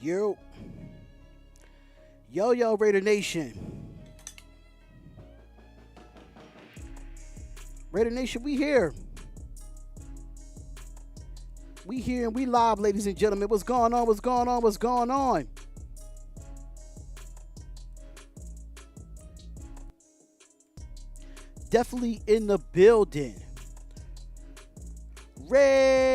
Yo. Yo, Raider Nation. Raider Nation, we here. We here and we live, ladies and gentlemen. What's going on? What's going on? What's going on? Definitely in the building. Raiders.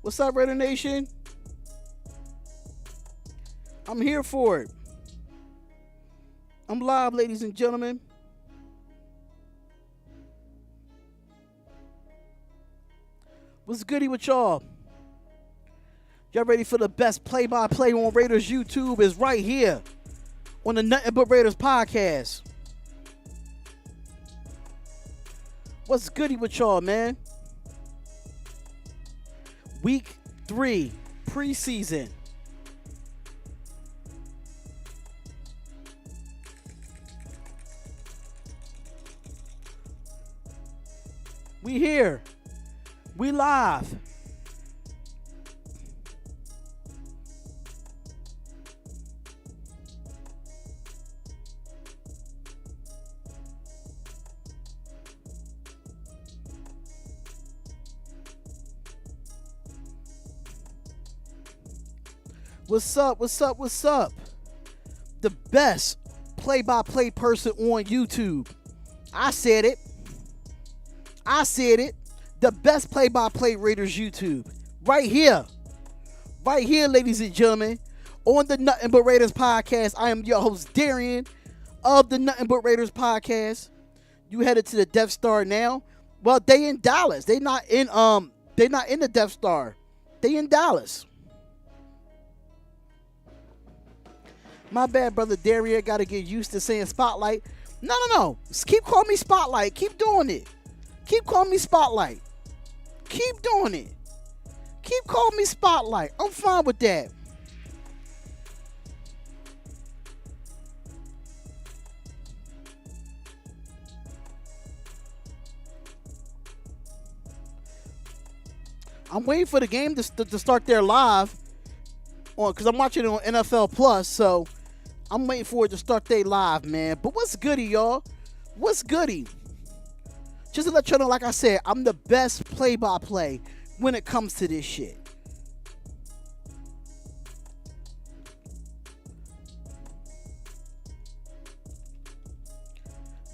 What's up, Raider Nation? I'm here for it. I'm live, ladies and gentlemen. What's goody with y'all? Y'all ready for the best play-by-play on Raiders YouTube? Is right here on the Nothing But Raiders podcast. What's goody with y'all, man? Week 3, preseason. We here. We live. What's up? What's up? What's up? The best play-by-play person on YouTube. I said it. The best play-by-play Raiders YouTube. Right here. Right here, ladies and gentlemen. On the Nothing But Raiders podcast. I am your host, Darian, of the Nothing But Raiders podcast. You headed to the Death Star now. Well, they in Dallas. They're not in the Death Star. They in Dallas. My bad, brother Darian. Got to get used to saying Spotlight. No. Just keep calling me Spotlight. Keep doing it. Keep calling me Spotlight. Keep doing it. Keep calling me Spotlight. I'm fine with that. I'm waiting for the game to start there live on because I'm watching it on NFL Plus, so I'm waiting for it to start there live, man. But what's goody, y'all? What's goody? Just to let you know, like I said, I'm the best play-by-play when it comes to this shit.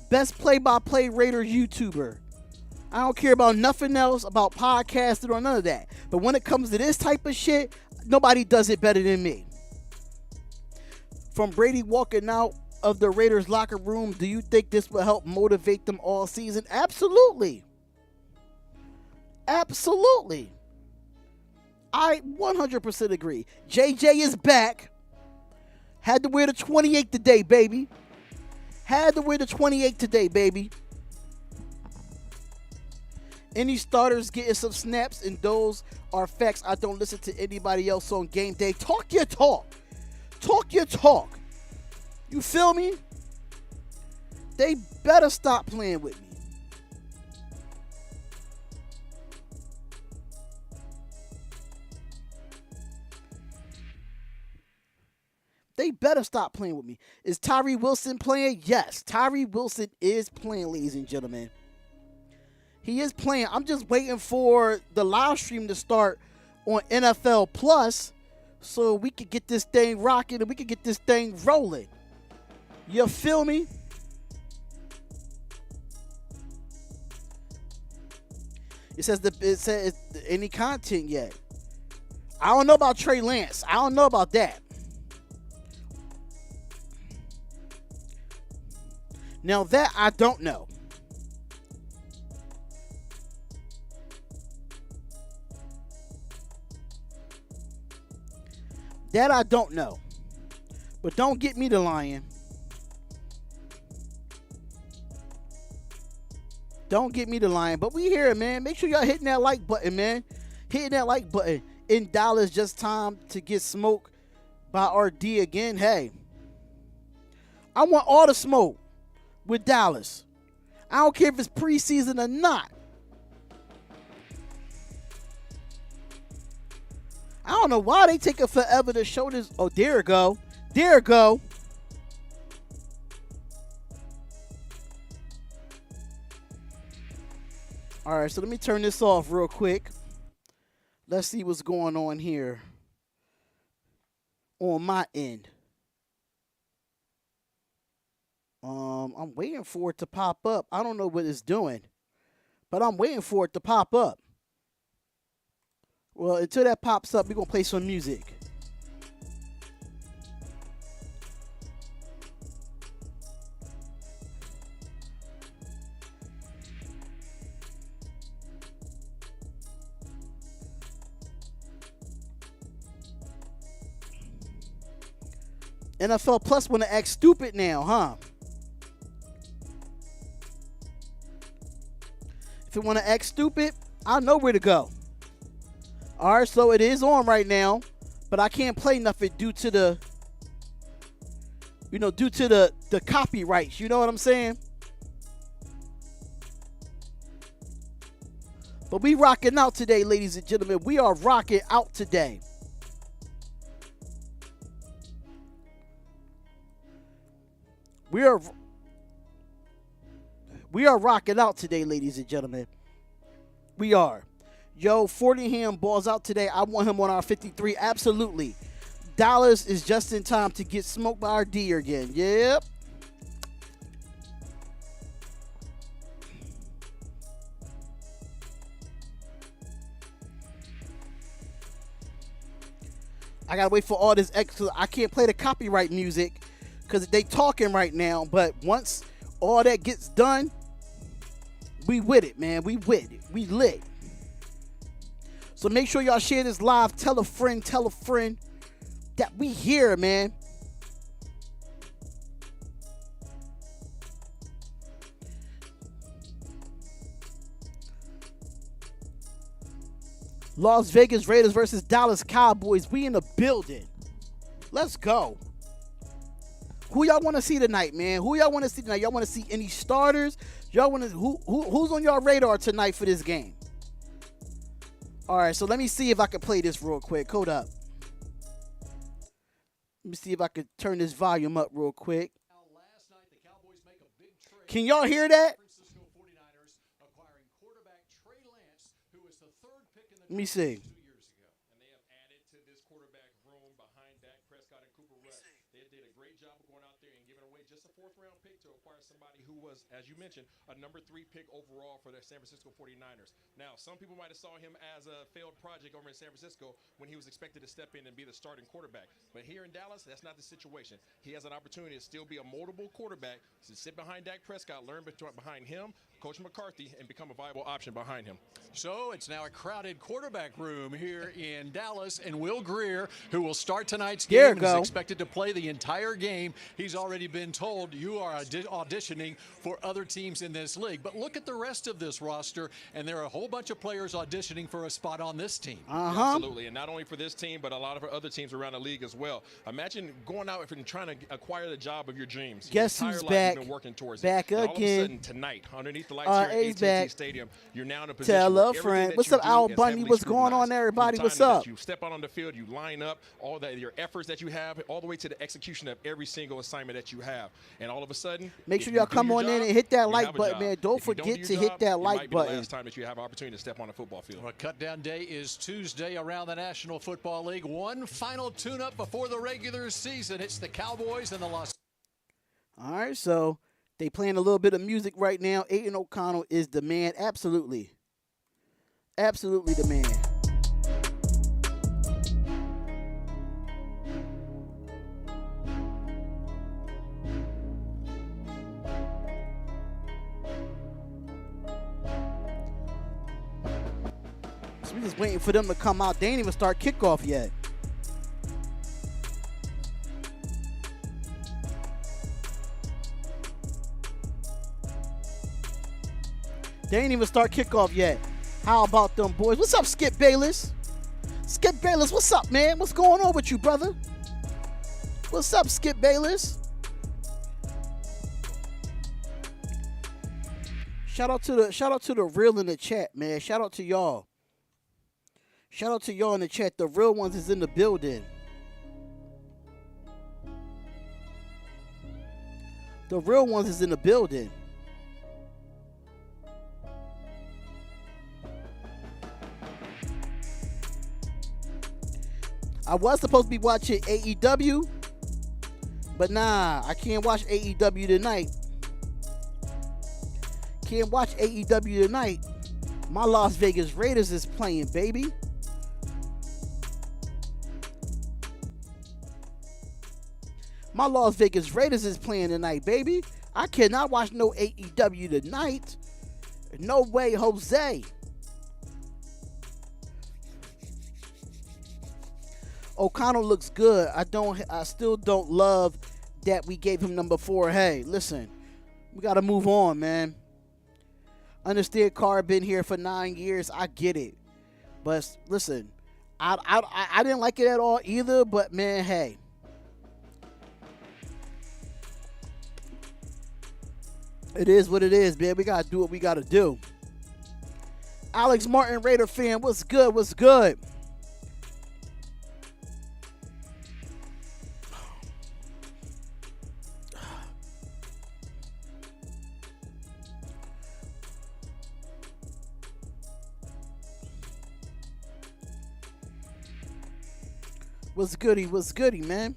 Best play-by-play Raiders YouTuber. I don't care about nothing else, about podcasting or none of that. But when it comes to this type of shit, nobody does it better than me. From Brady walking out of the Raiders locker room, do you think this will help motivate them all season? Absolutely. Absolutely. I 100% agree. JJ is back. Had to wear the 28 today, baby. Had to wear the 28 today, baby. Any starters getting some snaps, and those are facts. I don't listen to anybody else on game day. Talk your talk. Talk your talk. You feel me? They better stop playing with me. They better stop playing with me. Is Tyree Wilson playing? Yes. Tyree Wilson is playing, ladies and gentlemen. He is playing. I'm just waiting for the live stream to start on NFL Plus so we could get this thing rocking and we could get this thing rolling. You feel me? It says any content yet. I don't know about Trey Lance. I don't know about that. Now that I don't know. That I don't know. But don't get me to lying. Don't get me to lying. But we here, man. Make sure y'all hitting that like button, man. Hitting that like button. In Dallas, just time to get smoked by RD again. Hey. I want all the smoke with Dallas. I don't care if it's preseason or not. I don't know why they taking forever to show this. Oh, there it go. There it go. All right, so let me turn this off real quick. Let's see what's going on here on my end. I'm waiting for it to pop up. I don't know what it's doing, but I'm waiting for it to pop up. Well, until that pops up, we're going to play some music. NFL Plus want to act stupid now, huh? If it want to act stupid, I know where to go. All right, so it is on right now, but I can't play nothing due to the, due to the copyrights. You know what I'm saying? But we rocking out today, ladies and gentlemen. We are rocking out today. We are rocking out today, ladies and gentlemen. We are. Yo, Fortingham balls out today. I want him on our 53. Absolutely. Dallas is just in time to get smoked by our D again. Yep. I gotta wait for all this extra. I can't play the copyright music because they talking right now. But once all that gets done, we with it, man. We with it. We lit. So make sure y'all share this live. Tell a friend that we here, man. Las Vegas Raiders versus Dallas Cowboys. We in the building. Let's go. Who y'all want to see tonight, man? Who y'all want to see tonight? Y'all want to see any starters? Y'all want to who's on your radar tonight for this game? All right, so let me see if I can play this real quick. Hold up. Let me see if I can turn this volume up real quick. Can y'all hear that? Let me see. As you mentioned, a number 3 pick overall for the San Francisco 49ers. Now, some people might have saw him as a failed project over in San Francisco when he was expected to step in and be the starting quarterback. But here in Dallas, that's not the situation. He has an opportunity to still be a moldable quarterback, to sit behind Dak Prescott, learn behind him, Coach McCarthy, and become a viable option behind him. So it's now a crowded quarterback room here in Dallas, and Will Grier, who will start tonight's game, is expected to play the entire game. He's already been told you are auditioning for other teams in this league. But look at the rest of this roster, and there are a whole bunch of players auditioning for a spot on this team. Absolutely, and not only for this team, but a lot of other teams around the league as well. Imagine going out and trying to acquire the job of your dreams. Guess who's back? You've been working towards back it. again. All of a sudden, tonight, underneath the lights here at AT&T Stadium, you're now in a position. Tell a friend. What's up, Al Bunny? What's going on, everybody? What's up? You step out on the field, you line up, all that your efforts that you have, all the way to the execution of every single assignment that you have, and all of a sudden, make sure y'all come on in and hit that like button, man. Don't forget to hit that like button. Last time that you have an opportunity to step on a football field. Well, cut-down day is Tuesday around the National Football League. One final tune-up before the regular season. It's the Cowboys and the Los. All right, so they playing a little bit of music right now. Aiden O'Connell is the man. Absolutely. Absolutely the man. So we're just waiting for them to come out. They ain't even start kickoff yet. They ain't even start kickoff yet. How about them boys? What's up, Skip Bayless? Skip Bayless, what's up, man? What's going on with you, brother? What's up, Skip Bayless? Shout out to the real in the chat, man. Shout out to y'all. Shout out to y'all in the chat. The real ones is in the building. The real ones is in the building. I was supposed to be watching AEW, but nah, I can't watch AEW tonight. Can't watch AEW tonight. My Las Vegas Raiders is playing, baby. My Las Vegas Raiders is playing tonight, baby. I cannot watch no AEW tonight. No way, Jose. O'Connell looks good. I still don't love that we gave him number 4. Hey, listen, we got to move on, man. Understand Carr been here for 9 years. I get it. But listen, I didn't like it at all either, but man, hey. It is what it is, man. We got to do what we got to do. Alex Martin, Raider fan, what's good? What's good? What's goody? What's goody, man?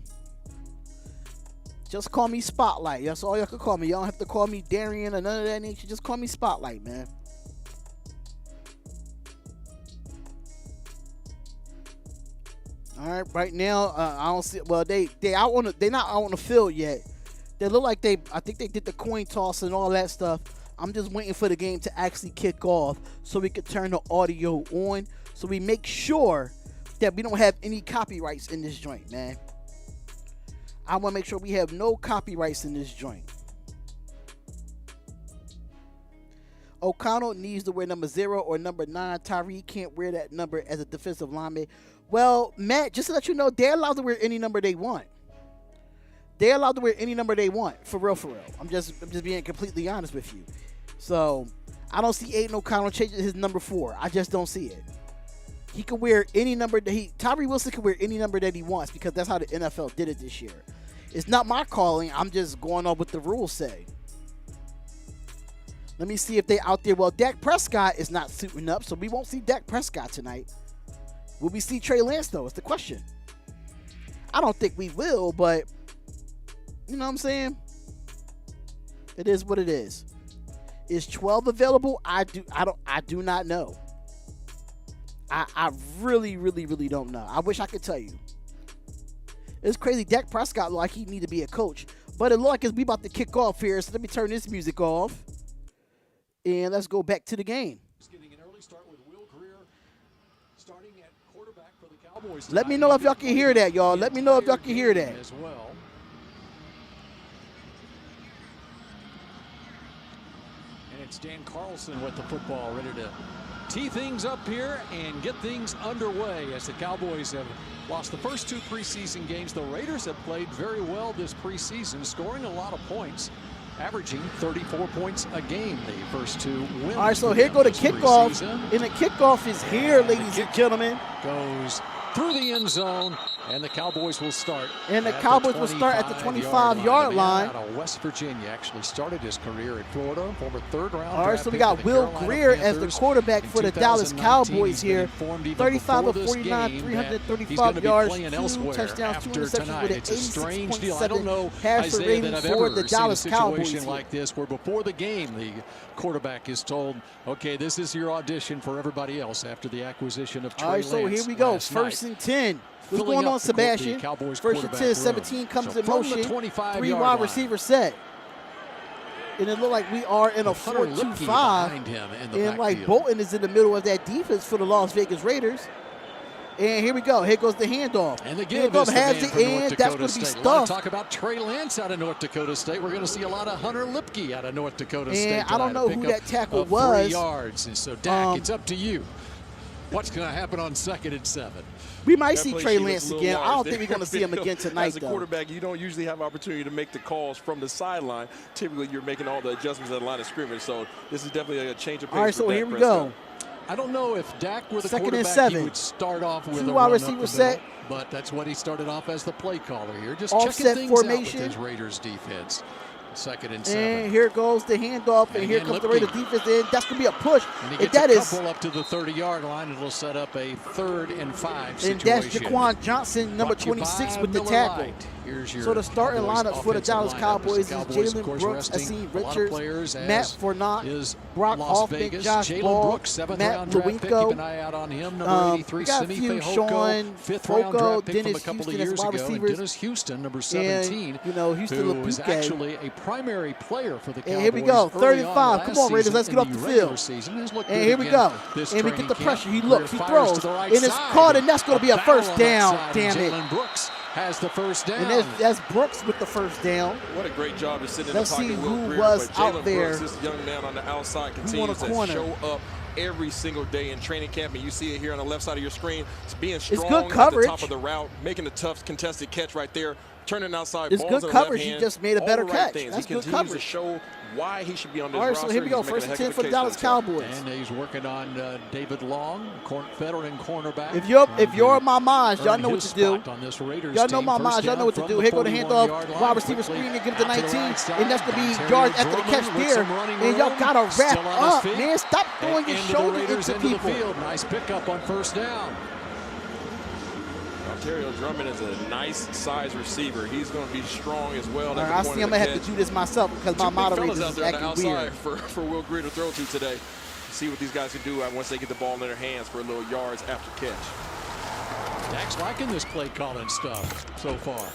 Just call me Spotlight. That's all y'all can call me. Y'all don't have to call me Darian or none of that nature. Just call me Spotlight, man. All right, right now I don't see. Well, they not out on the field yet. They look like I think they did the coin toss and all that stuff. I'm just waiting for the game to actually kick off so we can turn the audio on, so we make sure that we don't have any copyrights in this joint, man. I want to make sure we have no copyrights in this joint. O'Connell needs to wear number 0 or number 9. Tyree can't wear that number as a defensive lineman. Well, Matt, just to let you know, they're allowed to wear any number they want. They're allowed to wear any number they want, for real, for real. I'm just being completely honest with you. So, I don't see Aiden O'Connell changing his number 4. I just don't see it. He can wear any number that Tyree Wilson can wear any number that he wants because that's how the NFL did it this year. It's not my calling. I'm just going on what the rules say. Let me see if they out there. Well, Dak Prescott is not suiting up, so we won't see Dak Prescott tonight. Will we see Trey Lance, though? Is the question. I don't think we will, but you know what I'm saying? It is what it is. Is 12 available? I do not know. I really, really, really don't know. I wish I could tell you. It's crazy. Dak Prescott looked like he need to be a coach. But it looked like we about to kick off here. So let me turn this music off. And let's go back to the game. Getting an early start with Will Greer starting at quarterback for the Cowboys. Let me know if y'all can hear that, y'all. Let me know if y'all can hear that. As well. And it's Dan Carlson with the football, ready to tee things up here and get things underway as the Cowboys have lost the first 2 preseason games. The Raiders have played very well this preseason, scoring a lot of points, averaging 34 points a game the first 2 wins. All right, so here go the kickoff. And the kickoff is here, ladies and gentlemen. Goes through the end zone, and the Cowboys will start. And the Cowboys will start at the 25-yard line. Out of West Virginia, actually started his career at Florida, former 3rd-round. All right, so we got Will Greer as the quarterback for the Dallas Cowboys here. 35 of 49, 335 yards, 2 touchdowns, 2 interceptions with an 86.7 passer rating for the Dallas Cowboys. Like this, where before the game, the quarterback is told, okay, this is your audition for everybody else after the acquisition of Trey Lance. All right, so here we go. First and 10. What's going on, Sebastian? First and 10, 17 comes in motion. 3 wide receiver set. And it looked like we are in a 4-2-5. And like Bolton is in the middle of that defense for the Las Vegas Raiders. And here we go. Here goes the handoff. And the give is has it in. That's going to be stuffed. Talk about Trey Lance out of North Dakota State. We're going to see a lot of Hunter Lipke out of North Dakota State. And I don't know who that tackle was. 3 yards. And so, Dak, it's up to you. What's going to happen on 2nd and 7? We might That see play Trey sheet looks Lance a little again. I large don't there. think we're going to see him again tonight, As a though. quarterback, you don't usually have opportunity to make the calls from the sideline. Typically, you're making all the adjustments at the line of scrimmage. So this is definitely a change of pace. All right, so here we go. I don't know if Dak were the 2nd and quarterback, 7. he would start off with 2 a wide run receiver up the set. middle, but that's what he started off as the play caller here. Just Offset checking things formation. out with his Raiders defense. 2nd and 7. And here goes the handoff, and here again, comes the Lipke. Raiders defense. And that's going to be a push. And he And gets that a is, couple up to the 30-yard line. It'll set up a 3rd and 5 and situation. that's Jaquan Johnson, number Brought to you 26, by with the Miller tackle. Lite. Here's your So the starting Cowboys lineup for the offensive Dallas lineup. Cowboys is Cowboys, of Jalen course, Brooks, resting Asim a lot of Richards, players Matt as Fournette, is Brock Las Hoffman, Vegas. Josh Jalen Ball, Brooks, 7th Matt round draft pick. Keep Lewinko. an eye out on him. Number 83, We got a Simi few, Fehoko, Sean 5th round Foco, draft pick Dennis from a couple Houston of as years wide ago. receivers. Dennis Houston, number 17, you know, Houston who was Labuke. actually a primary player for the Cowboys. And here we go, early 35. on Come last on, Raiders, season let's in get off the regular field. season. He's looked And good here we again go. this And we training get the camp. pressure. He looks, he Fires throws, to the right and it's side. caught, and that's going to be a battle first on that down. side, Damn it. Jalen Brooks has the first down. And that's Brooks with the first down. What a great job to sit in Let's the pocket. see Will who Greer, was but Jalen out there. Brooks, this young man on the outside, on continues the to corner. show up every single day in training camp, and you see it here on the left side of your screen. It's being strong good at coverage. the top of the route, making a tough contested catch right there, turning outside. It's balls good in the left coverage. He hand, just made a all better the right catch. things. That's He good continues coverage. to show why he should be on this All right, roster. so here we go. He's making First a and heck 10 of for a the case Dallas himself. Cowboys. And he's working on David Long, veteran cornerback. If you're my minds, y'all know what to do. On this Raiders Y'all know team. my First minds. Y'all down know what to from do. the Here go the 41-yard handoff. line. Wide receiver Quickly screen and give it to out the 19. right side. And that's going to be Ontario yards after the Drummond catch with there. some running And y'all room. got to Still wrap on his up, feet. man. Stop throwing your Into the shoulder Raiders into into the people. field. Nice pickup on first down. Ontario Drummond is a nice size receiver. He's going to be strong as well. All right, I see I'm going to have to do this myself because my moderator is out there on the acting outside weird. for Will Greer to throw to today. See what these guys can do once they get the ball in their hands for a little yards after catch. Dak's liking this play calling stuff so far.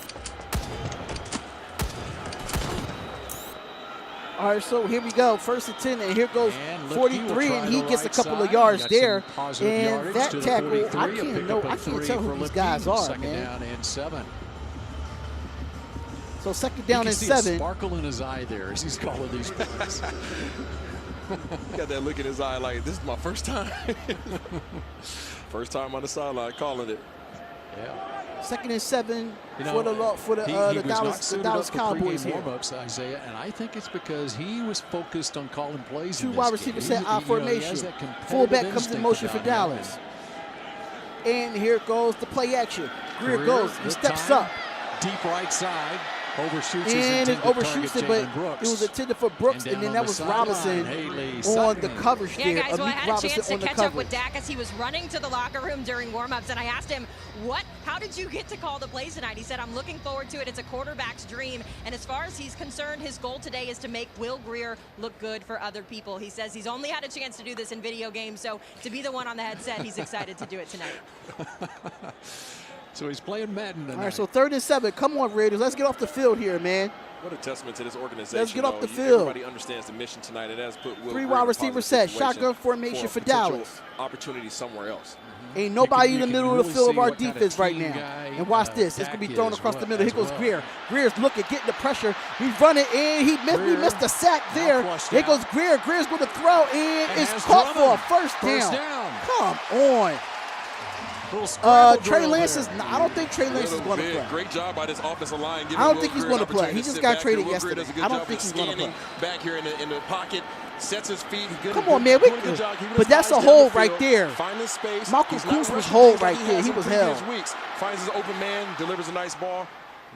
All right, so here we go. First and 10, and here goes And Lipke 43, will and try he the gets a right couple of side. yards Got some there. positive And yardage that to the tackle, 43, I a can't pickup of tell 3 who for these Lipke. guys are, Second man. down and 7. So second You down can and see 7. a sparkle in his eye there as he's calling these plays. Got that look in his eye like, this is my first time. First time on the sideline calling it. Yeah. Second and 7 You know, for the he was not Dallas suited up for Cowboys pregame here. warm-ups, Isaiah, and I think it's because he was focused on calling plays. Two in this wide game. receivers He- set out you know, he has formation. that competitive Fullback comes in instinct motion for about him. Dallas. And here goes the play action. Greer Greer, goes. He good steps time. up. Deep right side. Overshoots his And it intended overshoots it, target, but Jalen Brooks. it was intended for Brooks, and down then on that the was sideline, Robinson Haley on the Sutton. coverage Yeah, there. guys, well, I Amik had a Robinson chance to on the catch up coverage. with Dak as he was running to the locker room during warm-ups, and I asked him, how did you get to call the plays tonight? He said, I'm looking forward to it. It's a quarterback's dream, and as far as he's concerned, his goal today is to make Will Greer look good for other people. He says he's only had a chance to do this in video games, so to be the one on the headset, he's excited to do it tonight. So he's playing Madden tonight. All right, so 3rd and 7. Come on, Raiders. Let's get off the field here, man. What a testament to this organization. Let's get off though. the field. Everybody understands the mission tonight. It has put Will 3 Greer wide in a receiver positive set. situation Shotgun formation for potential Dallas. Opportunity somewhere else. Ain't nobody in you the can middle of the really field see of our what kind of defense right team now. guy, And watch this. It's Dak going to be thrown is across the what- middle. Here as goes well. Greer. Greer's looking, getting the pressure. He's running, and we Greer missed the sack now there. flushed Here out. goes Greer. Greer's going to throw, and it's has caught for a Drummond. first First down. down. Come on. Little scramble Trey drill Lance there. is. I don't think Trey Lance is Little going to bit. play. Great job by this offensive line. Giving I don't Will think he's Greer an gonna play. opportunity He to just sit got back traded here. Will Greer yesterday. does a good I don't job think of he's gonna scanning back here in the pocket. Sets his feet. Come on, man. But that's a hole right there. Finding space. Malcolm He's not Koonce was rushing hole things like right he there. has He in was previous held. weeks. Finds his open man. Delivers a nice ball.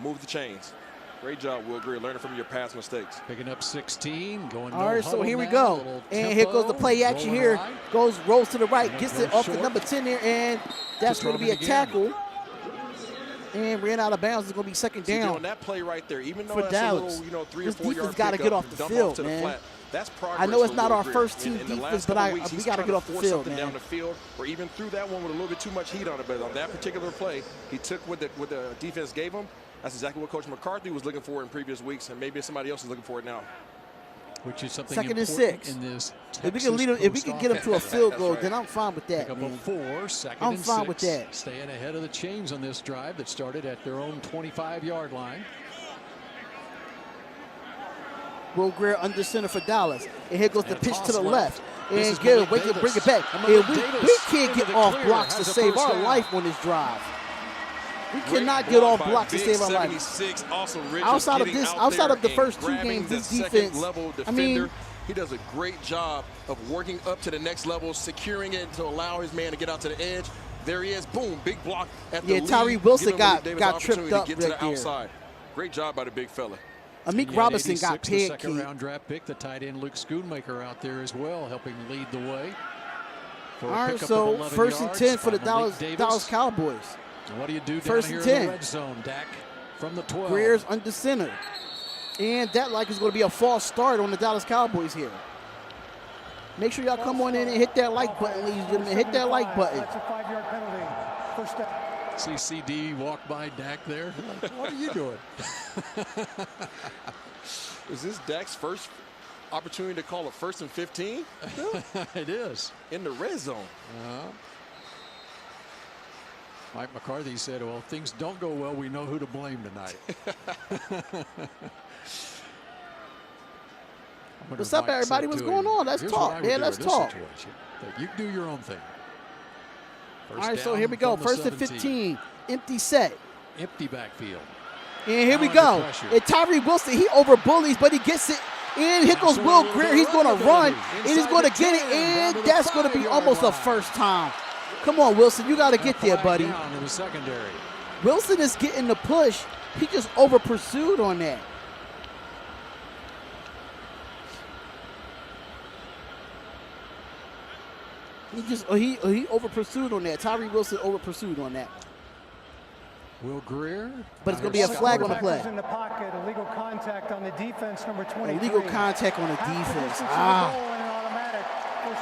Move the chains. Great job, Will Greer, learning from your past mistakes. Picking up 16, going All right, so huddle here we now, go. little And here goes the tempo, play action rolling here. right. Rolls to the right, And gets it it off goes the number 10 there, and that's To going to be a Drummond again. tackle. And ran out of bounds. It's going to be second See, down. on that play right there, even though for that's Dallas. a little, 3 or This 4 yard defense gotta pickup, get off the dump field, off to man. the flat. That's progress. I know it's for not Will our Greer. first team In the defense, last but couple weeks, we he's got to trying get off the force field, something man. down the field, or even threw that one with a little bit too much heat on it. But on that particular play, he took what the defense gave him. That's exactly what Coach McCarthy was looking for in previous weeks, and maybe somebody else is looking for it now. Which is something 2nd and important 6. in this If we can lead him, if we can get him to a field goal, then I'm fine with that, Pick up a man. 4, second I'm and fine 6. with that. Staying ahead of the chains on this drive that started at their own 25-yard line. Will Greer under center for Dallas. And here goes the pitch to the left. This And is get Malik wait to bring it Davis. back. And And Malik we Davis can't into get the off clear, blocks to has a save first our down. life on this drive. We Great cannot get off block by blocks to Big save our life. 76. Also, Richards Outside of getting this, out outside there of the and first two grabbing games, the this defense. second-level I defender. mean, He does a great job of working up to the next level, securing it to allow his man to get out to the edge. There he is. Boom. Big block at the Yeah, lead. Tyree Wilson Giving Malik Davis got opportunity tripped up to get to right the there. outside. Great job by the big fella. Amik Robinson got the paid. second-round draft pick, the tight end Luke Schoonmaker out there as well, helping lead the way. For All a right, pickup of so 11 first and yards 10 for the by Malik Dallas Davis. Cowboys. And what do you do down First here and in 10. the red zone, Dak? From the 12. Greer's under center. And that is going to be a false start on the Dallas Cowboys here. Make sure y'all come on in and hit that like button, ladies and gentlemen. Hit that like button. That's a 5-yard penalty. First down. See CD walk by Dak there. Like, what are you doing? Is this Dak's first opportunity to call a 1st and 15? It is. In the red zone. Mike McCarthy said, well, if things don't go well, we know who to blame tonight. What's up, everybody? What's going on? Let's talk, man. Let's talk. You do your own thing. All right, so here we go. First and 15. Empty set. Empty backfield. And here we Now go. under pressure. And Tyree Wilson, he over bullies, but he gets it. And here goes Will Greer. He's going to run, and he's going to get it, and that's going to be almost a first time. Come on, Wilson. You got to get there, buddy. Down in the secondary. Wilson is getting the push. He just over pursued on that. He over pursued on that. Tyree Wilson over pursued on that. Will Greer. But it's going to be a flag on the play. In the pocket, illegal contact on the defense, number 23. Illegal contact on the defense. First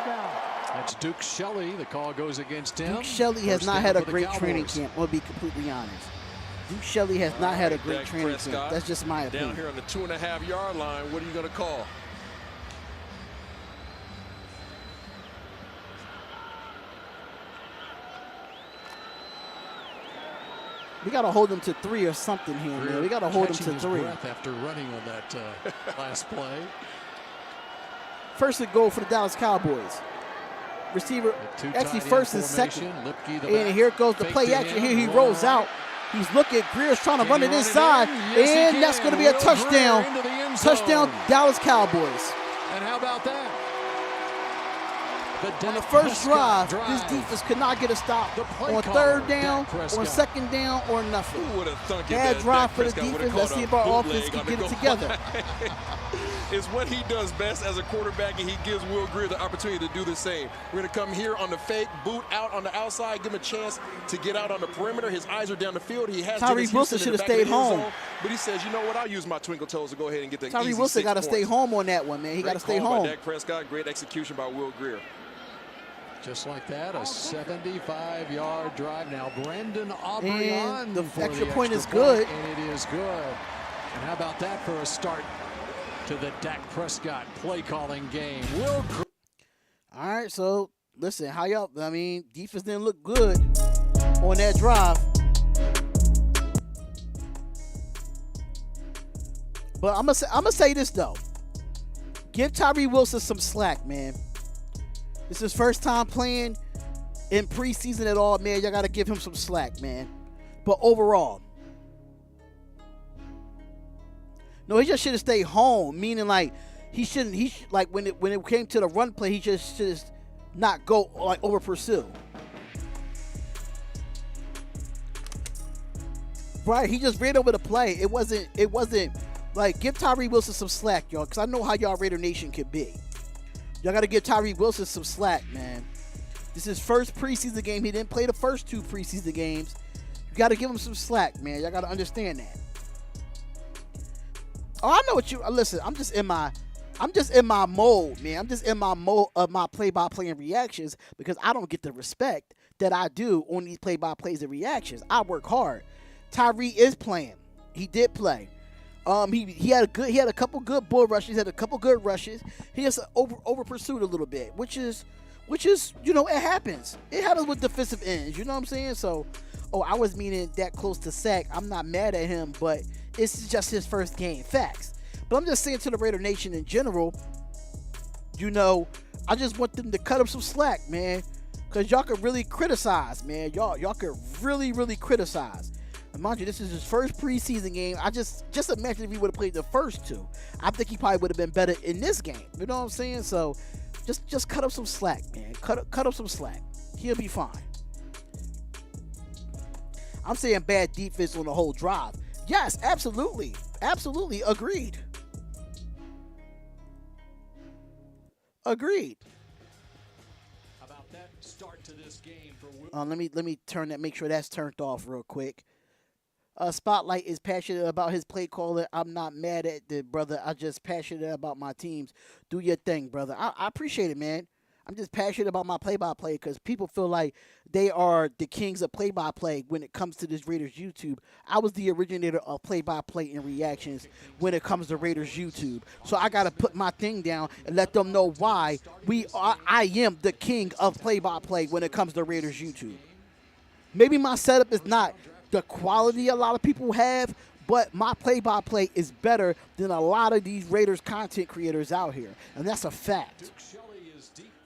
down. That's Duke Shelley. The call goes against him. Duke Shelley has First not down had a for the great training Cowboys. camp. I'll be completely honest. Duke Shelley has not had a great Dak training Prescott camp. That's just my opinion. Down here on the 2.5-yard line, what are you going to call? We got to hold them to 3 or something here, man. We got to hold them to Catching his 3. breath after running on that last play. First and goal for the Dallas Cowboys. Receiver, actually first and second. And here goes the play action. Here he rolls out. He's looking. Greer's trying to run it inside. And that's going to be a touchdown. Touchdown, Dallas Cowboys. And how about that? On the first drive, this defense could not get a stop on third down, on second down, or nothing. Who would have thunk it Bad that drive Dak for the Prescott would've defense. Let's caught see a if our bootleg offense can on the get it goal together. line? It's what he does best as a quarterback, and he gives Will Greer the opportunity to do the same. We're going to come here on the fake, boot out on the outside, give him a chance to get out on the perimeter. His eyes are down the field. He has Tyree Dennis Wilson Houston in should the have back of stayed the end home. zone, but he says, you know what, I'll use my twinkle toes to go ahead and get the Tyree easy Wilson 6 got to stay points. home on that one, man. He got to stay Great call home. by Dak Prescott. Great execution by Will Greer. Just like that, a 75-yard drive. Now Brandon Aubrey on And the for extra the point is extra good. and it is good. And how about that for a start to the Dak Prescott play-calling game? Will Greer. All right, so listen, how y'all? I mean, defense didn't look good on that drive, but I'm gonna say this though. Give Tyree Wilson some slack, man. This is his first time playing in preseason at all, man. Y'all gotta give him some slack, man. But overall, no, he just should have stayed home. Meaning, like, he shouldn't. Like when it came to the run play, he just should not go like over pursue. Right, he just ran over the play. It wasn't like, give Tyree Wilson some slack, y'all, because I know how y'all Raider Nation can be. Y'all got to give Tyree Wilson some slack, man. This is his first preseason game. He didn't play the first 2 preseason games. You got to give him some slack, man. Y'all got to understand that. Oh, I know what you listen. I'm just in my mold, man. I'm just in my mode of my play-by-play and reactions because I don't get the respect that I do on these play-by-plays and reactions. I work hard. Tyree is playing. He did play. He had a couple good bull rushes, had a couple good rushes. He just over pursued a little bit, which is it happens. It happens with defensive ends. You know what I'm saying? So, I was meaning that close to sack. I'm not mad at him, but it's just his first game. Facts. But I'm just saying to the Raider Nation in general, you know, I just want them to cut up some slack, man. Because y'all could really criticize, man. Y'all could really, really criticize. And mind you, this is his first preseason game. I just imagine if he would have played the first two. I think he probably would have been better in this game. You know what I'm saying? So just cut up some slack, man. Cut up some slack. He'll be fine. I'm saying bad defense on the whole drive. Yes, absolutely. Absolutely. Agreed. Agreed. How about that start to this game for let me turn that, make sure that's turned off real quick. Spotlight is passionate about his play caller. I'm not mad at the brother. I'm just passionate about my teams. Do your thing, brother. I appreciate it, man. I'm just passionate about my play-by-play because people feel like they are the kings of play-by-play when it comes to this Raiders YouTube. I was the originator of play-by-play and reactions when it comes to Raiders YouTube. So I got to put my thing down and let them know why I am the king of play-by-play when it comes to Raiders YouTube. Maybe my setup is not the quality a lot of people have, but my play-by-play is better than a lot of these Raiders content creators out here, and that's a fact.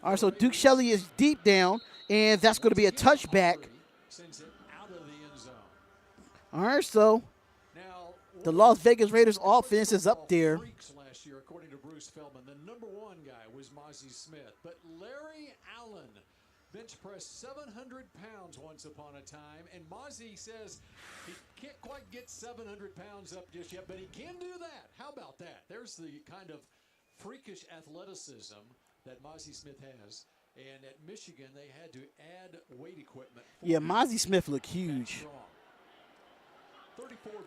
All right, so Duke Shelley is deep down, and that's going to be a touchback. All right, so the Las Vegas Raiders offense is up there. Last year, according to Bruce Feldman, the number one guy was Mozzie Smith, but Larry Allen bench pressed 700 pounds once upon a time, and Mozzie says he can't quite get 700 pounds up just yet, but he can do that. How about that? There's the kind of freakish athleticism that Mozzie Smith has. And at Michigan, they had to add weight equipment. Yeah, Mozzie Smith looked huge.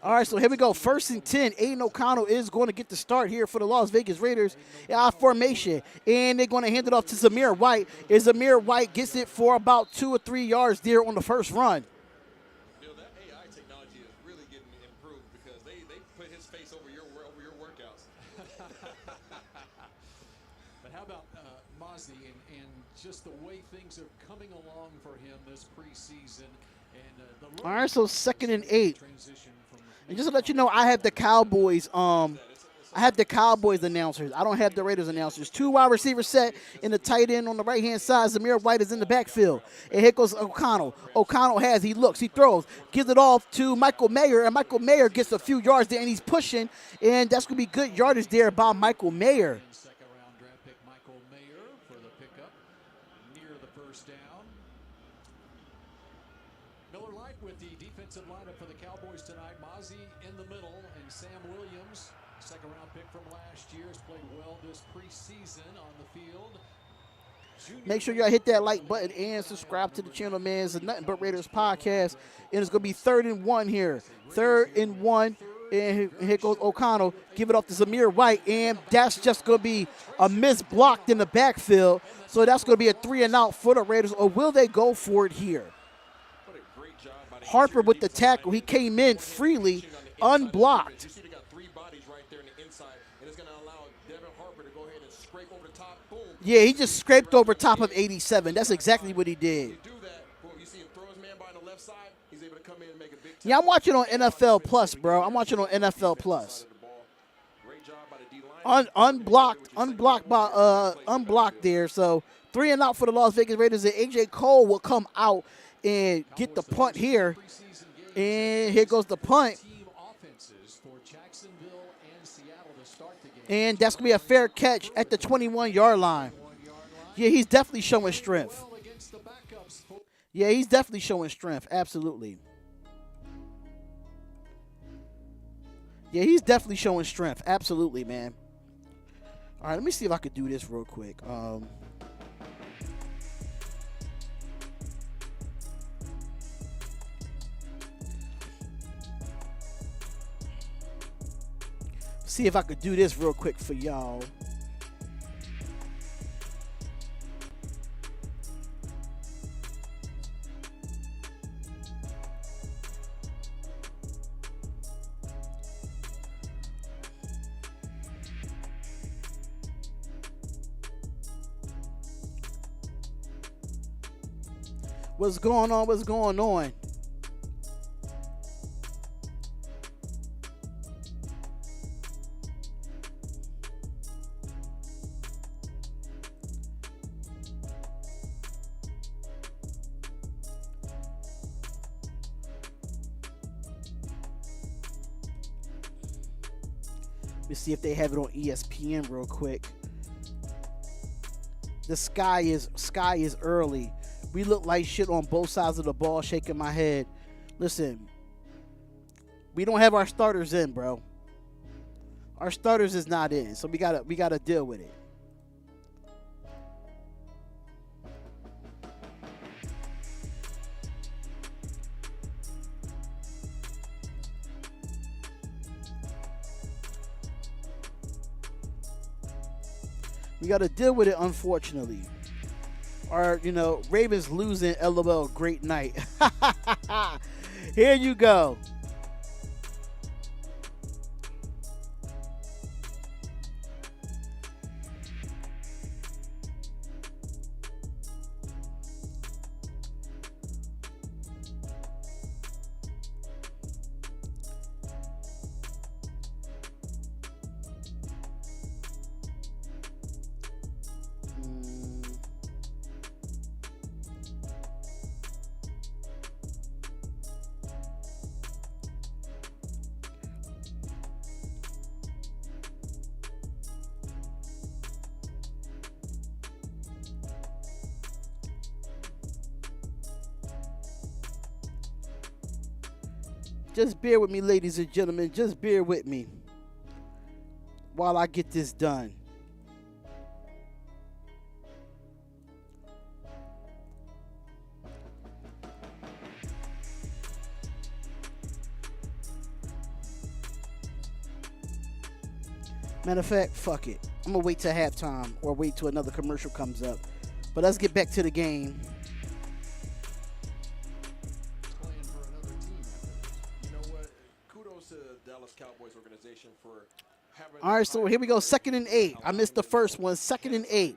All right, so here we go. 1st and 10. Aiden O'Connell is going to get the start here for the Las Vegas Raiders. Formation. And they're going to hand it off to Zamir White. And Zamir White gets it for about 2 or 3 yards there on the first run. You know, that AI technology is really getting improved because they put his face over your workouts. But how about Mozzie and just the way things are coming along for him this preseason? And all right, so 2nd and 8. And just to let you know, I have the Cowboys. I have the Cowboys announcers. I don't have the Raiders announcers. 2 wide receivers set in the tight end on the right-hand side. Zamir White is in the backfield. And here goes O'Connell. O'Connell he looks, he throws, gives it off to Michael Mayer, and Michael Mayer gets a few yards there, and he's pushing, and that's going to be good yardage there by Michael Mayer. Second-round draft pick Michael Mayer for the pickup near the first down. Miller Lite with the defensive lineup for the Cowboys tonight. Mozzie in the middle, and Sam Williams, second-round pick from last year, has played well this preseason on the field. Make sure y'all hit that like button and subscribe to the channel, man. It's a Nothing But Raiders podcast, and it's going to be 3rd and 1 here. 3rd and 1, and here goes O'Connell. Give it off to Zamir White, and that's just going to be a miss blocked in the backfield. So that's going to be a 3-and-out for the Raiders, or will they go for it here? Harper with the tackle. He came in freely, unblocked. Yeah, he just scraped over top of 87. That's exactly what he did. Yeah, I'm watching on NFL Plus, bro. I'm watching on NFL Plus. Unblocked there. So 3-and-out for the Las Vegas Raiders, and AJ Cole will come out and get the punt here. And here goes the punt. And that's going to be a fair catch at the 21-yard line. Yeah, he's definitely showing strength. Yeah, he's definitely showing strength. Absolutely. Yeah, he's definitely showing strength. Absolutely, man. All right, let me see if I could do this real quick. See if I could do this real quick for y'all. What's going on? What's going on? Let's see if they have it on ESPN real quick. The sky is early. We look like shit on both sides of the ball, shaking my head. Listen, we don't have our starters in, bro. Our starters is not in, so we gotta deal with it. We got to deal with it, unfortunately. Or, Ravens losing, LOL, great night. Here you go. Just bear with me, ladies and gentlemen. Just bear with me while I get this done. Matter of fact, fuck it. I'm going to wait till halftime or wait till another commercial comes up. But let's get back to the game. Cowboys organization for having. All right, so here we go. 2nd and 8. I missed the first one. 2nd and 8.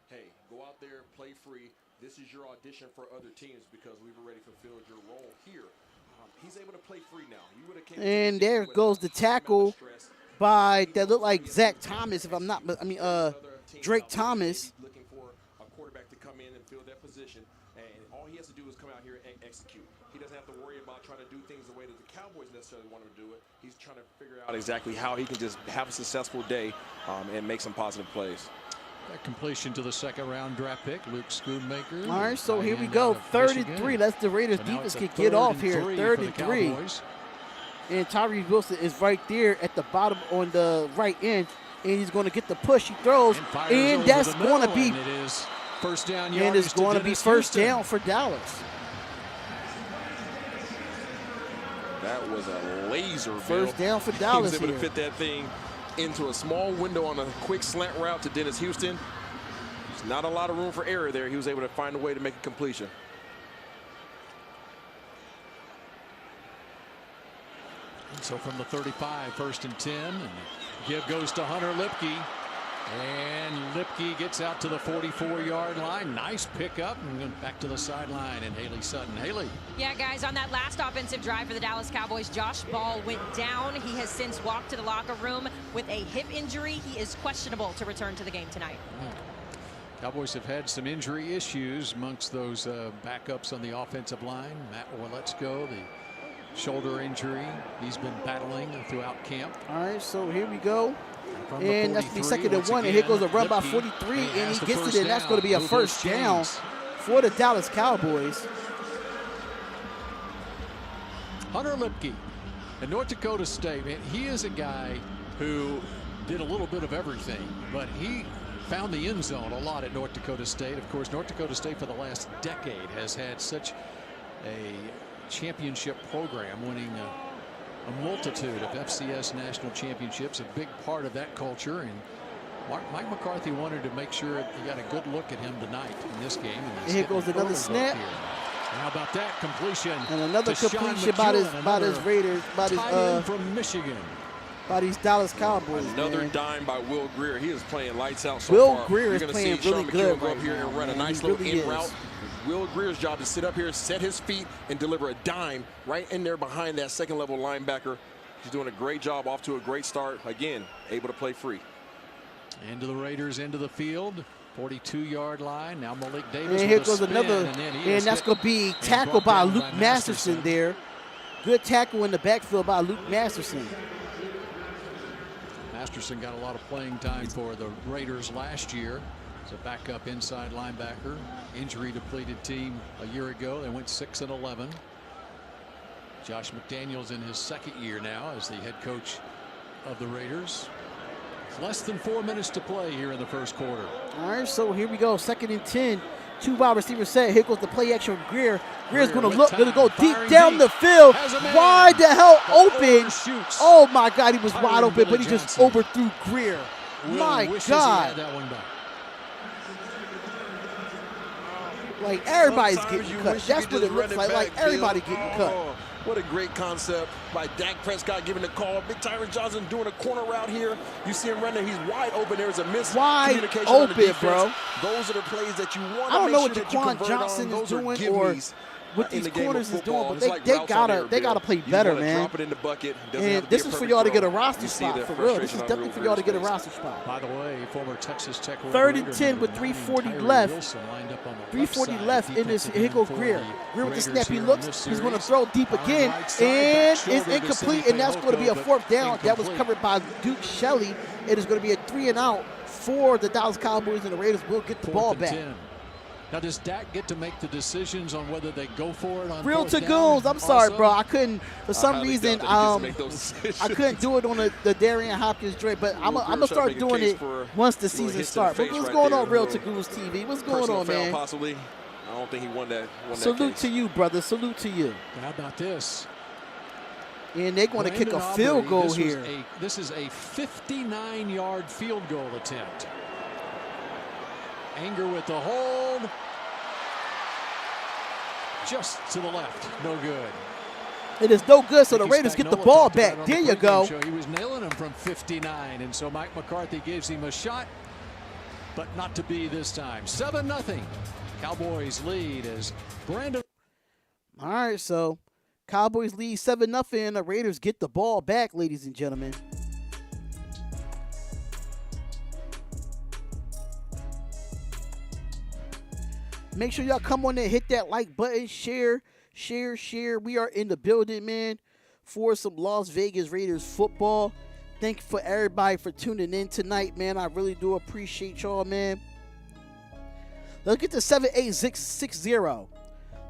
Hey, go out there, play free. This is your audition for other teams because we've already fulfilled your role here. He's able to play free now. You would have came. And there goes the tackle by that looked like Zach Thomas, if I'm not. Drake Thomas. Looking for a quarterback to come in and fill that position, and all he has to do is come out here and execute. He doesn't have to worry about trying to do things the way that the Cowboys necessarily want him to do it. He's trying to figure out exactly how he can just have a successful day and make some positive plays. That completion to the second-round draft pick, Luke Schoonmaker. All right, so here we go. 33. That's the Raiders defense can get off here. 33. And Tyree Wilson is right there at the bottom on the right end, and he's going to get the push. He throws, and that's going to be first down. And it's going to be first down for Dallas. That was a laser. First down for Dallas. He was able to fit that thing into a small window on a quick slant route to Dennis Houston. There's not a lot of room for error there. He was able to find a way to make a completion. So from the 35, 1st and 10, and give goes to Hunter Lipke. And Lipke gets out to the 44-yard line. Nice pickup, and back to the sideline, and Haley Sutton. Haley. Yeah, guys, on that last offensive drive for the Dallas Cowboys, Josh Ball went down. He has since walked to the locker room with a hip injury. He is questionable to return to the game tonight. Cowboys have had some injury issues amongst those backups on the offensive line. Matt Orletsko, the shoulder injury he's been battling throughout camp. All right, so here we go. And that's the 2nd and 1, and here goes a run by 43, and he gets it, and that's going to be a first down for the Dallas Cowboys. Hunter Lipke at North Dakota State, man, he is a guy who did a little bit of everything, but he found the end zone a lot at North Dakota State. Of course, North Dakota State for the last decade has had such a championship program, winning a multitude of FCS national championships, a big part of that culture. And Mike McCarthy wanted to make sure he got a good look at him tonight in this game. And here goes another snap. How about that completion? And another completion by his Raiders, from Michigan. By these Dallas Cowboys. Another dime by Will Grier. He is playing lights out so Will far. Grier is playing really good go up here and run a nice little in route. Will Grier's job to sit up here, set his feet, and deliver a dime right in there behind that second-level linebacker. He's doing a great job, off to a great start. Again, able to play free. Into the Raiders, into the field. 42-yard line. Now Malik Davis. And here goes another, and that's going to be tackled by Luke Masterson there. Good tackle in the backfield by Luke Masterson. Masterson got a lot of playing time for the Raiders last year as a backup inside linebacker. Injury depleted team a year ago. They went 6-11. Josh McDaniels in his second year now as the head coach of the Raiders. It's less than 4 minutes to play here in the first quarter. All right, so here we go. 2nd and 10. 2 wide receivers set. Here goes the play action with Greer. Greer's going to go deep down the field. Wide the hell open. Oh, my God. He was wide open, but he just overthrew Greer. My God. Like, everybody's getting cut. That's what it looks like. Like, everybody getting cut. What a great concept by Dak Prescott giving the call. Big Tyron Johnson doing a corner route here. You see him running. He's wide open. There's a miscommunication on the defense. Bro. Those are the plays that you want to make sure that you convert on. I don't know what Jaquan Johnson is doing or what these corners is doing, but they gotta play better, man. Drop it in the bucket. And this is for y'all to get a roster spot, for real. This is definitely for y'all to get a roster spot. By the way, former Texas Tech 3rd and 10 with 3:40 left. 3:40 left in this. Here goes Greer. Greer with the snap. He looks. He's going to throw deep again, and it's incomplete. And that's going to be a 4th down. That was covered by Duke Shelley. It is going to be a 3-and-out for the Dallas Cowboys, and the Raiders will get the ball back. Now, does Dak get to make the decisions on whether they go for it on Real fourth to down? goons. I'm sorry, bro. I couldn't, for some reason, I couldn't do it on the Darian Hopkins joint, but I'm going to start doing it once the season starts. But what's going on, Real to Goons TV? What's going on, man? Possibly. I don't think he won that. Salute to you, brother. Salute to you. How about this? And they're going to kick a field goal here. This is a 59-yard field goal attempt. Anger with the hold. Just to the left. No good. It is no good, so the Raiders get the ball back. There you go. He was nailing him from 59, and so Mike McCarthy gives him a shot, but not to be this time. 7-0. Cowboys lead as Brandon. All right, so Cowboys lead 7-0. The Raiders get the ball back, ladies and gentlemen. Make sure y'all come on there, hit that like button, share. We are in the building, man, for some Las Vegas Raiders football. Thank you for everybody for tuning in tonight, man. I really do appreciate y'all, man. Let's get to 7-8-6-6-0.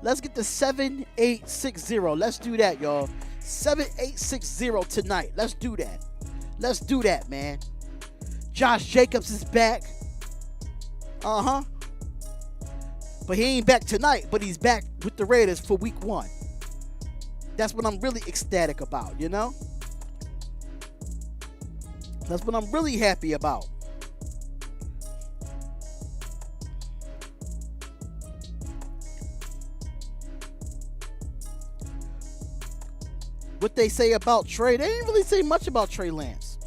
Let's get to 7-8-6-0. Let's do that, y'all. 7-8-6-0 tonight. Let's do that. Let's do that, man. Josh Jacobs is back. Uh-huh. But he ain't back tonight, but he's back with the Raiders for week 1. That's what I'm really ecstatic about, you know? That's what I'm really happy about. What they say about Trey, they ain't really say much about Trey Lance.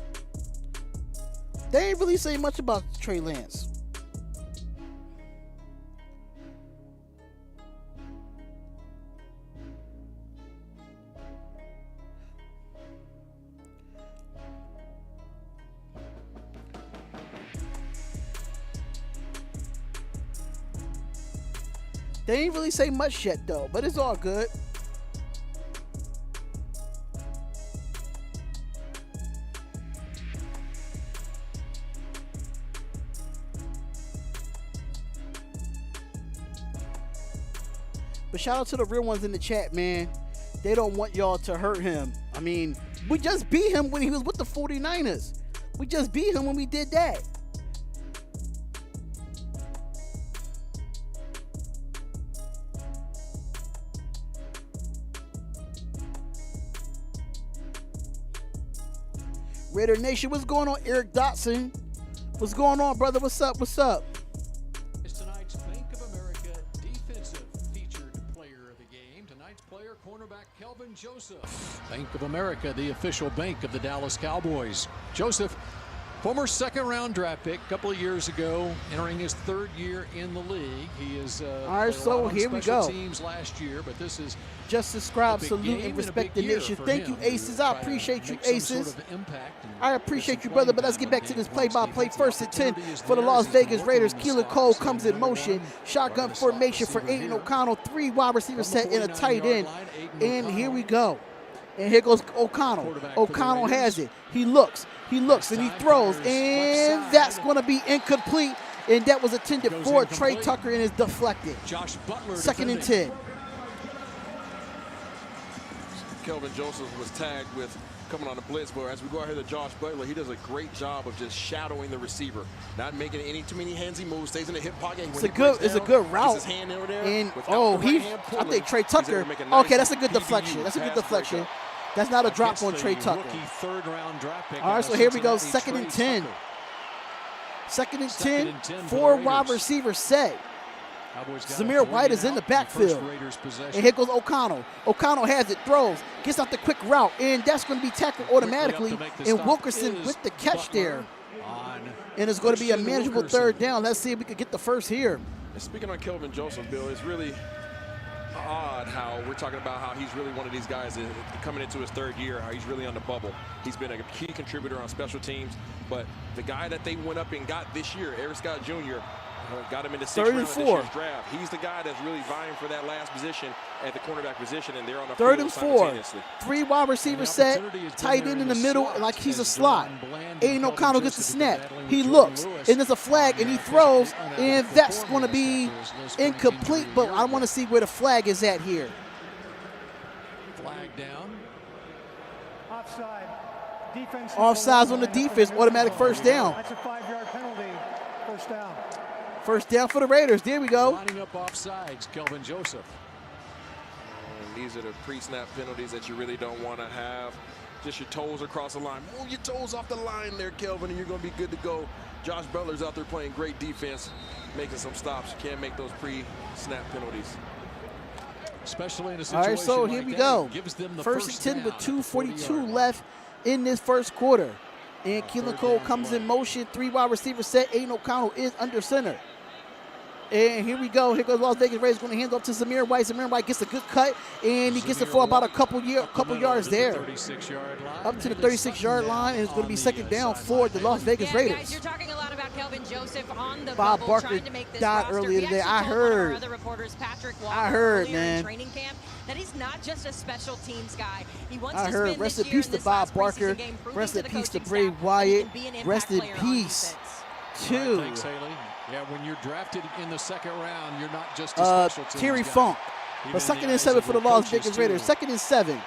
They ain't really say much about Trey Lance. They ain't really say much yet, though, but it's all good. But shout out to the real ones in the chat, man. They don't want y'all to hurt him. I mean, we just beat him when he was with the 49ers. We just beat him when we did that. Raider Nation, what's going on? Eric Dotson, what's going on, brother? What's up? What's up? It's tonight's Bank of America defensive featured player of the game. Tonight's player, cornerback Kelvin Joseph. Bank of America, the official bank of the Dallas Cowboys. Joseph, former second-round draft pick a couple of years ago, entering his 3rd year in the league. He is all right. So here we go. Teams last year, but this is just subscribe, salute, and respect the nation. Thank you, Aces. I appreciate you, Aces. I appreciate you, brother. But let's get back to this play-by-play. 1st and 10 for the Las Vegas Raiders. Keelan Cole comes in motion. Shotgun formation for Aiden O'Connell. 3 wide receivers set in a tight end. And here we go. And here goes O'Connell. O'Connell has it. He looks. He looks and he throws, and that's going to be incomplete. And that was intended for Trey Tucker and is deflected. Josh Butler 2nd and 10. Kelvin Joseph was tagged with coming on the blitz, but as we go ahead to Josh Butler, he does a great job of just shadowing the receiver, not making any too many handsy moves, stays in the hip pocket. It's a good route. His hand over there, and I I think Trey Tucker. Okay, that's a good deflection. That's a good deflection. That's not a drop on Trey Tucker. All right, so here we go. 2nd and 10. 2nd and 10. 4 wide receiver set. Zamir White is in the backfield. And here goes O'Connell. O'Connell has it, throws, gets out the quick route, and that's going to be tackled automatically. And Wilkerson with the catch there. And it's going to be a manageable 3rd down. Let's see if we can get the first here. And speaking on Kelvin Joseph, Bill, it's really odd how we're talking about how he's really one of these guys that coming into his 3rd year, how he's really on the bubble. He's been a key contributor on special teams, but the guy that they went up and got this year, Eric Scott Jr., got him in the 6th round of this year's draft. He's the guy that's really vying for that last position at the cornerback position, and they're on the 3rd and 4. 3 wide receiver set, tight end in the middle like he's a slot. Aiden O'Connell gets the snap. He looks, and there's a flag, and he throws, and that's going to be incomplete, but I want to see where the flag is at here. Flag down. Offside. Defense. Offsides on the defense, automatic 1st down. That's a 5-yard penalty. 1st down. 1st down for the Raiders. There we go. Lining up offsides, Kelvin Joseph. And these are the pre-snap penalties that you really don't want to have. Just your toes across the line. Move your toes off the line there, Kelvin, and you're going to be good to go. Josh Butler's out there playing great defense, making some stops. You can't make those pre-snap penalties. Especially in a situation all right, so like here we that, go. Gives them the 1st and 10 with 2:42 left in this 1st quarter. And Keelan Cole comes in motion. 3 wide receiver set. Aiden O'Connell is under center. And here we go. Here goes Las Vegas Raiders, going to hand off to Zamir White. Zamir White gets a good cut, and he gets it for about a couple yards there. Up to the 36-yard line, and it's going to be 2nd down for the Las Vegas Raiders. Guys, you're talking a lot about Kelvin Joseph on the Bob bubble, Barker trying to make this died roster. earlier today. I heard. Other reporters, Patrick Walker, I heard, earlier man. in training camp, that he's not just a special teams guy. He wants I to heard. spend Rest this in year peace in to this Bob last Barker. preseason game, proving Rest to in the peace to coaching Bray staff that he Wyatt. can be an impact Rest in player on peace defense. to Thanks, Haley. Yeah, when you're drafted in the 2nd round, you're not just a special teams Terry guy. Funk. Even But 2nd the and 7 eyes for the of Las coaches, Vegas Raiders. too. 2nd and 7.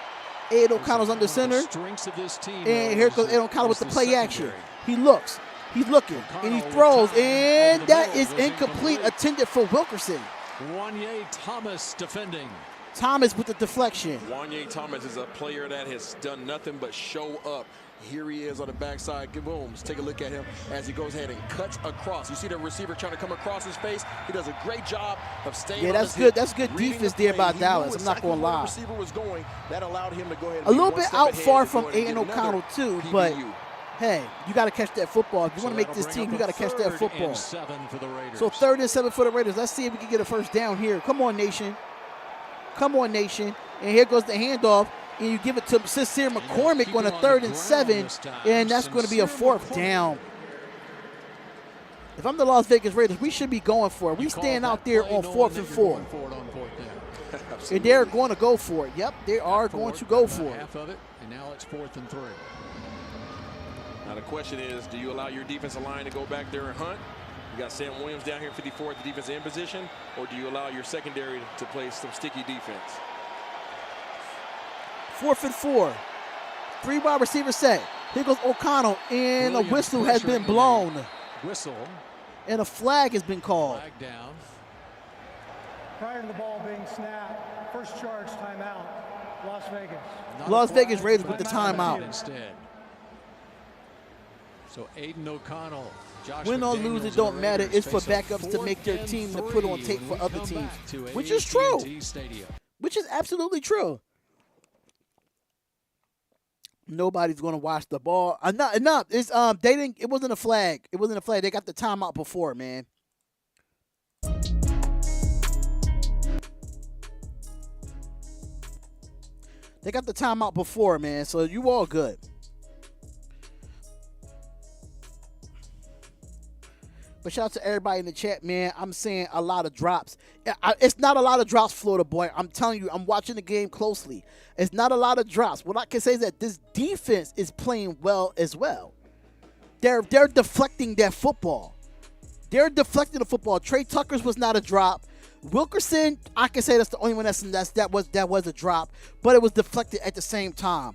Ed O'Connell's under center. Strengths of this team, And here goes Ed O'Connell with the play action. He looks. He's looking. And he O'Connell throws. with time And over the that middle is was incomplete. Intended for Wilkerson. Wanye Thomas defending. Thomas with the deflection. Wanye Thomas is a player that has done nothing but show up. Here he is on the backside. Boom. Let's take a look at him as he goes ahead and cuts across. You see the receiver trying to come across his face. He does a great job of staying on his hip, That's good reading defense the there play. by He Dallas. knew I'm not exactly going to where the lie. receiver was going. That allowed him to go ahead and A be little one bit step out ahead far and from go ahead and Aiden get another O'Connell too, but PBU. hey, you got to catch that football. If you want to make this team, you got to catch that football. So 3rd and 7 for the Raiders. Let's see if we can get a 1st down here. Come on, Nation. Come on, Nation. And here goes the handoff. And you give it to Sincere McCormick on a 3rd and 7. And that's going to be a 4th down. If I'm the Las Vegas Raiders, we should be going for it. We stand out there on 4th and 4. And they're going to go for it. Yep, they are going to go for it. Half of it, and now it's 4th and 3. Now the question is, do you allow your defensive line to go back there and hunt? You got Sam Williams down here in 54 at the defensive end position, or do you allow your secondary to play some sticky defense? 4th and 4. 3 wide receiver set. Here goes O'Connell, and a whistle has been blown. Whistle. And a flag has been called. Flag down. Prior to the ball being snapped, 1st charge timeout, Las Vegas. Las Vegas Raiders with the timeout. Instead. So Aiden O'Connell. Josh Win or lose, it don't matter. It's for backups to make their team to put on tape for other teams, which is true. Which is absolutely true. Nobody's gonna watch the ball. Enough. It's they didn't. It wasn't a flag. It wasn't a flag. They got the timeout before, man. They got the timeout before, man. So you all good. But shout out to everybody in the chat, man. I'm saying a lot of drops. It's not a lot of drops, Florida boy. I'm telling you, I'm watching the game closely. It's not a lot of drops. What I can say is that this defense is playing well as well. They're deflecting that football. They're deflecting the football. Trey Tucker's was not a drop. Wilkerson, I can say that's the only one that was a drop, but it was deflected at the same time.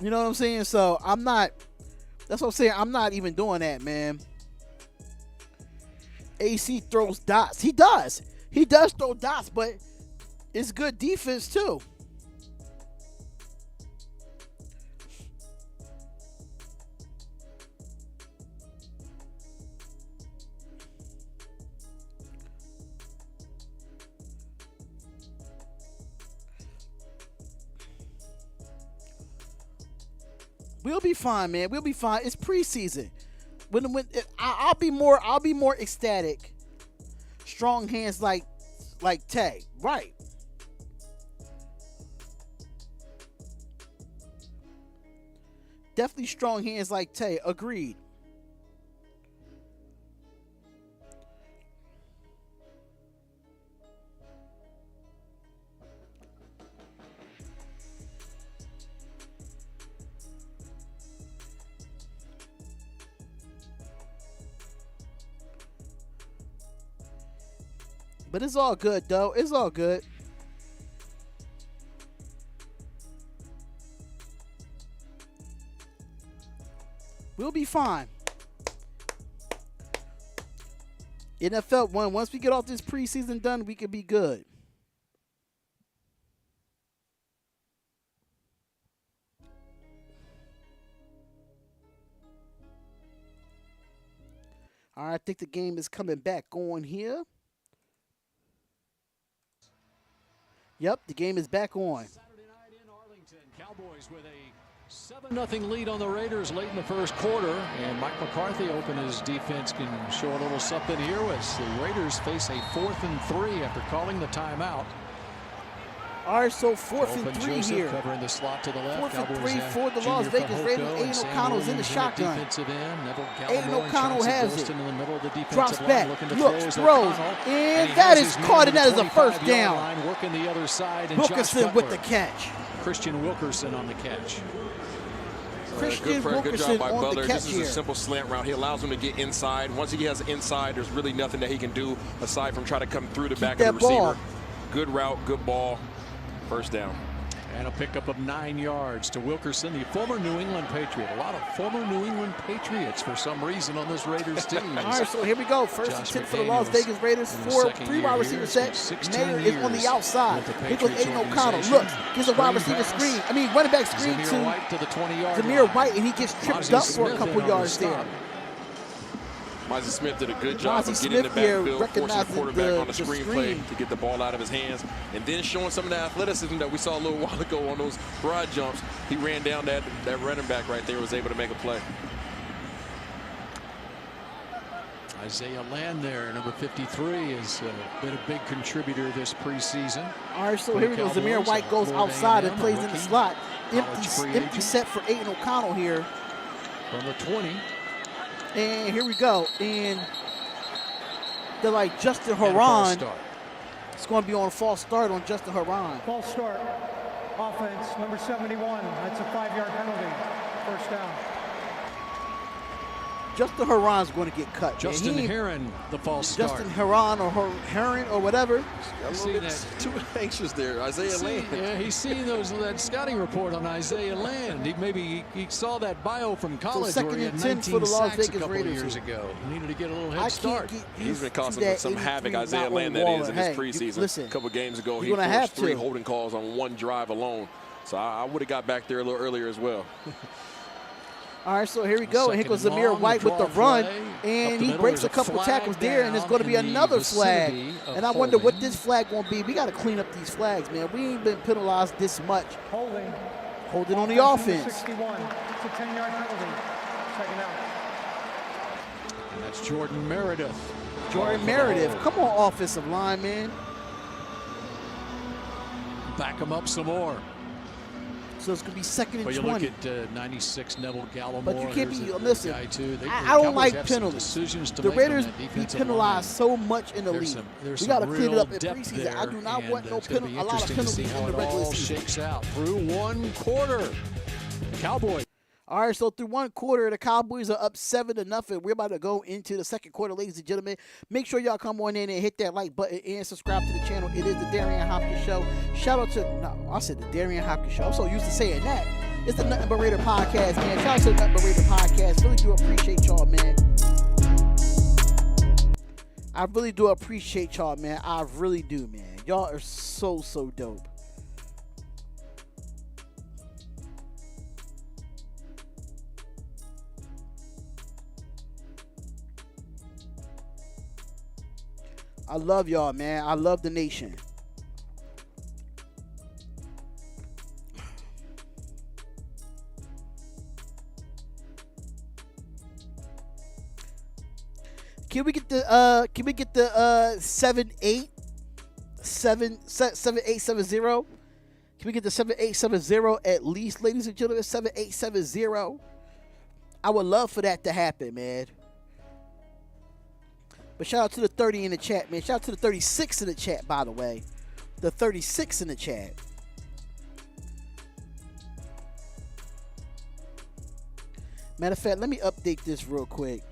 You know what I'm saying? So that's what I'm saying. I'm not even doing that, man. AC throws dots. He does. He does throw dots, but it's good defense too. We'll be fine, man. We'll be fine. It's preseason. I'll be more ecstatic. Strong hands like Tay, right? Definitely strong hands like Tay. Agreed. But it's all good, though. It's all good. We'll be fine. NFL one. Once we get off this preseason done, we could be good. All right, I think the game is coming back on here. Yep, the game is back on. Saturday night in Arlington, Cowboys with a 7-0 lead on the Raiders late in the first quarter, and Mike McCarthy hoping his defense can show a little something here as the Raiders face a 4th and 3 after calling the timeout. All right, so 4th and 3 Joseph here. Covering the slot to the left. 4th and 3 for the Las Vegas Raiders. Aiden O'Connell's in the shotgun. Aiden O'Connell has it. Drops back, looks, throws, and that is caught, and that is a first down. Working the other side, and Wilkerson with the catch. Christian Wilkerson on the catch. Christian good Wilkerson job by on Butler. the catch This is here. a simple slant route. He allows him to get inside. Once he has inside, there's really nothing that he can do aside from try to come through the back of the receiver. Ball. Good route, good ball. First down. And a pickup of 9 yards to Wilkerson, the former New England Patriot. A lot of former New England Patriots for some reason on this Raiders team. All right, so here we go. First and 10 for the Las Vegas Raiders. 3 wide receiver set. Mayer is on the outside. Here goes Aiden O'Connell. Look, gives a wide receiver screen. running back screen to Zamir White, and he gets tripped up for a couple yards there. Mozzie Smith did a good job of getting in the backfield, forcing the quarterback on the screen play to get the ball out of his hands, and then showing some of the athleticism that we saw a little while ago on those broad jumps. He ran down that running back right there, was able to make a play. Isaiah Land there, number 53, has been a big contributor this preseason. All right, so here we go. Zamir White goes outside and plays in the slot. Empty set for Aiden O'Connell here. From the 20. And here we go. And they're like Justin Haran. It's going to be on a false start on Justin Haran. False start. Offense, number 71. That's a 5-yard penalty. First down. Justin Haran's going to get cut. Justin Heron, the false start. Justin Haran or Heron or whatever. A little bit too anxious there. Isaiah Land. Yeah, he's seen that scouting report on Isaiah Land. He saw that bio from college so where he had 19 19 for the Las sacks Vegas a couple Raiders of years ago. He needed to get a little head start. He's been causing some havoc, Isaiah Land, that is, in his preseason. Listen, a couple games ago, he forced 3 holding calls on 1 drive alone. So I would have got back there a little earlier as well. All right, so here we go. And here goes Zamir White with the run. And he breaks a couple tackles there, and there's going to be another flag. And I wonder what this flag going to be. We got to clean up these flags, man. We ain't been penalized this much. Holding on the offense. 61. It's a 10-yard penalty. Second out. And that's Jordan Meredith. Jordan Meredith. Come on, offensive line, man. Back him up some more. So it's going to be second and But 20. you look at 96 Neville Gallimore. But you can't be, listen, guy too. I don't like penalties. The Raiders be penalized so much in the league. We got to clean it up in preseason. I do not want no a lot of penalties in the regular season. Shakes out through one quarter. Cowboys. All right, so through one quarter, the Cowboys are up 7-0. We're about to go into the second quarter, ladies and gentlemen. Make sure y'all come on in and hit that like button and subscribe to the channel. It is the Darian Hopkins Show. Shout out to, no, I said the Darian Hopkins Show. I'm so used to saying that. It's the Nothing But Raider Podcast, man. Shout out to the Nothing But Raider Podcast. Really do appreciate y'all, man. I really do appreciate y'all, man. I really do, man. Y'all are so, so dope. I love y'all, man. I love the nation. Can we get the 7870? Can we get the 7870 at least, ladies and gentlemen? 7870. I would love for that to happen, man. But shout out to the 30 in the chat, man. Shout out to the 36 in the chat, by the way. The 36 in the chat. Matter of fact, let me update this real quick.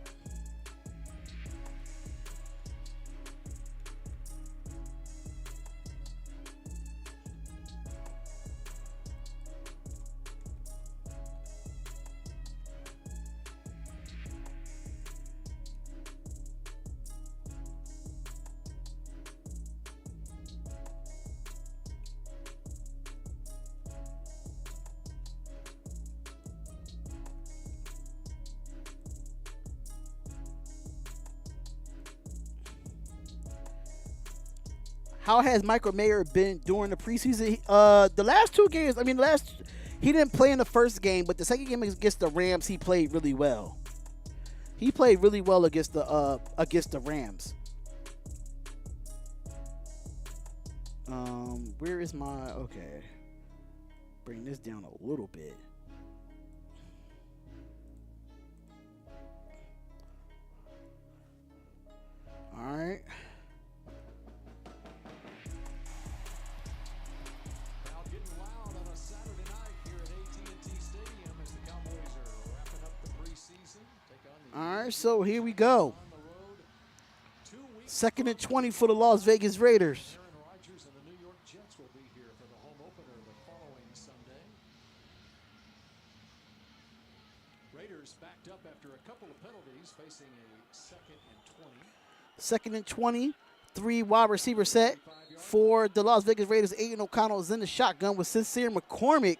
How has Michael Mayer been during the preseason? The last two games, he didn't play in the first game, but the second game against the Rams, he played really well. He played really well against the Rams. Where is my, okay. Bring this down a little bit. All right. All right, so here we go. 2nd and 20 for the Las Vegas Raiders. Raiders backed up after a couple of penalties, facing a 2nd and 20, 3 wide receiver set for the Las Vegas Raiders. Aiden O'Connell is in the shotgun with Sincere McCormick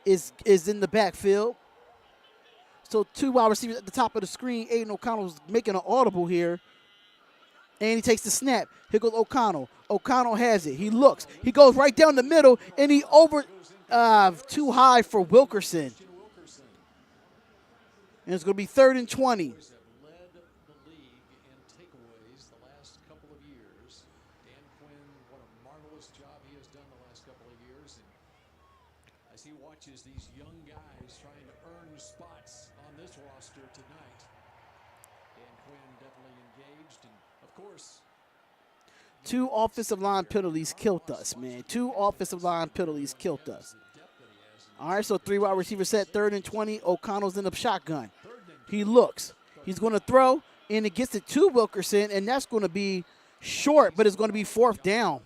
is in the backfield. So 2 wide receivers at the top of the screen. Aiden O'Connell's making an audible here. And he takes the snap. Here goes O'Connell. O'Connell has it. He looks. He goes right down the middle, and he too high for Wilkerson. And it's going to be 3rd and 20. He watches these young guys trying to earn spots on this roster tonight. Dan Quinn definitely engaged, and of course, 2 offensive line penalties killed us, man. 2 offensive line penalties killed us. All right, so 3 wide receiver set, 3rd and 20. O'Connell's in the shotgun. He looks. He's going to throw, and it gets it to Wilkerson, and that's going to be short, but it's going to be 4th down.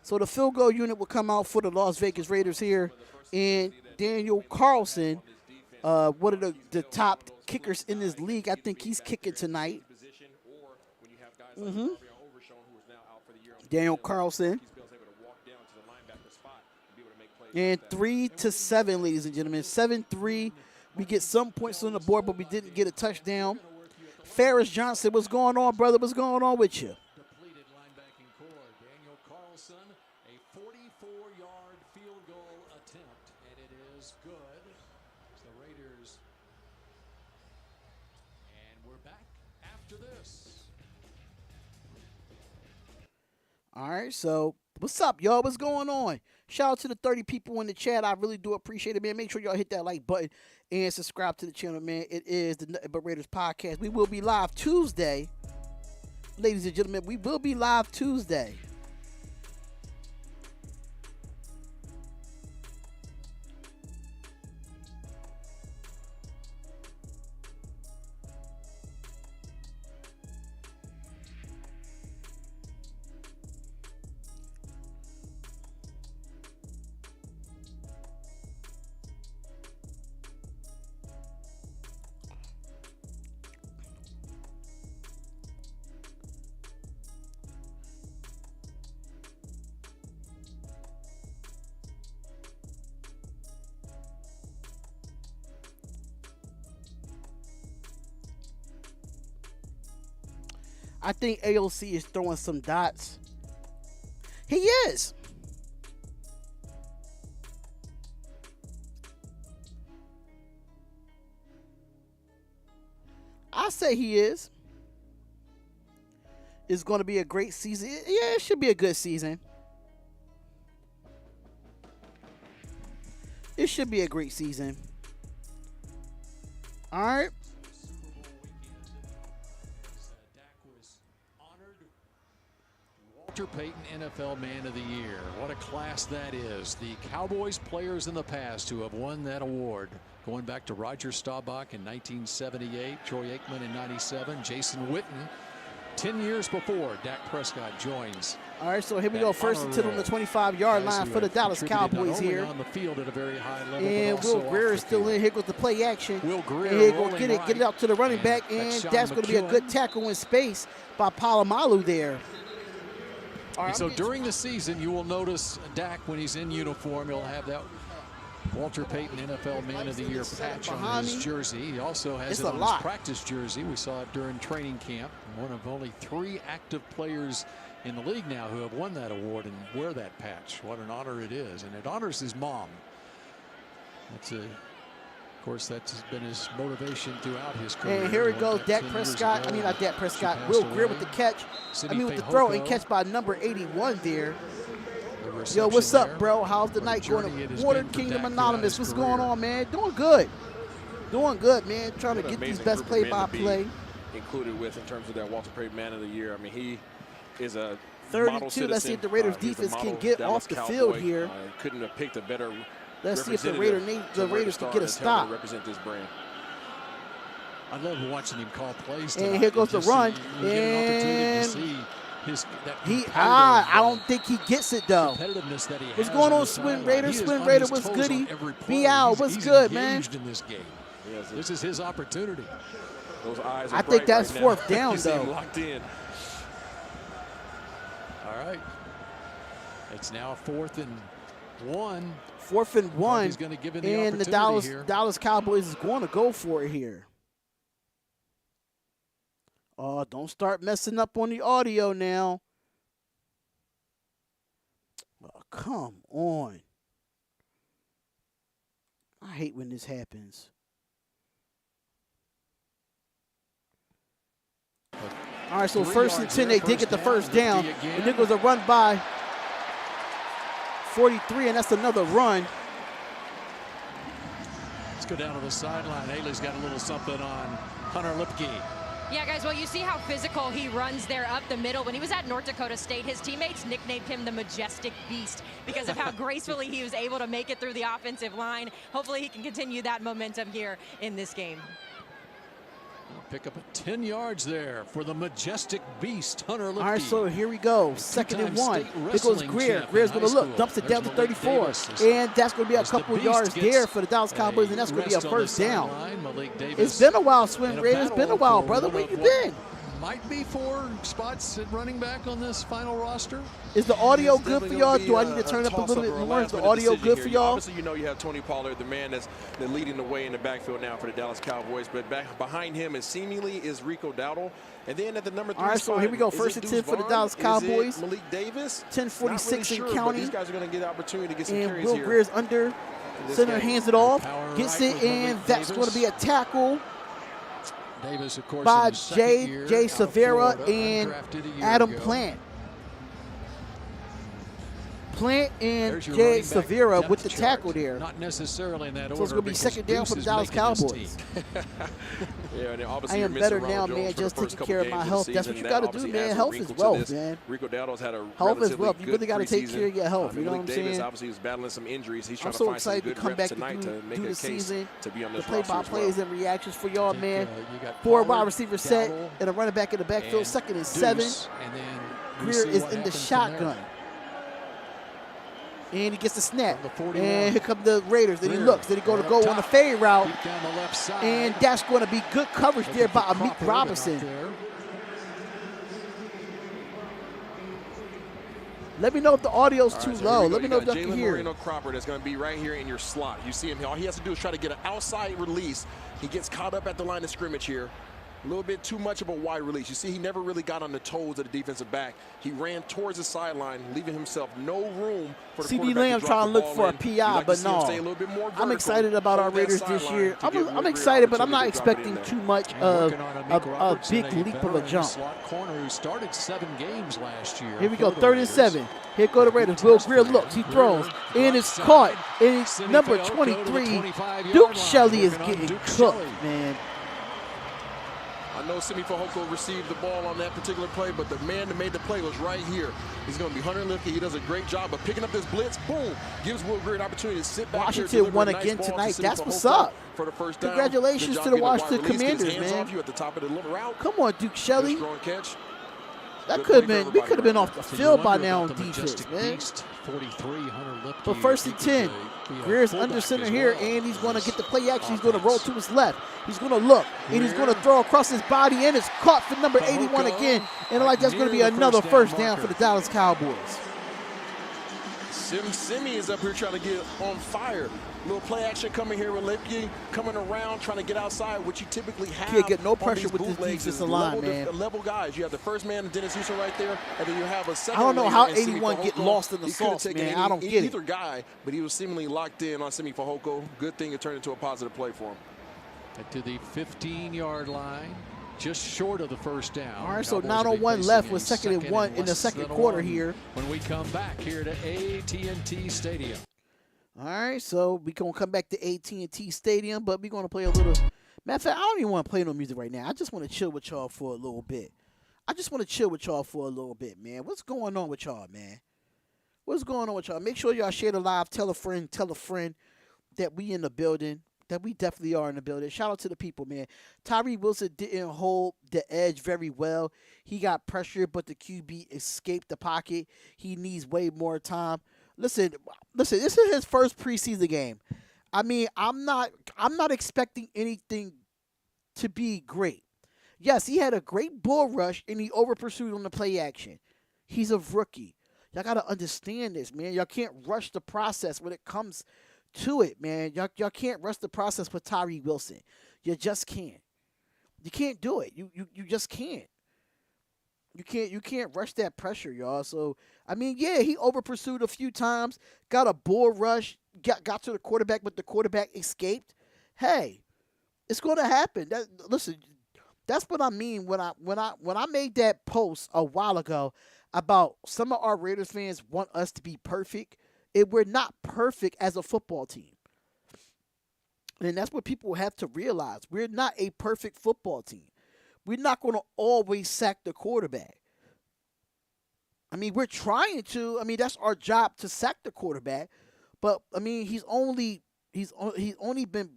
So the field goal unit will come out for the Las Vegas Raiders here. And Daniel Carlson, one of the top kickers in this league, I think he's kicking tonight. Daniel Carlson. And 3-7, ladies and gentlemen. 7-3. We get some points on the board, but we didn't get a touchdown. Ferris Johnson, what's going on, brother? What's going on with you? All right, so what's up, y'all? What's going on? Shout out to the 30 people in the chat. I really do appreciate it, man. Make sure y'all hit that like button and subscribe to the channel, man. It is the Nothing But Raiders podcast. We will be live Tuesday. Ladies and gentlemen, we will be live Tuesday. I think AOC is throwing some dots. He is. I say he is. It's going to be a great season. Yeah, it should be a good season. It should be a great season. All right. Walter Payton NFL Man of the Year. What a class that is. The Cowboys players in the past who have won that award, going back to Roger Staubach in 1978, Troy Aikman in 97, Jason Witten 10 years before Dak Prescott joins. All right, so here we go. First and 10 on the 25-yard line for the Dallas Cowboys here. On the field at a very high level, and Will Greer is still in. Here goes the play action. Will Greer and here goes get it out to the running back, and that's going to be a good tackle in space by Palomalu there. Right, so during the season, you will notice Dak when he's in uniform. He'll have that Walter Payton NFL Man of the Year patch on his jersey. He also has it on his practice jersey. We saw it during training camp. One of only 3 active players in the league now who have won that award and wear that patch. What an honor it is, and it honors his mom. Of course, that's been his motivation throughout his career. And here we go, Dak Prescott. I mean, not Dak Prescott. Will Greer with the catch. With the throw and catch by number 81 there. Yo, what's up, bro? How's the night going? Water Kingdom Anonymous. What's going on, man? Doing good. Doing good, man. Trying to get these best play-by-play. Included with in terms of that Walter Payton Man of the Year. I mean, he is a 32. Let's see if the Raiders defense can get off the field here. Couldn't have picked a better. Let's see if the Raiders can get a stop. Represent this brand. I love watching him call plays. And here goes the run. And I don't think he gets it though. What's going on, Swin Raider? Swin Raider, what's goody? Be out. What's good, man? In this game. This is his opportunity. Those eyes are I think that's right fourth now. down though. Locked in. All right. It's now 4th and 1. 4th and 1. He's going to give him and the Dallas Cowboys is going to go for it here. Oh, don't start messing up on the audio now. Oh, come on. I hate when this happens. All right, so 1st and 10, they did get the first down. And there goes a run by 43, and that's another run. Let's go down to the sideline. Haley's got a little something on Hunter Lipke. Yeah, guys, well, you see how physical he runs there up the middle. When he was at North Dakota State, his teammates nicknamed him the Majestic Beast because of how gracefully he was able to make it through the offensive line. Hopefully he can continue that momentum here in this game. Pick up a 10 yards there for the Majestic Beast, Hunter Lipke. All right, so here we go. 2nd and 1. Here goes Greer. Greer's going to look. Dumps it down to 34. And that's going to be a couple yards there for the Dallas Cowboys, and that's going to be a first down. It's been a while, Swin Raider. It's been a while, brother. Where you been? Might be 4 spots at running back on this final roster. Is the audio good for y'all? Do I need to turn up a little bit more? Is the audio good for y'all? Obviously, you know you have Tony Pollard, the man that's leading the way in the backfield now for the Dallas Cowboys. But back behind him is seemingly Rico Dowdle. And then at the number 3 All right, so here we go. 1st and 10 for the Dallas Cowboys. Malik Davis. 10:46 in counting. These guys are going to get the opportunity to get some carries here. And Will Greer's under center, hands it off, gets it, and that's going to be a tackle Davis, of course, by Jay Severa and Adam Plant. Plant and There's your Jay running back Severa depth with the chart. tackle there. Not necessarily in that order. So it's going to be because second down Deuce for the is Dallas making this Cowboys. team. Yeah, and obviously I you're am missing better Ronald now, Jones man, for the just first taking couple care of games my the health. That's season. what you That got to obviously do, man. adds a Health wrinkle is to wealth, this. man. Rico Dowdle's had a Health is relatively wealth. You good really got to take preseason. care of your health. You know Malik what I'm Davis saying? obviously was battling some injuries. He's I'm trying to so find some excited to good come reps back to tonight to make do a the case season, to be on the this roster as play-by-plays well. and reactions for y'all, man. You got 4 Pollard, wide receiver set Dowdle, and a running back in the backfield, and second and 7. Deuce, and then we Greer see is what in the happens from there. shotgun. And he gets the snap. From the 41. And here come the Raiders. Then he Greer, looks. Then he go to up go on top, the fade route. deep down the left side. And that's going to be good coverage there by Looking for Amik Crawford, Robinson. but not there. Let me know if the audio's All too right, so low. here we go. Let me You know if got you can Jalen hear it. Moreno Cropper that's going to be right here in your slot. You see him. All he has to do is try to get an outside release. He gets caught up at the line of scrimmage here. A little bit too much of a wide release. You see, he never really got on the toes of the defensive back. He ran towards the sideline, leaving himself no room for the CD quarterback Lamb to drop trying to the look ball for a in. PI, You like to but see him no. stay a little bit more I'm vertical, excited about our hold that Raiders this sideline year. to give I'm Will Greer excited, but I'm not opportunity to drop it in expecting there. too much And of working on Amik a Robertson, big leap of a veteran jump. slot corner who started 7 games last year. Here we go, for the 3rd and Raiders. 7. Here go the Raiders. Will Greer looks. He throws. And it's caught. And it's Simi number Fehoko to the 23. 25-yard Duke line. Shelley is Working on getting Duke cooked, Shelley. man. I know Simi Fehoko received the ball on that particular play, but the man that made the play was right here. He's going to be Hunter Lipke. He does a great job of picking up this blitz. Boom. Gives Will Greer an opportunity to sit back Washington here, deliver won a nice again ball to tonight. Simi That's what's Fehoko up. for the first down. Congratulations Good to job the getting Washington wide release. Get his Commanders, hands man. off you at the top of the route. Come on, Duke Shelley. Good strong catch. That Good could have play been. for We could have been everybody off the So you field by wonder now on about the defense, majestic man. beast, 43, Hunter Lipke. But 1st and 10. Be a Greer's fullback under center as here, well. and he's going to get the play action. He's Offense. going to roll to his left. He's going to look, and he's going to throw across his body, and it's caught for number 81 again. And like that's going to be near the another first first down down for marker. the Dallas Cowboys. Simi is up here trying to get on fire. Little play action coming here with Lipke, coming around, trying to get outside, which you typically have. Can't get no on pressure these with this bootlegs defensive is line, level, man. level guys. You have the first man, Dennis Houston, right there, and then you have a second. I don't know layer how in Simi 81 get Fehoko. lost in the He could have sauce, taken man. I don't get it. either guy, but he was seemingly locked in on Simi Fehoko. Good thing it turned into a positive play for him. To the 15-yard line, just short of the first down. All right, so Cowboys will be 9:01 facing left a with 2nd and 1 in the less second than quarter one here. when we come back here to AT&T Stadium. All right, so we're going to come back to AT&T Stadium, but we're going to play a little. Matter of fact, I don't even want to play no music right now. I just want to chill with y'all for a little bit. Man. What's going on with y'all, man? What's going on with y'all? Make sure y'all share the live. Tell a friend that we in the building, that we definitely are in the building. Shout out to the people, man. Tyree Wilson didn't hold the edge very well. He got pressured, but the QB escaped the pocket. He needs way more time. Listen, this is his first preseason game. I mean, I'm not expecting anything to be great. Yes, he had a great bull rush and he over pursued on the play action. He's a rookie. Y'all gotta understand this, man. Y'all can't rush the process when it comes to it, man. Y'all can't rush the process with Tyree Wilson. You just can't. You can't do it. You just can't. You can't rush that pressure, y'all. So I mean, yeah, he over pursued a few times, got a bull rush, got to the quarterback, but the quarterback escaped. Hey, it's going to happen. Listen, that's what I mean when I made that post a while ago about some of our Raiders fans want us to be perfect. We're not perfect as a football team. And that's what people have to realize. We're not a perfect football team. We're not going to always sack the quarterback. I mean, we're trying to. I mean, that's our job to sack the quarterback. But I mean, he's only been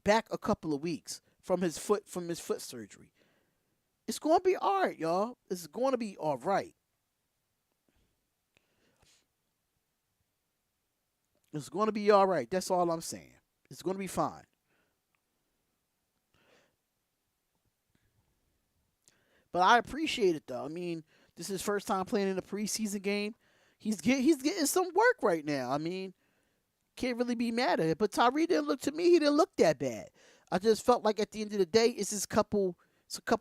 back a couple of weeks from his foot surgery. It's going to be all right, y'all. It's going to be all right. It's going to be all right. That's all I'm saying. It's going to be fine. But I appreciate it, though. I mean, this is his first time playing in a preseason game. He's getting some work right now. I mean, can't really be mad at it. But Tyree didn't look to me. He didn't look that bad. I just felt like at the end of the day, it's a couple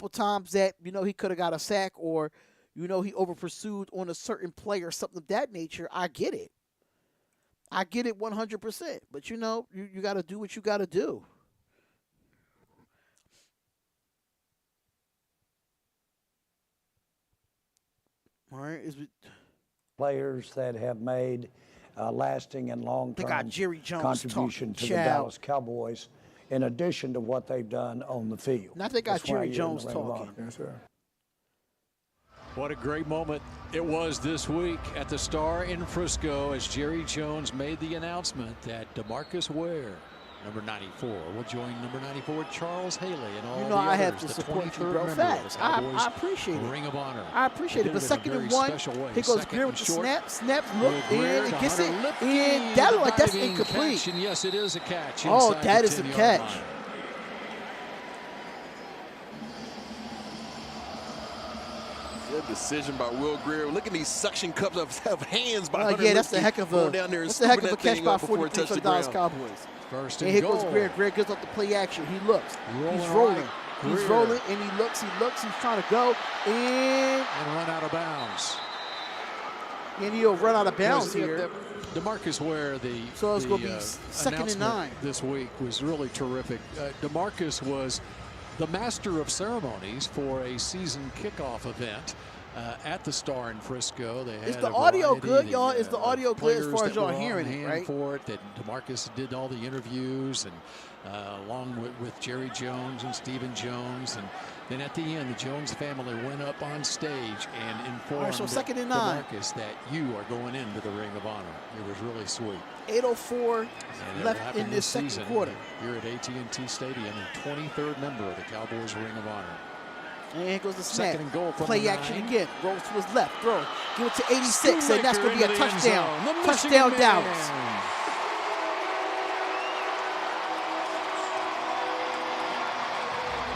times that, he could have got a sack or, he over pursued on a certain play or something of that nature. I get it. I get it 100%. But, you got to do what you got to do. All right. players that have made lasting and long-term contribution to the Dallas Cowboys, in addition to what they've done on the field. Now they got Jerry Jones talking. Yes, sir. What a great moment it was this week at the Star in Frisco as Jerry Jones made the announcement that DeMarcus Ware, number 94, will join number 94 Charles Haley and all the I others, have to support you, bro. Facts. I appreciate it. Ring of Honor. I appreciate it. But 2nd and 1, here goes Greer with the snaps, look, and it gets it. And that's incomplete. And yes, it is a catch. Oh, that is a catch. Line. Good decision by Will Greer. Look at these suction cups of hands by Hunter yeah, that's a heck of a catch by 43 for the Dallas Cowboys. First and here goes Greer. Greer gives up the play action. He looks. He's rolling. He's rolling, and he looks. He's trying to go. And run out of bounds. And he'll run out of bounds here. DeMarcus Ware, so it's going to be 2nd and 9. This week was really terrific. DeMarcus was the master of ceremonies for a season kickoff event at the Star in Frisco. They had is the audio good, y'all? Is the audio good as far as y'all hearing it, right? For it, that DeMarcus did all the interviews, and along with Jerry Jones and Stephen Jones, and then at the end, the Jones family went up on stage and informed DeMarcus that you are going into the Ring of Honor. It was really sweet. 8:04 left in this second quarter. Here at AT&T Stadium, the 23rd member of the Cowboys Ring of Honor. And here goes the snap. 2nd and goal from play action again. Rolls to his left. Throw. Give it to 86, and that's going to be a touchdown. Touchdown, Dallas.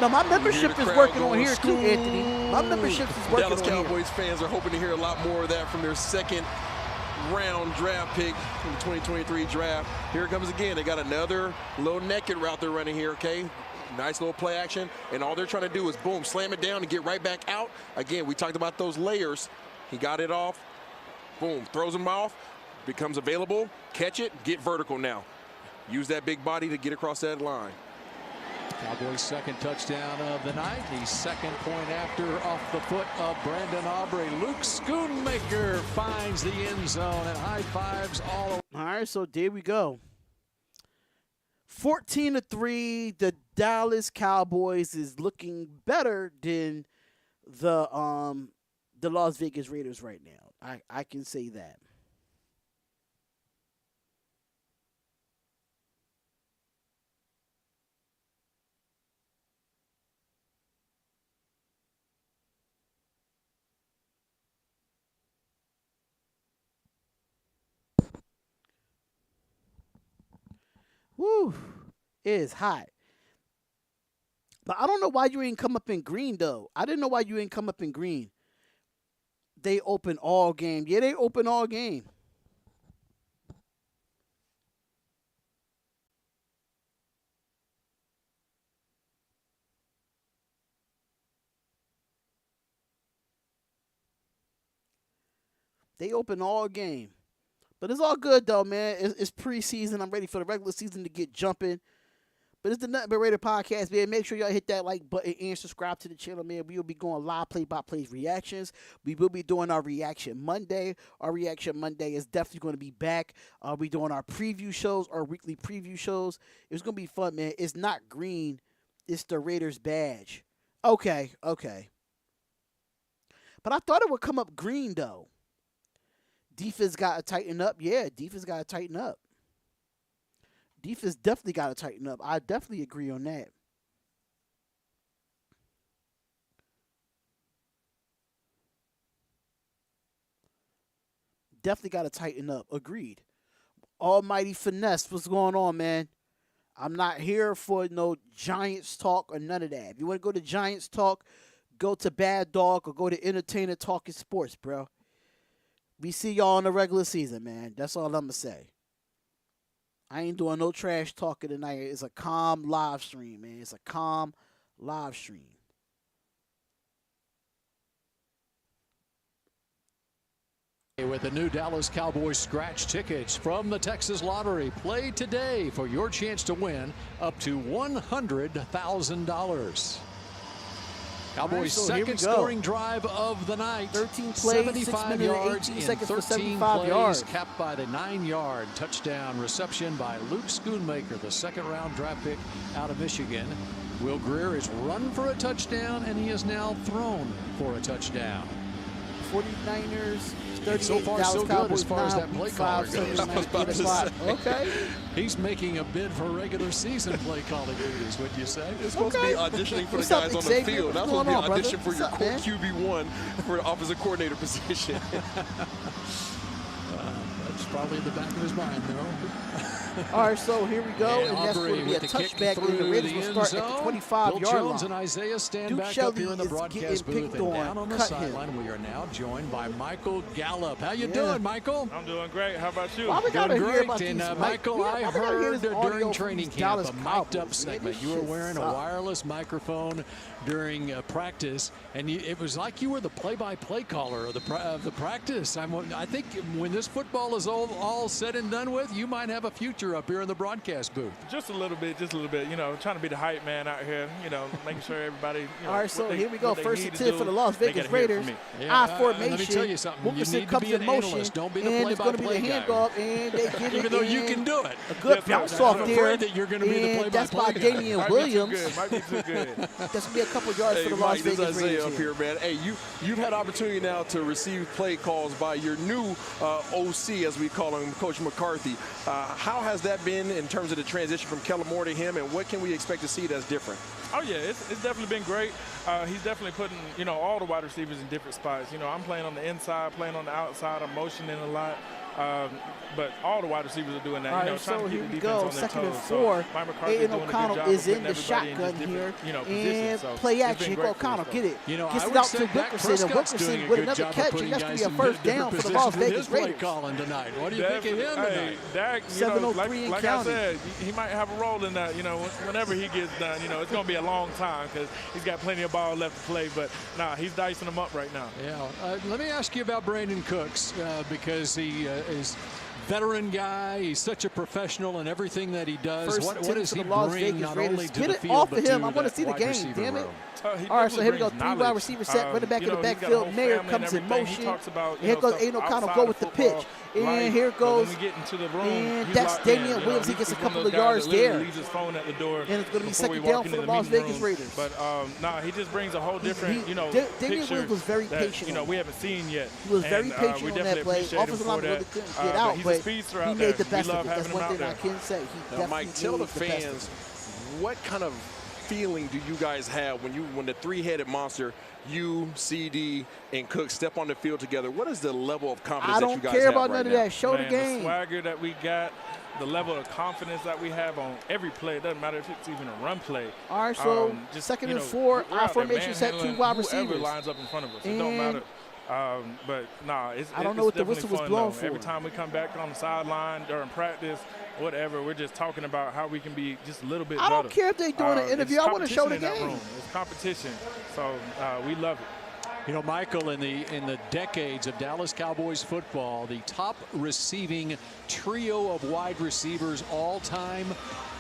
Now, my membership is working on here, too, Anthony. My membership is working Dallas on here. Cowboys fans are hoping to hear a lot more of that from their second-round draft pick in the 2023 draft. Here it comes again. They got another low naked route they're running here, okay? Nice little play action, and all they're trying to do is, boom, slam it down and get right back out. Again, we talked about those layers. He got it off. Boom, throws him off, becomes available, catch it, get vertical now. Use that big body to get across that line. Cowboys' second touchdown of the night. The second point after off the foot of Brandon Aubrey. Luke Schoonmaker finds the end zone and high fives all around. All right, so there we go. 14-3, the Dallas Cowboys is looking better than the Las Vegas Raiders right now. I can say that. Woo, it is hot. But I don't know why you ain't come up in green, though. I didn't know why you ain't come up in green. They open all game. Yeah, they open all game. They open all game. But it's all good, though, man. It's preseason. I'm ready for the regular season to get jumping. But it's the Nothing But Raider podcast, man. Make sure y'all hit that like button and subscribe to the channel, man. We will be going live play-by-play reactions. We will be doing our Reaction Monday. Our Reaction Monday is definitely going to be back. We're doing our preview shows, our weekly preview shows. It's going to be fun, man. It's not green. It's the Raiders badge. Okay. But I thought it would come up green, though. Defense got to tighten up. Yeah, defense got to tighten up. Defense definitely got to tighten up. I definitely agree on that. Definitely got to tighten up. Agreed. Almighty Finesse, what's going on, man? I'm not here for no Giants talk or none of that. If you want to go to Giants talk, go to Bad Dog or go to Entertainer Talking Sports, bro. We see y'all in the regular season, man. That's all I'm going to say. I ain't doing no trash talking tonight. It's a calm live stream, man. It's a calm live stream. With the new Dallas Cowboys scratch tickets from the Texas Lottery. Play today for your chance to win up to $100,000. Cowboys' so second scoring drive of the night. 13 plays, 75 yards in seconds 13 for 75 plays, yards. capped by the 9-yard touchdown reception by Luke Schoonmaker, the second-round draft pick out of Michigan. Will Grier has run for a touchdown, and he has now thrown for a touchdown. 49ers, 38, so far, Dallas so good Cowboys as far as that play caller goes. Okay. He's making a bid for regular season play calling duties, would you say? It's supposed to be auditioning for the guys on the field. That's supposed to be an audition for your QB1 for the offensive coordinator position. That's probably in the back of his mind, though. All right, so here we go, and that's going to be a the touchback, and the Raiders will start at the 25-yard line. Jones and Isaiah stand back up here in the broadcast booth, and down on the sideline, we are now joined by Michael Gallup. How you doing, Michael? I'm doing great. How about you? Why we gotta Doing hear great. about And these Michael, I heard during training camp a mic'd up Cowboys. segment. You were wearing a wireless microphone during practice, and it was like you were the play-by-play caller of the practice. I think when this football is all said and done with, you might have a future up here in the broadcast booth. Just a little bit. You know, trying to be the hype man out here. You know, making sure everybody. You know, all right, so here we go. First and 10 do, for the Las Vegas Raiders. Yeah, formation. let me tell you something. Wilkerson You need to comes be an in motion, analyst. Don't be the and it's going to be the play-by-play guy. handoff, and they get it. Even though you can do it. A good Yes, bounce sir. off I'm there. afraid that you're gonna be the And that's by play-by-play guy. Damian Might Williams. be too good. Might be too good. That's going to be a couple yards for the Las Mike, this Vegas is Isaiah Raiders up here, man. Hey, you've had opportunity now to receive play calls by your new OC, as we call him, Coach McCarthy. How has that been in terms of the transition from Kellen Moore to him, and what can we expect to see that's different? Oh yeah, it's definitely been great. He's definitely putting all the wide receivers in different spots. I'm playing on the inside, playing on the outside. I'm motioning a lot. But all the wide receivers are doing that. All right, so here we go. Second and 4. Aiden O'Connell is in the shotgun here. And play action. Here go O'Connell. Get it. Gets it out to Wilkerson. And Wilkerson with another catch. And that's going to be a first down for the Las Vegas Raiders. Tonight. What do you think of him tonight? Dak, 7:03 like I said, he might have a role in that. Whenever he gets done, it's going to be a long time because he's got plenty of ball left to play. But, he's dicing them up right now. Yeah. Let me ask you about Brandon Cooks because he is veteran guy. He's such a professional in everything that he does. What does he bring not only to the field, but to I want to see the game, damn it. All right, so here we go. 3 wide receiver set, running back in the backfield. Mayer comes in motion. Here goes Aiden O'Connell, go with the pitch. And here goes, and that's Damian Williams. He gets a couple of yards there. Leaves his phone at the door. And it's going to be second down for the Las Vegas Raiders. But he just brings a whole different, Damian Williams was very patient. We haven't seen yet. He was very patient on that play. Offensive line really couldn't get out, but he made the best of it. That's one thing I can say. He definitely Mike, tell the made the best of fans, what kind of feeling do you guys have when the three-headed monster, you, CD, and Cook step on the field together? What is the level of confidence that you guys have? I don't care about none of that. Show the game. The swagger that we got, the level of confidence that we have on every play. It doesn't matter if it's even a run play. All right, so second and 4, our formation set 2 wide receivers. Whoever lines up in front of us, it don't matter. But I don't know what the whistle was blowing for. Every time we come back on the sideline during practice, whatever, we're just talking about how we can be just a little bit better. I don't care if they're doing an interview. I want to show the game. It's competition, so we love it. Michael, in the decades of Dallas Cowboys football, the top receiving trio of wide receivers all time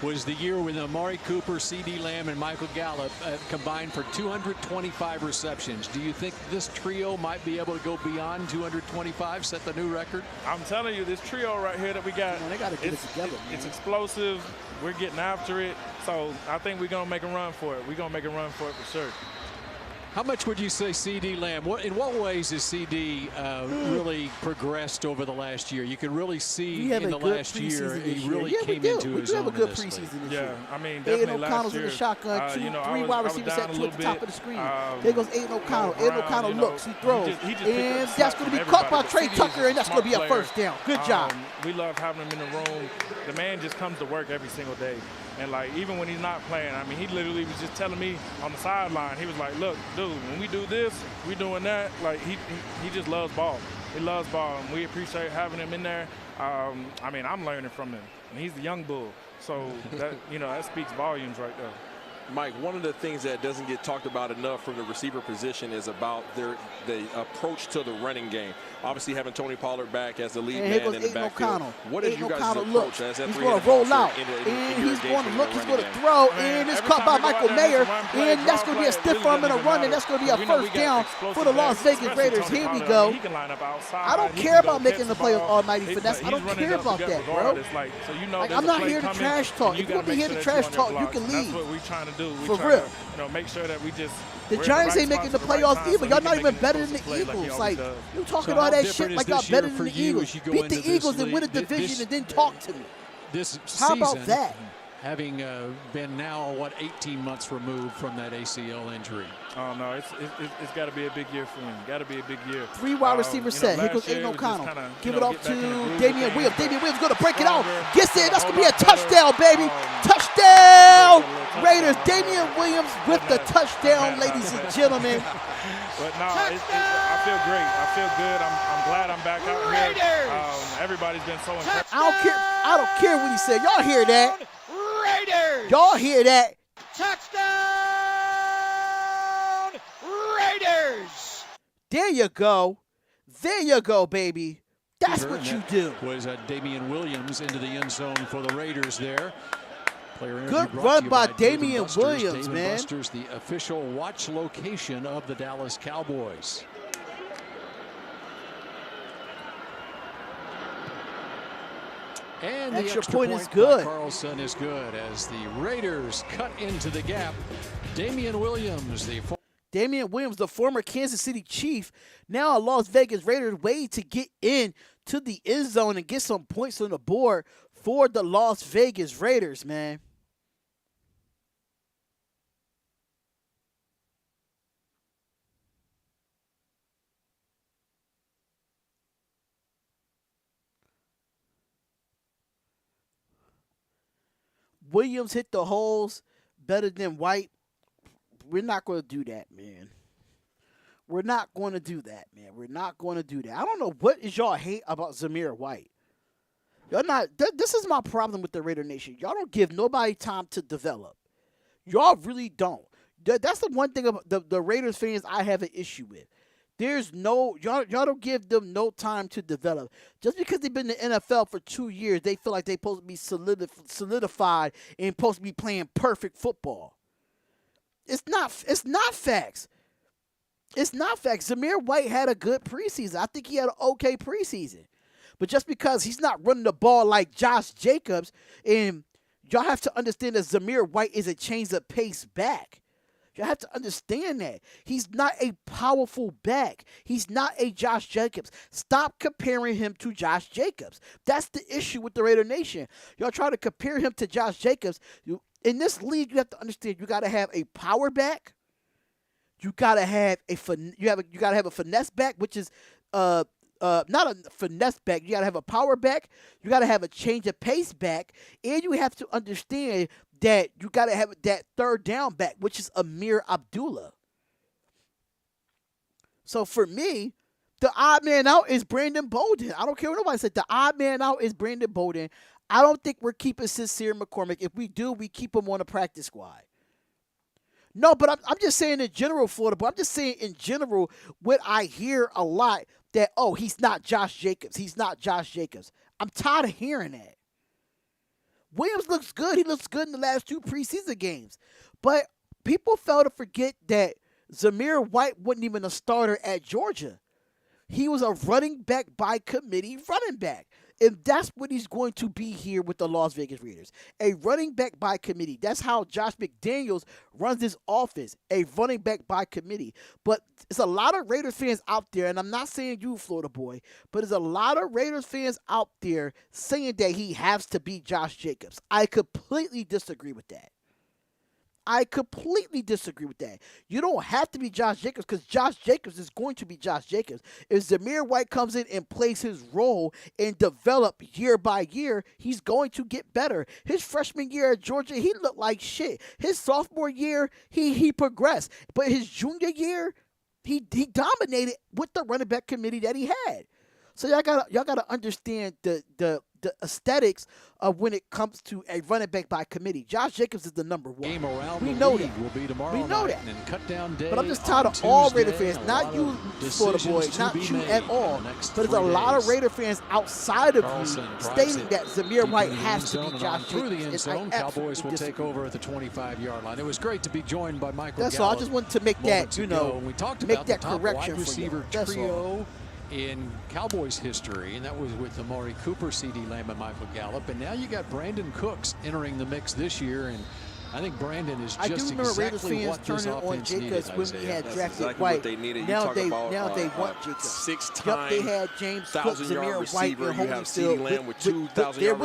was the year when Amari Cooper, C.D. Lamb, and Michael Gallup combined for 225 receptions. Do you think this trio might be able to go beyond 225, set the new record? I'm telling you, this trio right here that we got, they got to get it together. It's explosive. We're getting after it. So I think we're going to make a run for it. We're going to make a run for it for sure. How much would you say C.D. Lamb, in what ways has C.D. really progressed over the last year? You can really see in the last year he really came into his own. We do have a good preseason this year. I mean, definitely last O'Connell's year. in the shotgun, 3 wide receivers at 2 at the top of the screen. There goes Aiden O'Connell. Aiden O'Connell looks, he throws. And just that's going to be caught by Trey Tucker, and that's going to be a first down. Good job. We love having him in the room. The man just comes to work every single day. And, even when he's not playing, I mean, he literally was just telling me on the sideline, he was like, look, dude, when we do this, we doing that. He just loves ball. He loves ball, and we appreciate having him in there. I'm learning from him, and he's the young bull. So, that speaks volumes right there. Mike, one of the things that doesn't get talked about enough from the receiver position is about the approach to the running game. Obviously, having Tony Pollard back as the lead man in the backfield. What is you guys' approach as that he's going to roll out, and he's going to look, he's going to throw, and it's caught by Michael Mayer, and that's going to be a stiff arm and a run, and that's going to be a first down for the Las Vegas Raiders. Here we go. I don't care about making the play with almighty finesse. I don't care about that, bro. I'm not here to trash talk. If you want to be here to trash talk, you can leave. That's what we're trying to do. For real. Make sure that we just. The Giants ain't making the playoffs either. Y'all not even better than the Eagles. Like, you talking all that shit like y'all better than the Eagles. Beat the Eagles and win a division and then talk to me. How about that? Having been now, 18 months removed from that ACL injury. Oh, no, it's got to be a big year for him. Got to be a big year. 3 wide receiver set. Here goes Aiden O'Connell. Give it off to Damian Williams. Damian Williams going to break it out. Gets it. That's going to be a touchdown, baby. Touchdown, Raiders. Damian Williams with the touchdown, ladies and gentlemen. But no, I feel great. I feel good. I'm glad I'm back out here. Everybody's been so impressed. I don't care what he said. Y'all hear that? Raiders. Y'all hear that? Touchdown, Raiders. There you go. There you go, baby. That's what you do. Was Damian Williams into the end zone for the Raiders there. Good run by Damian Williams, man. Buster's the official watch location of the Dallas Cowboys. And the extra point is good. Carlson is good as the Raiders cut into the gap. Damian Williams, the former Kansas City Chief, now a Las Vegas Raiders, way to get in to the end zone and get some points on the board for the Las Vegas Raiders, man. Williams hit the holes better than White. We're not going to do that, man. We're not going to do that, man. We're not going to do that. I don't know what is y'all hate about Zamir White. Y'all not. This is my problem with the Raider Nation. Y'all don't give nobody time to develop. Y'all really don't. That's the one thing about the Raiders fans I have an issue with. There's no, y'all don't give them no time to develop. Just because they've been in the NFL for 2 years, they feel like they're supposed to be solidified and supposed to be playing perfect football. It's not facts. It's not facts. Zamir White had a good preseason. I think he had an okay preseason. But just because he's not running the ball like Josh Jacobs, and y'all have to understand that Zamir White is a change of pace back. You have to understand that. He's not a powerful back. He's not a Josh Jacobs. Stop comparing him to Josh Jacobs. That's the issue with the Raider Nation. Y'all try to compare him to Josh Jacobs. In this league, you have to understand you got to have a power back. You got to have a finesse back, which is not a finesse back. You got to have a power back. You got to have a change of pace back, and you have to understand that you got to have that third down back, which is Amir Abdullah. So for me, the odd man out is Brandon Bolden. I don't care what nobody said. The odd man out is Brandon Bolden. I don't think we're keeping Sincere McCormick. If we do, we keep him on a practice squad. No, but I'm just saying in general, Florida, but I'm just saying in general what I hear a lot that, oh, he's not Josh Jacobs. He's not Josh Jacobs. I'm tired of hearing that. Williams looks good. He looks good in the last 2 preseason games. But people fail to forget that Zamir White wasn't even a starter at Georgia. He was a running back by committee running back. And that's what he's going to be here with the Las Vegas Raiders. A running back by committee. That's how Josh McDaniels runs his offense. A running back by committee. But there's a lot of Raiders fans out there, and I'm not saying you, Florida boy, but there's a lot of Raiders fans out there saying that he has to be Josh Jacobs. I completely disagree with that. I completely disagree with that. You don't have to be Josh Jacobs because Josh Jacobs is going to be Josh Jacobs. If Zamir White comes in and plays his role and develop year by year, he's going to get better. His freshman year at Georgia, he looked like shit. His sophomore year, he progressed. But his junior year, he dominated with the running back committee that he had. So y'all gotta understand the the aesthetics of when it comes to a running back by committee. Josh Jacobs is the number one. Game around we the know league that. will be tomorrow We know night, that. and cut down day. But I'm just tired of all Raider fans, not you, Florida boys, not you at all. But there's a lot of Raider fans outside of you stating that Zamir White has to be Josh through Jacobs. the end zone. Cowboys will take over at the 25-yard line. It was great to be joined by Michael That's Gallup. all. I just wanted to make that, you know, we talked make about that the top correction wide receiver for you. trio in Cowboys history, and that was with Amari Cooper, C.D. Lamb, and Michael Gallup. And now you got Brandon Cooks entering the mix this year, and I think Brandon is just exactly what this offense needed. When we had drafted exactly White, what they needed. now they about, want Jacobs. Six-time they had James Cook, 1,000-yard Zamir White, receiver. and You have C.D. Lamb with 2,000-yard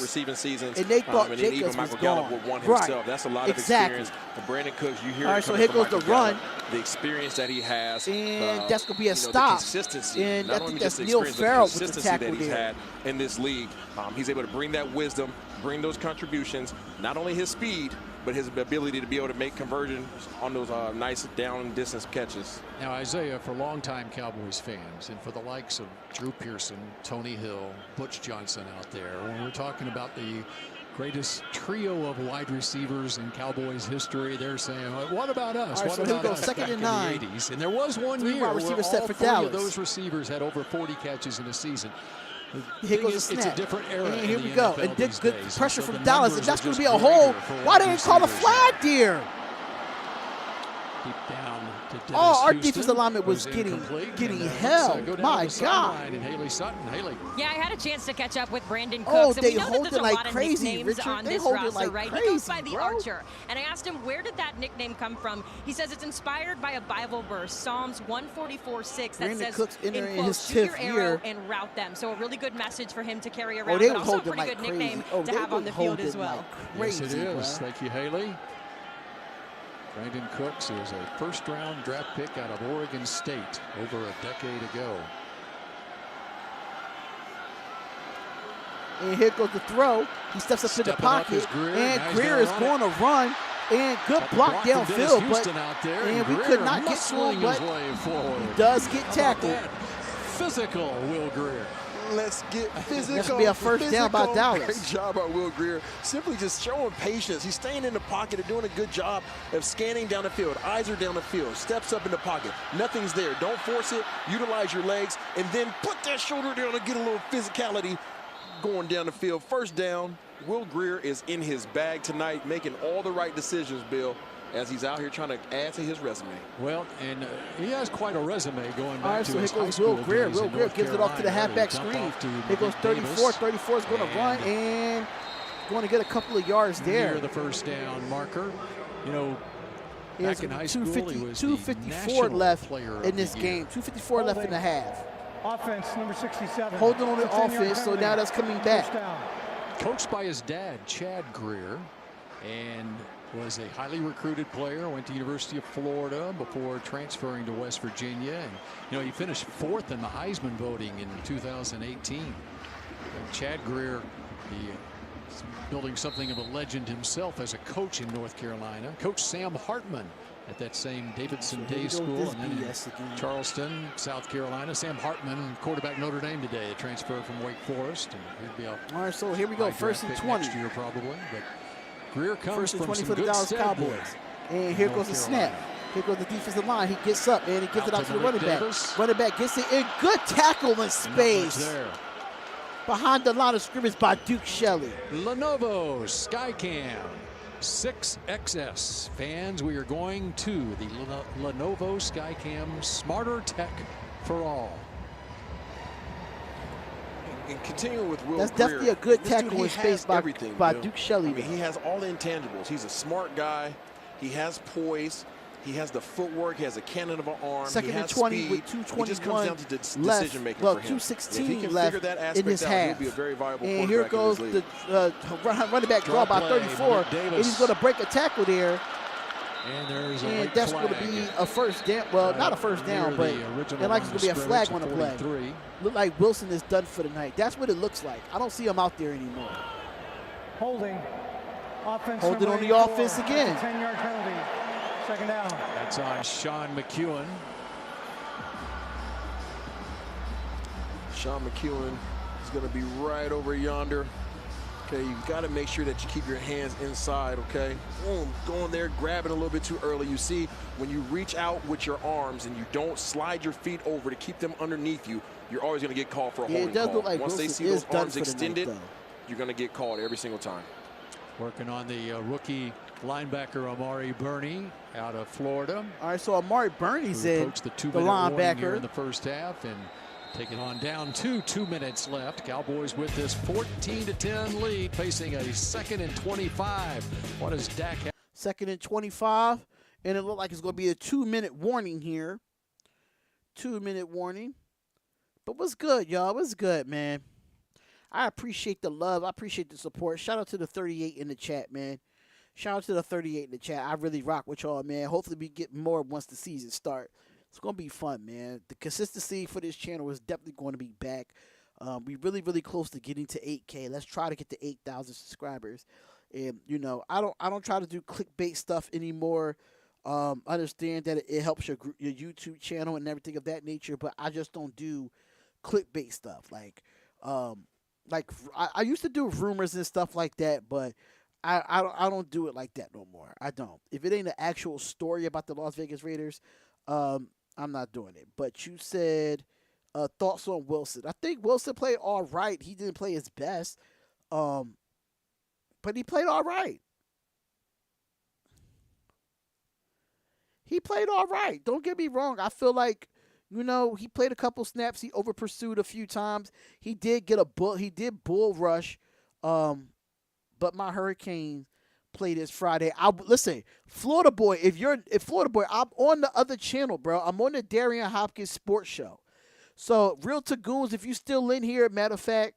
receiving seasons, and they thought and Jacobs even Michael Gallup would want himself. That's a lot of experience. And Brandon Cooks, you hear. All right, so here goes the run. The experience that he has, and that's gonna be a stop. The consistency, and not I only think just that's the Neil experience, Farrell but the with the consistency tackle that he's there. had in this league. He's able to bring that wisdom, bring those contributions, not only his speed, but his ability to be able to make conversions on those nice down distance catches. Now, Isaiah, for longtime Cowboys fans and for the likes of Drew Pearson, Tony Hill, Butch Johnson out there, when we're talking about the greatest trio of wide receivers in Cowboys history, they're saying, well, what about us? Right, what so about us second back and in 9. the 80s? And there was one year where all three of those receivers had over 40 catches in a season. Here goes the snap. It's a different era. And here we go. And good pressure so from Dallas. And that's going to be a hole. Why they didn't call a flag there? Deep down to Dennis our Houston defensive alignment was getting held. My God. And Haley Sutton. Haley. Yeah, I had a chance to catch up with Brandon Cooks. Oh, and they we know hold that it there's like a lot crazy, of nicknames Richard. on They this hold it roster, like right? crazy, He goes by the bro. Archer. And I asked him, where did that nickname come from? He says it's inspired by a Bible verse, Psalms 144:6, that Brandon says, Cooks entering in quote, his shoot your 10th arrow year. and route them. So a really good message for him to carry around, They but also a hold it pretty like good crazy. nickname Oh, to they have on the field hold it as well. like crazy, Yes, it is. bro. Thank you, Haley. Brandon Cooks is a first-round draft pick out of Oregon State over a decade ago. And here goes the throw. He steps up in the pocket. And Greer is going to run. And good block downfield. But and we could not get to him, but he does get tackled. Physical Will Greer. Let's get physical. That's going to be a first down by Dallas. Great job by Will Greer. Simply just showing patience. He's staying in the pocket and doing a good job of scanning down the field. Eyes are down the field. Steps up in the pocket. Nothing's there. Don't force it. Utilize your legs. And then put that shoulder down and get a little physicality going down the field. First down. Will Greer is in his bag tonight, making all the right decisions, Bill, as he's out here trying to add to his resume. Well, and he has quite a resume going back All right, to so his here high goes school Will Greer. days Will in Greer North gives it off to the Carolina. halfback Jump screen. off to Here goes 34. 34 is going to run and going to get a couple of yards there. Near the first down marker. You know, back in high school, he was 254 left in this game. 254 left in the half. Offense, number 67. Holding on the offense, so now that's coming back. Coached by his dad, Chad Greer, and was a highly recruited player, went to University of Florida before transferring to West Virginia. And, you know, he finished 4th in the Heisman voting in 2018. And Chad Greer, he is building something of a legend himself as a coach in North Carolina. Coach Sam Hartman at that same Davidson Day School, and then in Charleston, South Carolina. Sam Hartman, quarterback Notre Dame today, a transfer from Wake Forest, and he'd be a all right, so here we go, first and 20 next year probably. But Greer comes first and from 20 some for the good Dallas Cowboys. And here goes the snap. Here goes the defensive line. He gets up and he gives it out to the running back. Running back gets it in. Good tackle in space. Behind the line of scrimmage by Duke Shelley. Lenovo Skycam 6XS. Fans, we are going to the Lenovo Skycam Smarter Tech for All. And continuing with Will That's Greer, definitely a good this tackle dude, in space by Duke Shelley. I mean, he has all the intangibles. He's a smart guy. He has poise. He has the footwork. He has a cannon of an arm. Second he has and 20 speed. with 2:21 It just comes down to decision making well, for him. 2:16 if he can left figure that aspect in his out, half. he'll be a very viable and here goes quarterback in this the running back draw by 34. And he's going to break a tackle there. And there's a and that's going to be a first down. Well, not a first down, but it like it's going to be a flag on the play. Look like Wilson is done for the night. That's what it looks like. I don't see him out there anymore. Holding. Offense holding on the offense again. 10-yard penalty. Second down. That's on Sean McEwen. Sean McEwen It's going to be right over yonder. Okay, you've got to make sure that you keep your hands inside, okay? Boom, go in there, grab it a little bit too early. You see, when you reach out with your arms and you don't slide your feet over to keep them underneath you, you're always going to get called for a holding call. Like Once they see those arms extended, you're going to get called every single time. Working on the rookie linebacker Amari Burney out of Florida. All right, so Amari Burney's in, the 2-minute warning here in the first half, and taking on down to 2 minutes left. Cowboys with this 14-10 lead, facing a 2nd and 25. What does Dak have? 2nd and 25, and it looked like it's going to be a 2-minute warning here. 2-minute warning. But what's good, y'all? What's good, man? I appreciate the love. I appreciate the support. Shout out to the 38 in the chat, man. Shout out to the 38 in the chat. I really rock with y'all, man. Hopefully we get more once the season starts. It's going to be fun, man. The consistency for this channel is definitely going to be back. We're really, really close to getting to 8K. Let's try to get to 8,000 subscribers. And, you know, I don't try to do clickbait stuff anymore. Understand that it helps your YouTube channel and everything of that nature, but I just don't do clickbait stuff. Like I used to do rumors and stuff like that, but I don't do it like that no more. I don't. If it ain't an actual story about the Las Vegas Raiders, I'm not doing it. But you said thoughts on Wilson. I think Wilson played all right. He didn't play his best, but he played all right. He played all right. Don't get me wrong. I feel like, you know, he played a couple snaps. He over pursued a few times. He did get he did bull rush. But my Hurricanes play this Friday. Listen, Florida boy, if Florida boy, I'm on the other channel, bro. I'm on the Darian Hopkins Sports Show. So, Real Tagoons, if you still in here, matter of fact,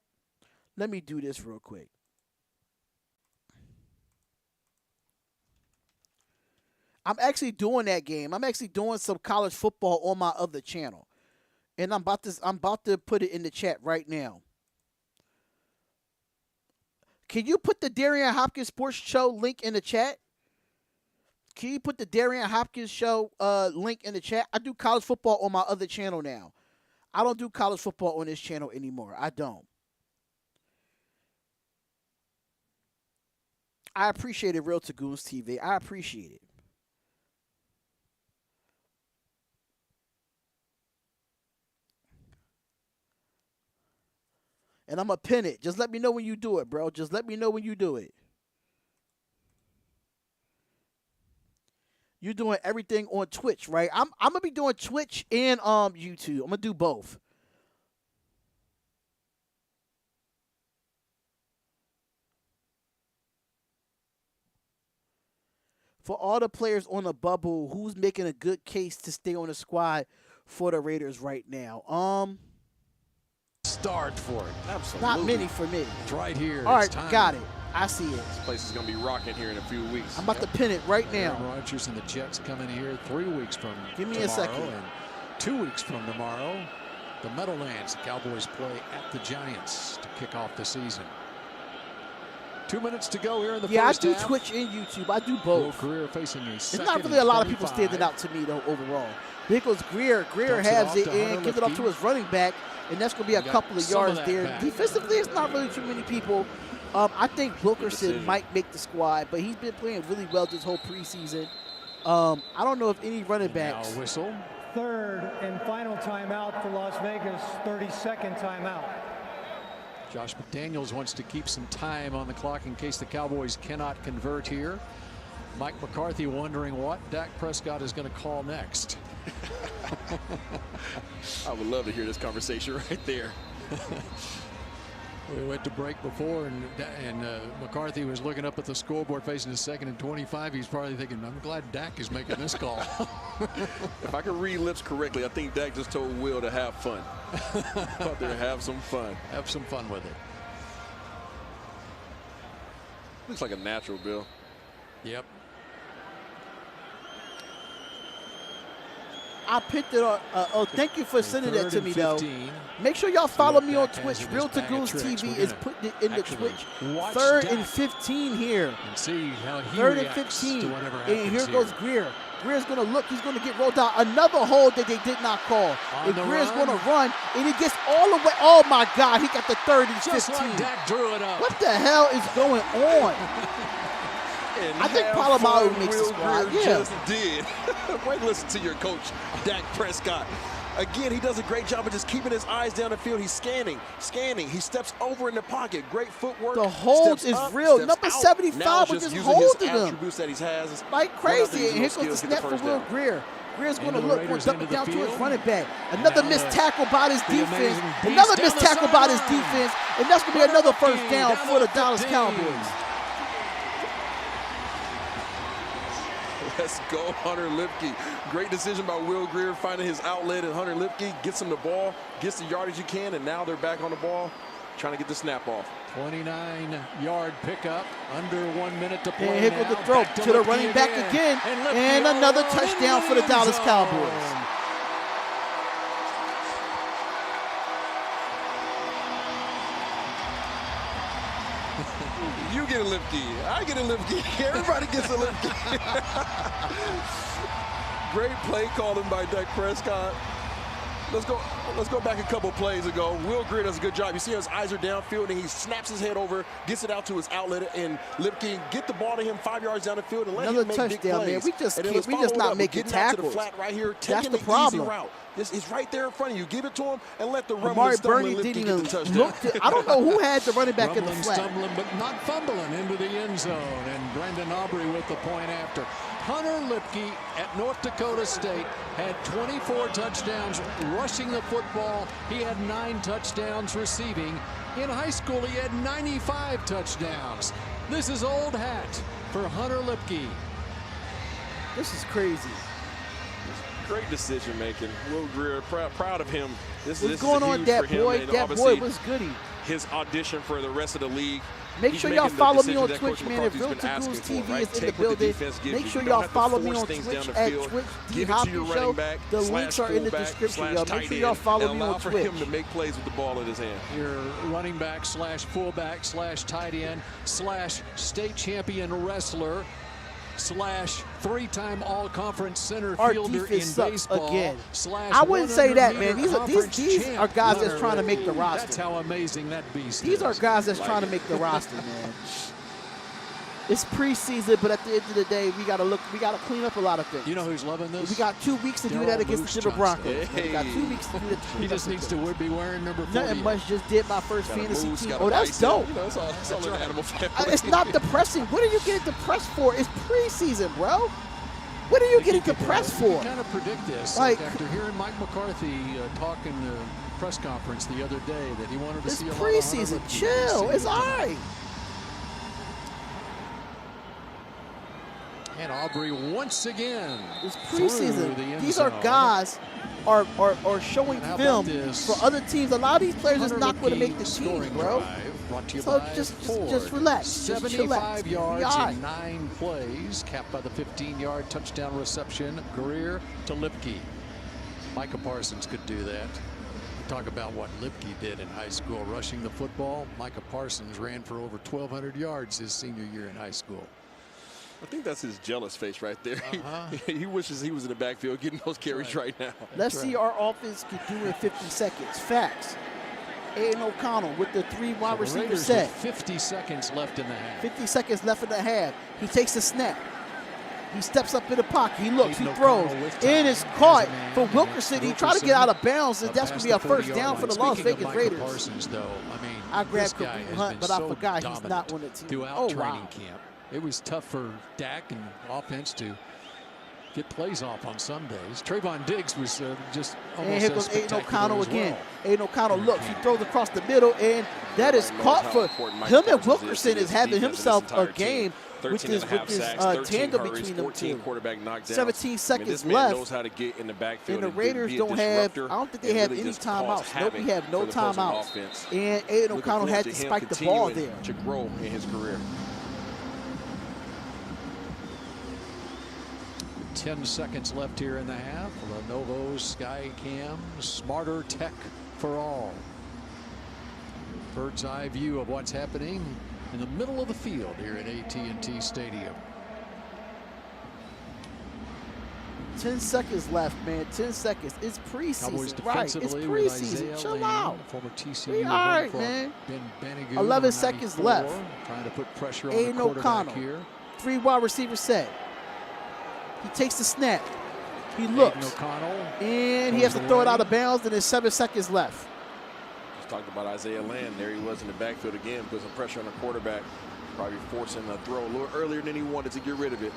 let me do this real quick. I'm actually doing that game. I'm actually doing some college football on my other channel. And I'm about to put it in the chat right now. Can you put the Darian Hopkins Sports Show link in the chat? Can you put the Darian Hopkins Show link in the chat? I do college football on my other channel now. I don't do college football on this channel anymore. I don't. I appreciate it, Real Tagoons TV. I appreciate it. And I'm going to pin it. Just let me know when you do it, bro. Just let me know when you do it. You're doing everything on Twitch, right? I'm going to be doing Twitch and YouTube. I'm going to do both. For all the players on the bubble, who's making a good case to stay on the squad for the Raiders right now? Start for it. Absolutely. Not many for me. It's right here. All right, got it. I see it. This place is going to be rocking here in a few weeks. I'm about to pin it right now. Aaron Rodgers and the Jets coming here 3 weeks from Give me tomorrow, a second. And 2 weeks from tomorrow, the Meadowlands. The Cowboys play at the Giants to kick off the season. 2 minutes to go here in the first half. Yeah, I do Twitch and YouTube. I do both. Greer facing a It's not really a lot of people standing out to me, though, overall. Because Greer has it and gives it up to his running back, and that's going to be a couple of yards there. Back. Defensively, it's not really too many people. I think Wilkerson might make the squad, but he's been playing really well this whole preseason. I don't know if any running backs. Now whistle. Third and final timeout for Las Vegas, 32nd timeout. Josh McDaniels wants to keep some time on the clock in case the Cowboys cannot convert here. Mike McCarthy wondering what Dak Prescott is going to call next. I would love to hear this conversation right there. We went to break before, and McCarthy was looking up at the scoreboard facing the 2nd and 25. He's probably thinking, I'm glad Dak is making this call. If I can read lips correctly, I think Dak just told Will to have fun. Out there, have some fun. Have some fun with it. Looks like a natural, Bill. Yep. I picked it up. Thank you for sending that to me, though. Make sure y'all follow me on Twitch. Real Tagoons TV is putting it in the Twitch. 3rd and 15 here. And see how he 3rd and reacts 15. to whatever And here happens goes Greer. Greer's going to look. He's going to get rolled down. Another hold that they did not call. And Greer's going to run, and he gets all the way. Oh, my God. He got the 30 to 15. Just like Dak drew it up. What the hell is going on? I think Palomaro makes the squad. Yeah. Just did. Wait, listen to your coach, Dak Prescott. Again, he does a great job of just keeping his eyes down the field. He's scanning. He steps over in the pocket. Great footwork. The hold is real. Number 75 was just holding him. Attributes that he has. Like crazy. And here goes the snap for Will Grier. Greer's going to look, going to dump it down to his running back. Another missed tackle by his defense. Another missed tackle by his defense. And that's going to be another first down for the Dallas Cowboys. Let's go, Hunter Lipke. Great decision by Will Grier, finding his outlet, and Hunter Lipke gets him the ball, gets the yardage he can, and now they're back on the ball, trying to get the snap off. 29-yard pickup, under 1 minute to play. And here goes the throw to the running back again, and another touchdown for the Dallas Cowboys. You get a Lipke. I get a Lipke. Everybody gets a Lipke. Great play calling by Dak Prescott. Let's go back a couple plays ago. Will Grier does a good job. You see his eyes are downfield, and he snaps his head over, gets it out to his outlet, and Lipke get the ball to him 5 yards down the field and let another him make touchdown, big plays. man. We just not making tackles. To the flat right here, that's taking the problem. Easy route. He's right there in front of you. Give it to him and let the Amari Burney didn't even look. I don't know who had the running back in the flat. Stumbling, but not fumbling into the end zone. And Brendan Aubrey with the point after. Hunter Lipke at North Dakota State had 24 touchdowns rushing the football. He had 9 touchdowns receiving. In high school, he had 95 touchdowns. This is old hat for Hunter Lipke. This is crazy. Great decision making. Will Grier, proud of him. What's going on, that boy? That boy was goody. His audition for the rest of the league. Make sure y'all follow me on Twitch, man. If Real to Goose TV is in the building, make sure y'all follow me on Twitch at Twitch D Hoppy Show. The links are in the description, y'all. Make sure y'all follow me on Twitch. Allow for him to make plays with the ball in his hand. Your running back / fullback / tight end / state champion wrestler / 3-time all-conference center fielder in baseball again. I wouldn't say that, man. These are guys that's trying to make the roster. That's how amazing that beast is. These are guys that's trying to make the roster, man. It's preseason, but at the end of the day, we gotta clean up a lot of things. You know who's loving this? We got 2 weeks to do that against the Denver Broncos. Hey. We got 2 weeks to do that. He just needs to be wearing number 40. Nothing much. Just did my first fantasy team. Oh, that's dope. You know, it's all an animal family. It's not depressing. What are you getting depressed for? It's preseason, bro. What are you getting depressed for? You kind of predict this. Like, after hearing Mike McCarthy talk in the press conference the other day that he wanted to see a lot of preseason. Chill. It's all right. And Aubrey once again. It's preseason. These are guys are showing film for other teams. A lot of these players is not going to make the team, bro. So just relax. 75 yards in 9 plays, capped by the 15-yard touchdown reception. Grier to Lipke. Micah Parsons could do that. Talk about what Lipke did in high school, rushing the football. Micah Parsons ran for over 1,200 yards his senior year in high school. I think that's his jealous face right there. He wishes he was in the backfield getting those carries right now. Let's see our offense can do in 50 seconds. Facts. Aiden O'Connell with the 3 wide receiver set. 50 seconds left in the half. 50 seconds left in the half. He takes the snap. He steps up in the pocket. He looks. He throws. And it's caught for Wilkerson. He tried to get out of bounds, and that's going to be a first down for the Las Vegas Raiders. Parsons, though, I grabbed Kareem Hunt, but I forgot he's not on the team. Throughout training camp. It was tough for Dak and offense to get plays off on some days. Trayvon Diggs was just almost and here goes Aiden O'Connell again. Aiden O'Connell looks. He throws across the middle, and that is caught for him. And Wilkerson is having himself a game with this tandem between them two. 17 seconds left. Knows how to get in the backfield, and the Raiders don't have. I don't think they have any timeouts. No, we have no timeouts. And Aiden O'Connell had to spike the ball there to grow in his career. 10 seconds left here in the half. Lenovo Skycam, smarter tech for all. Bird's eye view of what's happening in the middle of the field here at AT&T Stadium. 10 seconds left, man. 10 seconds. It's preseason, right? It's preseason. Chill out. Former TCU. We all right, man. 11 seconds left. Trying to put pressure on Aiden the quarterback O'Connell. here. 3 wide receiver set. He takes the snap. He looks. And he has to throw it out of bounds, and there's 7 seconds left. Just talked about Isaiah Land. There he was in the backfield again, put some pressure on the quarterback, probably forcing a throw a little earlier than he wanted to get rid of it.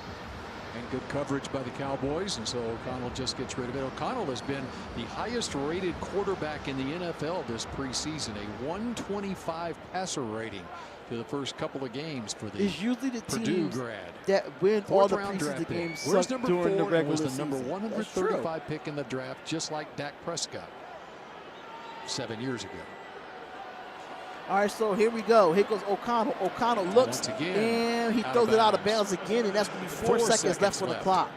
And good coverage by the Cowboys, and so O'Connell just gets rid of it. O'Connell has been the highest-rated quarterback in the NFL this preseason, a 125 passer rating through the first couple of games for the it's usually the Purdue teams grad. that win all the preseason games. Where's number 4? During the regular was the season. number 135 pick in the draft, just like Dak Prescott 7 years ago. All right, so here we go. Here goes O'Connell. O'Connell looks, and he throws it out of bounds again, and that's going to be 4 seconds left on the clock.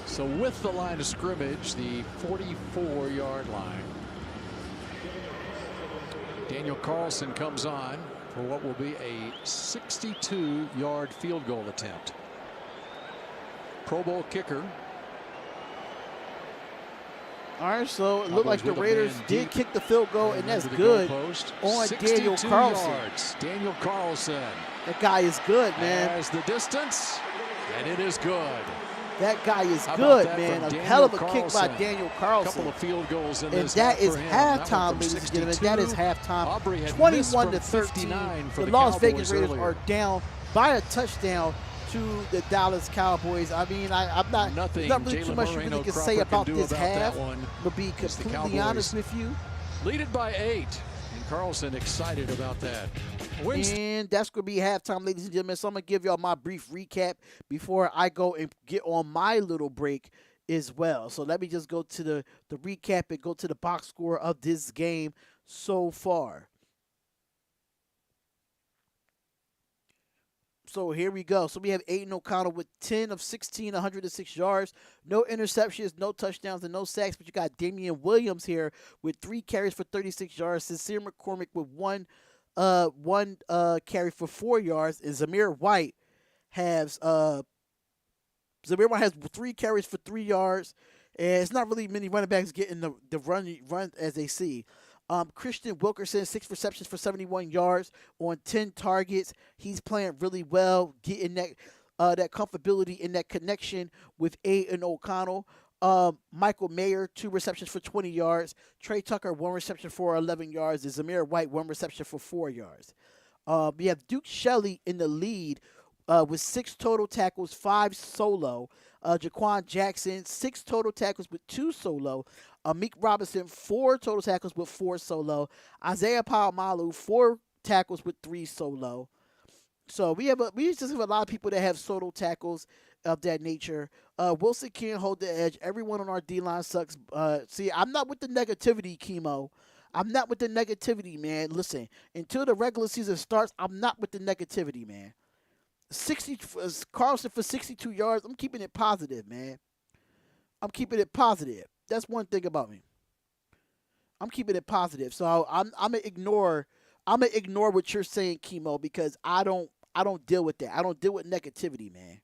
So with the line of scrimmage, the 44-yard line. Daniel Carlson comes on for what will be a 62-yard field goal attempt. Pro Bowl kicker. All right, so it looked like the Raiders did kick the field goal, and that's good on Daniel Carlson. Daniel Carlson. That guy is good, man. Has the distance, and it is good. That guy is good, man. A hell of a kick by Daniel Carlson. Couple of field goals in and this that is him. halftime, ladies and gentlemen. That is halftime. 21-13. The Las Vegas Raiders are down by a touchdown to the Dallas Cowboys. I mean, I'm not really too much you really can say about this half, but be completely honest with you. Lead it by 8, and Carlson excited about that. And that's going to be halftime, ladies and gentlemen. So I'm going to give y'all my brief recap before I go and get on my little break as well. So let me just go to the recap and go to the box score of this game so far. So here we go. So we have Aiden O'Connell with 10 of 16, 106 yards. No interceptions, no touchdowns, and no sacks. But you got Damian Williams here with 3 carries for 36 yards. Sincere McCormick with one carry for 4 yards. And Zamir White has 3 carries for 3 yards. And it's not really many running backs getting the run as they see. Christian Wilkerson, 6 receptions for 71 yards on 10 targets. He's playing really well, getting that comfortability and that connection with Aiden O'Connell. Michael Mayer, 2 receptions for 20 yards. Trey Tucker, 1 reception for 11 yards. And Zamir White, 1 reception for 4 yards. We have Duke Shelley in the lead with 6 total tackles, 5 solo. Jaquan Jackson, 6 total tackles with 2 solo. Meek Robinson, 4 total tackles with 4 solo. Isaiah Palamalu, 4 tackles with 3 solo. So we just have a lot of people that have solo tackles of that nature. Wilson can't hold the edge. Everyone on our D-line sucks. See, I'm not with the negativity, Chemo. I'm not with the negativity, man. Listen, until the regular season starts, I'm not with the negativity, man. Carlson for 62 yards. I'm keeping it positive, man. I'm keeping it positive. That's one thing about me. I'm keeping it positive. So I'm gonna ignore what you're saying, Chemo, because I don't deal with that. I don't deal with negativity, man.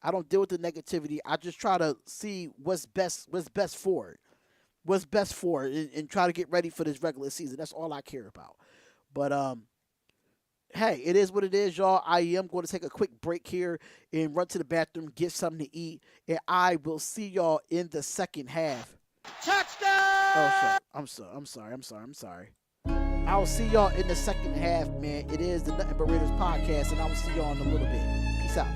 I don't deal with the negativity. I just try to see what's best for it. What's best for it and try to get ready for this regular season. That's all I care about. But hey, it is what it is, y'all. I am going to take a quick break here and run to the bathroom, get something to eat, and I will see y'all in the second half. Touchdown! Oh, I'm sorry. I will see y'all in the second half, man. It is the Nothing But Raiders podcast, and I will see y'all in a little bit. Peace out.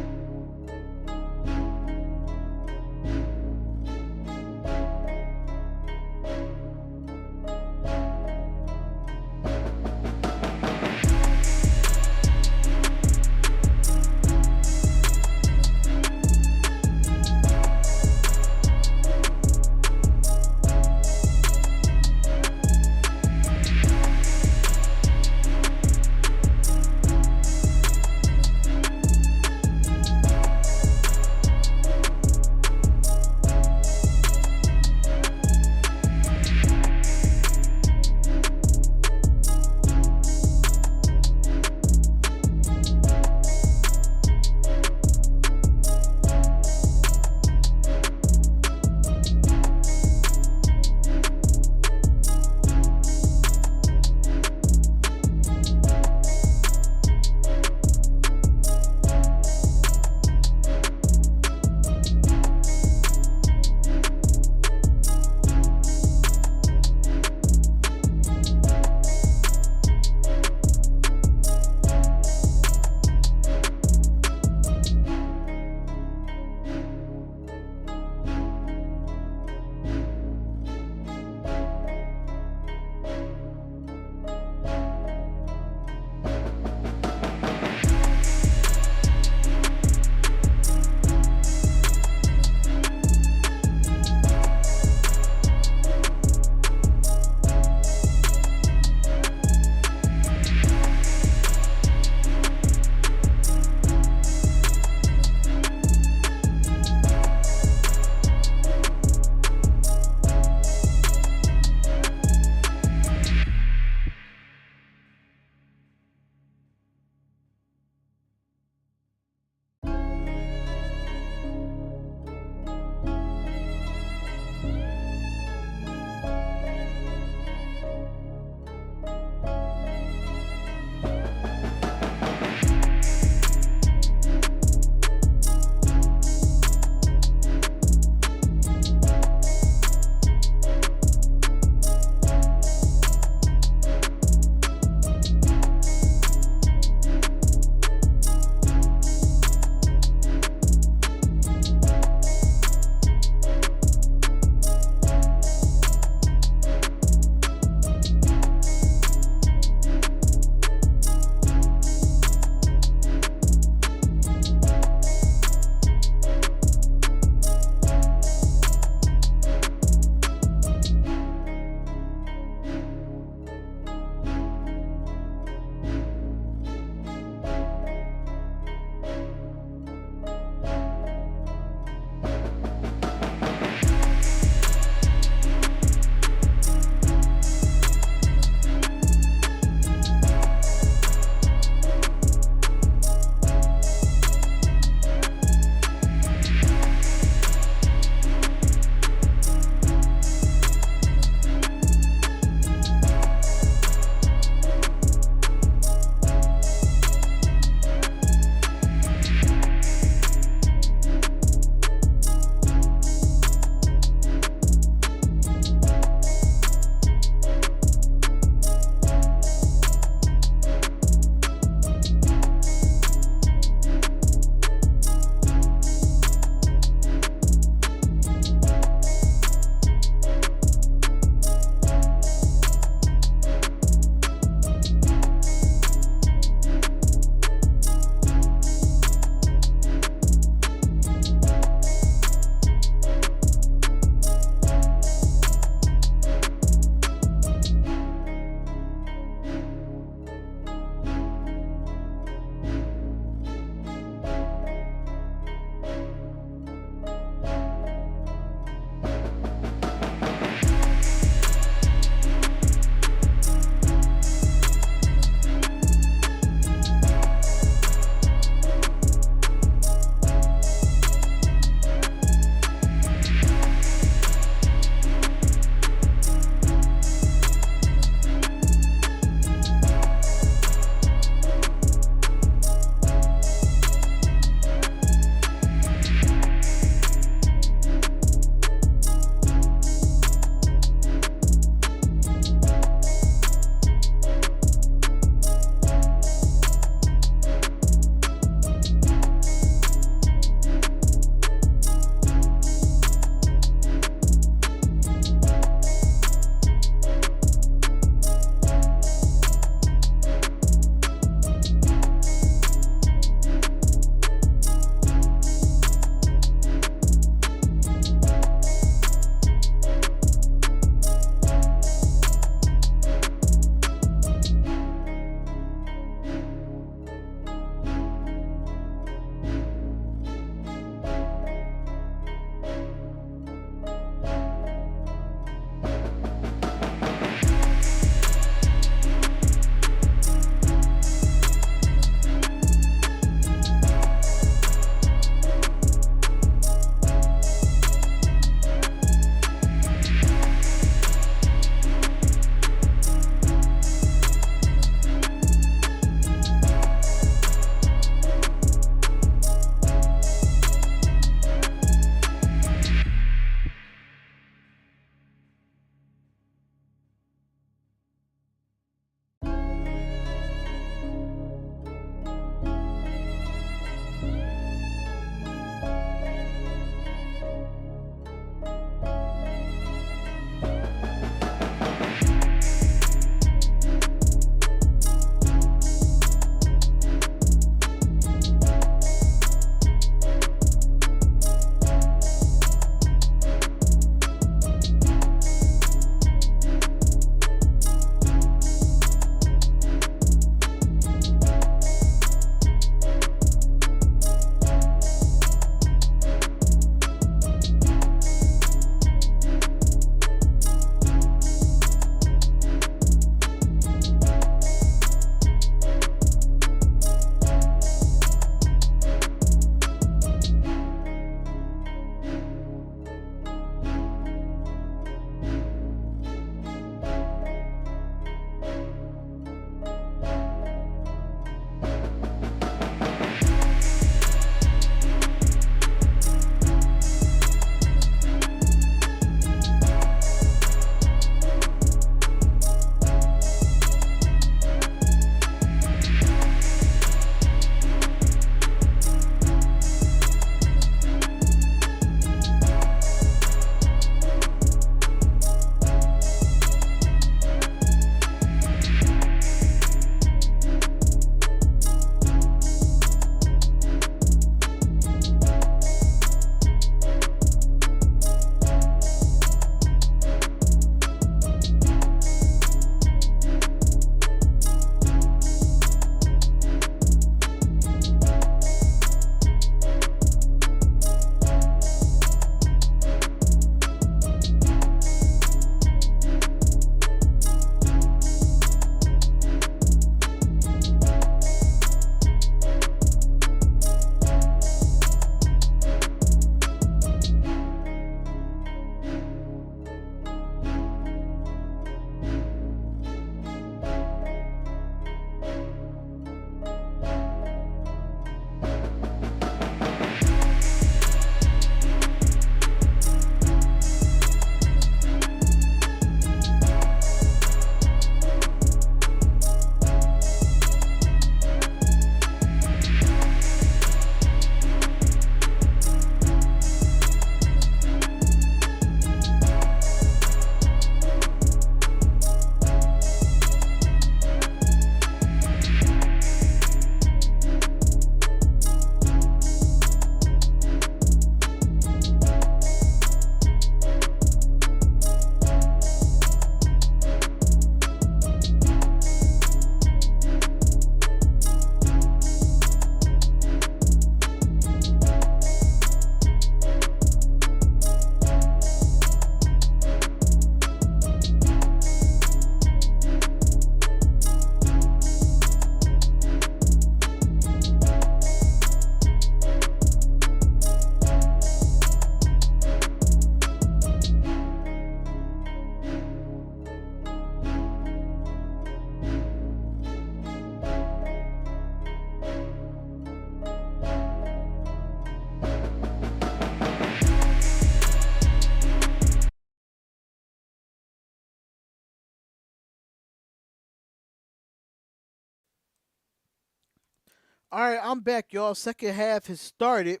All right, I'm back, y'all. Second half has started.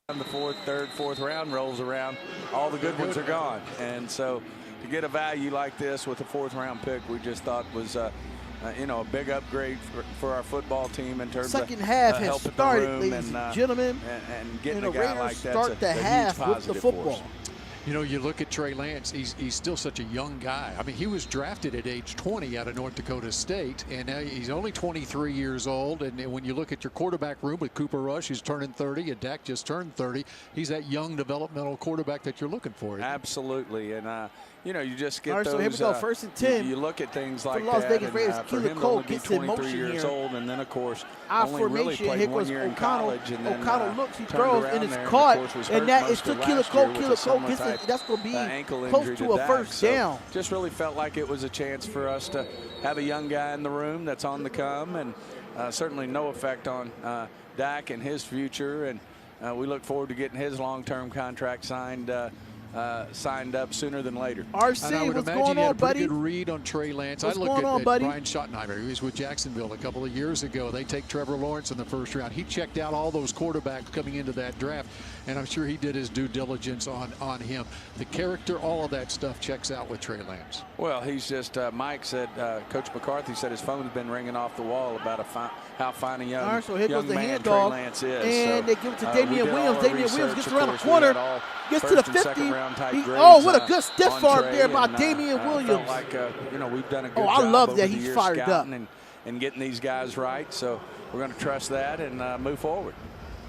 The third, fourth round rolls around, all the good ones are gone. And so to get a value like this with a fourth-round pick, we just thought was, a big upgrade for our football team in terms Second of half help has at the started, room ladies and gentlemen. And getting the a guy Raiders like that start the half with the football. You know, you look at Trey Lance, he's still such a young guy. I mean, he was drafted at age 20 out of North Dakota State, and now he's only 23 years old. And when you look at your quarterback room with Cooper Rush, who's turning 30, and Dak just turned 30, he's that young developmental quarterback that you're looking for. Absolutely. And, you just get all right, those. So here we go, 1st and 10. You look at things like Las that. Vegas Raiders, and, for him to Cole only be gets in 23 motion years here. old, and then, of course, Our only really formation, played here 1 goes year in O'Connell. college. And then, O'Connell looks, he turned throws, around and it's there, caught. of course, was And hurt that most is to of Keeler last Cole. year with Keeler a Cole similar gets it. type, That's going to be ankle close injury to a Dak. first So down. just really felt like it was a chance for us to have a young guy in the room that's on the come, and certainly no effect on Dak and his future. And we look forward to getting his long-term contract signed up sooner than later. RC, what's going on, buddy? Good read on Trey Lance. What's I look going on, at buddy? Brian Schottenheimer. He was with Jacksonville a couple of years ago. They take Trevor Lawrence in the first round. He checked out all those quarterbacks coming into that draft, and I'm sure he did his due diligence on him. The character, all of that stuff checks out with Trey Lance. Well, he's just, Mike said, Coach McCarthy said his phone's been ringing off the wall about how fine a young, all right, so here goes the man handoff, Trey Lance is. and so, they give it to Damian Williams. Damian Williams gets around the course, corner, gets to the 50. What a good stiff arm there by Damian Williams. Like, we've done a good I job love over that. the He's years fired up. scouting and getting these guys right. So we're going to trust that and move forward.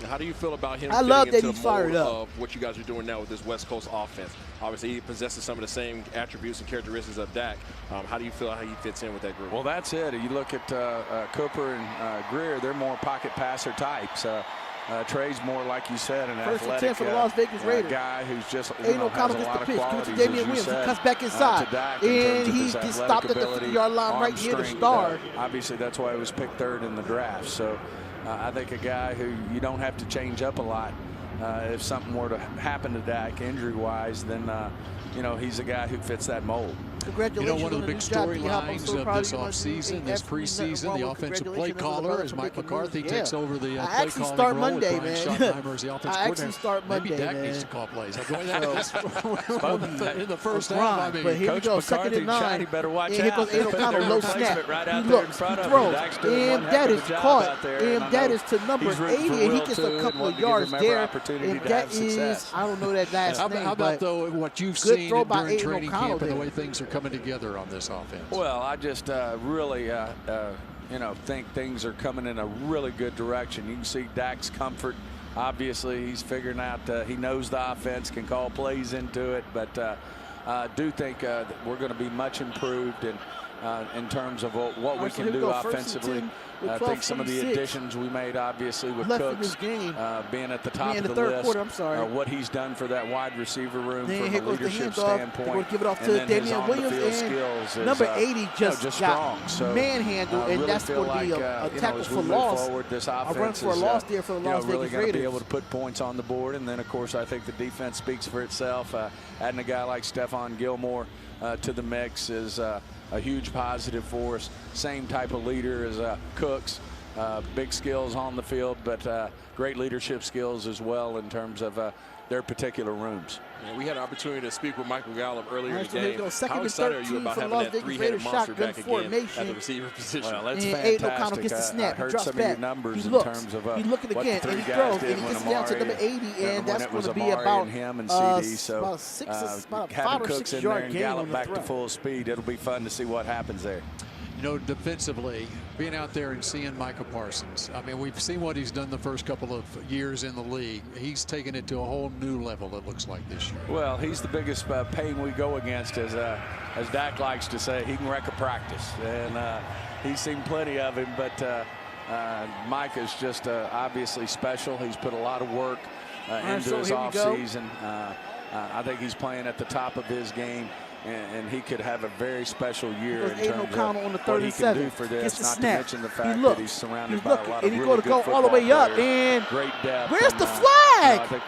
How do you feel about him I love fitting that into he's the mold fired up. of what you guys are doing now with this West Coast offense? Obviously, he possesses some of the same attributes and characteristics of Dak. How do you feel how he fits in with that group? Well, that's it. You look at Cooper and Greer, they're more pocket passer types. Trey's more, like you said, an 1st and athletic 10 for the Las Vegas Raiders. Guy who's just Aiden O'Connell gets the pitch. Give it to Damian Williams. He cuts back inside. And he gets stopped at the 50-yard line right near the star. Obviously, that's why he was picked 3rd in the draft. So I think a guy who you don't have to change up a lot. If something were to happen to Dak injury-wise, then, he's a guy who fits that mold. Congratulations. One of the big storylines of this offseason, this preseason, the offensive play caller, as Mike McCarthy takes over the play calling role Monday, with Brian Schottenheimer as the offensive coordinator. Start Monday, Maybe Dak needs to call plays. I'm going in the first half. But here we go, 2nd and 9. Better watch and here goes Aiden O'Connell, low snap. He looks, he throws, and that is caught. And that is to number 80, and he gets a couple of yards there. And that is, I don't know that last name. How about, though, what you've seen during training camp and the way things are coming together on this offense? Well, I just really, think things are coming in a really good direction. You can see Dak's comfort. Obviously, he's figuring out he knows the offense, can call plays into it. But I do think that we're going to be much improved in terms of what we can do offensively. I think some of the additions we made, obviously, with Cooks being at the top of the list, what he's done for that wide receiver room from a leadership standpoint. They're going to give it off to Damian Williams, and number 80 just got manhandled, and that's going to be a tackle for loss. A run for a loss there for the Las Vegas Raiders. Really going to be able to put points on the board, and then, of course, I think the defense speaks for itself. Adding a guy like Stephon Gilmore to the mix is a huge positive for us. Same type of leader as Cooks. Big skills on the field, but great leadership skills as well in terms of their particular rooms. And we had an opportunity to speak with Michael Gallup earlier in the game. How excited are you about having that three-headed monster back again at the receiver position? Well, that's fantastic. Aiden O'Connell gets the snap. I heard drops some back. of your numbers He looks. in terms of he's looking again, and he throws, and he gets down to number 80, and that's going to be about him and CD. So about 5 or 6 in yard there and gain Gallup on the back throw. to full speed. It'll be fun to see what happens there. Defensively, being out there and seeing Micah Parsons, I mean, we've seen what he's done the first couple of years in the league. He's taken it to a whole new level, it looks like, this year. Well, he's the biggest pain we go against, as Dak likes to say. He can wreck a practice, and he's seen plenty of him, but Micah's just obviously special. He's put a lot of work into his offseason. I think he's playing at the top of his game. And he could have a very special year in terms of what he can do for this, not to mention the fact that he's surrounded by a lot of really good football players. All the way up, and great depth. Where's the flag? I think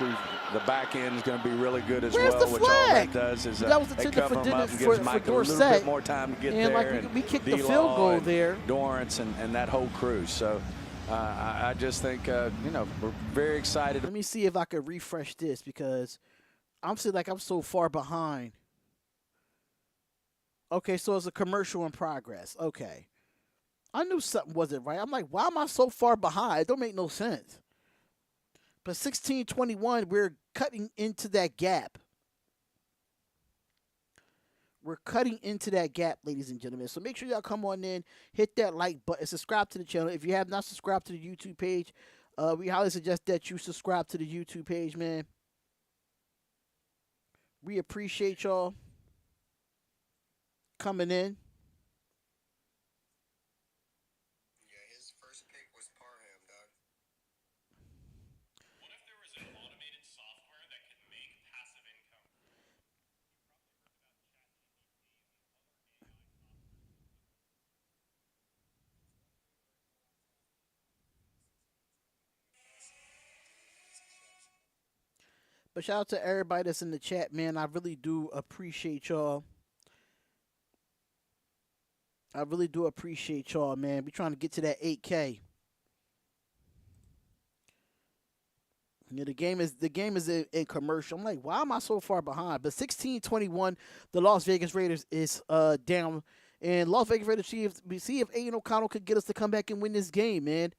the back end is going to be really good as well. Which all that does is that was they cover him up and gives Mike a little bit more time to get there. We kicked the field goal there. Dorrance and that whole crew. So I just think, you know, we're very excited. Let me see if I can refresh this because I'm feeling like I'm so far behind. Okay, so it's a commercial in progress. Okay. I knew something wasn't right. I'm like, why am I so far behind? It don't make no sense. But 16-21, we're cutting into that gap. We're cutting into that gap, ladies and gentlemen. So make sure y'all come on in, hit that like button, subscribe to the channel. If you have not subscribed to the YouTube page, we highly suggest that you subscribe to the YouTube page, man. We appreciate y'all coming in. Yeah, his first pick was Parham, dog. What if there was an automated software that could make passive income? But shout out to everybody that's in the chat, man. I really do appreciate y'all. I really do appreciate y'all, man. We're trying to get to that 8K. Yeah, the game is in commercial. I'm like, why am I so far behind? But 16-21, the Las Vegas Raiders is down. And Las Vegas Raiders see if Aiden O'Connell could get us to come back and win this game, man.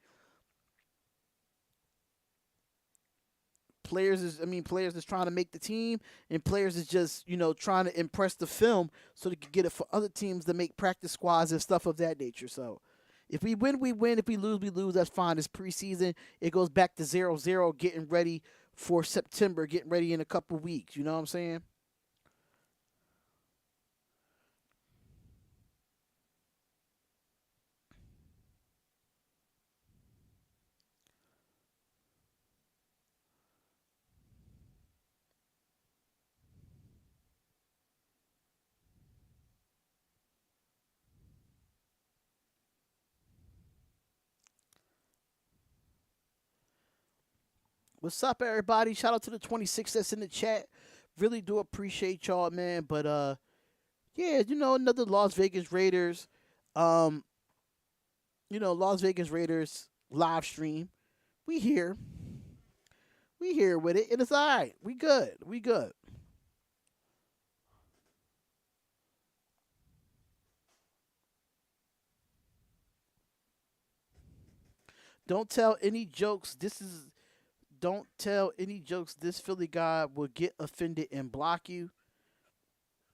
Players is trying to make the team, and players is just, trying to impress the film so they can get it for other teams to make practice squads and stuff of that nature. So if we win, we win. If we lose, we lose. That's fine. It's preseason. It goes back to 0-0, getting ready for September, getting ready in a couple weeks. You know what I'm saying? What's up, everybody? Shout out to the 26 that's in the chat. Really do appreciate y'all, man. But yeah, another Las Vegas Raiders, Las Vegas Raiders live stream. We here with it, and it's all right. We good. Don't tell any jokes. Don't tell any jokes. This Philly guy will get offended and block you.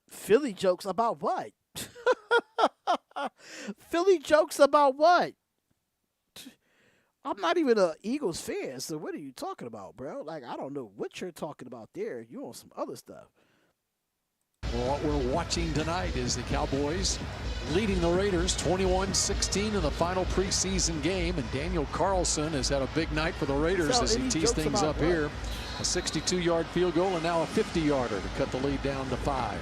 Philly jokes about what? Philly jokes about what? I'm not even an Eagles fan, so what are you talking about, bro? Like, I don't know what you're talking about there. You on some other stuff. Well, what we're watching tonight is the Cowboys leading the Raiders 21-16 in the final preseason game, and Daniel Carlson has had a big night for the Raiders as he tees things up here. A 62-yard field goal and now a 50-yarder to cut the lead down to 5.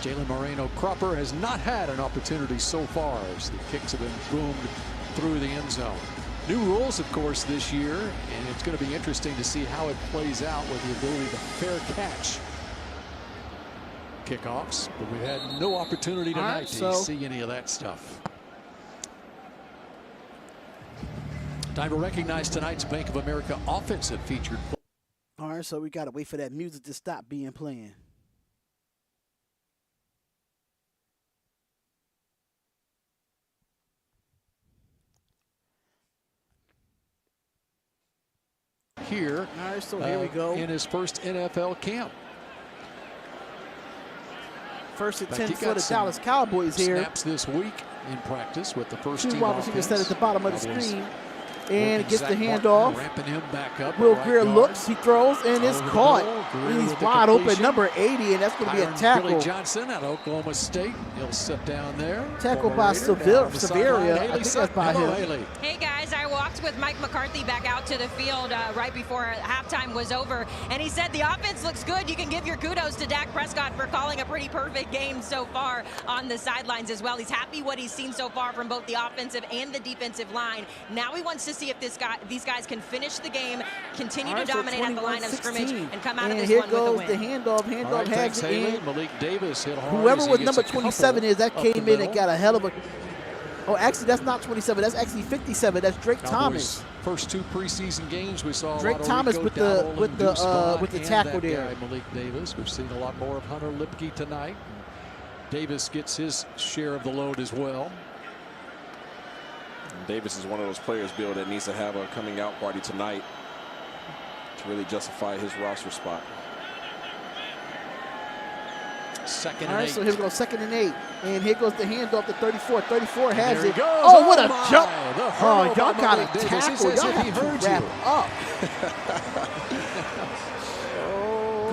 Jalen Moreno-Cropper has not had an opportunity so far as the kicks have been boomed through the end zone. New rules, of course, this year, and it's going to be interesting to see how it plays out with the ability to fair catch kickoffs, but we've had no opportunity tonight to see any of that stuff. Time to recognize tonight's Bank of America offensive featured. All right, so we got to wait for that music to stop being playing. Here, all right, so here we go. In his first NFL camp. First and 10 for the Dallas Cowboys here. Snaps this week in practice with the first team offense. offense. Set at the bottom of the screen. And it gets the handoff. Ramping him back up. Will Greer looks, he throws, and it's caught. And he's wide open, number 80, and that's going to be a tackle. Billy Johnson out of Oklahoma State. He'll sit down there. Tackle by Severia. I think that's by him. Hey, guys, I walked with Mike McCarthy back out to the field right before halftime was over, and he said the offense looks good. You can give your kudos to Dak Prescott for calling a pretty perfect game so far on the sidelines as well. He's happy what he's seen so far from both the offensive and the defensive line. Now he wants to see if these guys can finish the game, continue to dominate at the line of scrimmage, and come out of this one with a win. And here goes the handoff. Has it in. Malik Davis hit hard. Whoever with number 27 is, that came in and got a hell of a... Oh, actually, that's not 27. That's actually 57. That's Drake Cowboys' Thomas. First 2 preseason games, we saw Drake a lot Thomas of with Rico the Dowdle with the and tackle that there. guy, Malik Davis. We've seen a lot more of Hunter Lipke tonight. Davis gets his share of the load as well. And Davis is one of those players, Bill, that needs to have a coming out party tonight to really justify his roster spot. Second All and right, 8. so here we go, 2nd and 8. And here goes the handoff to 34. 34 has There he it. goes. Oh, what a my. jump. The Oh, hurdle y'all by got Malik to Davis. tackle. He says Y'all if he have heard to wrap you. up.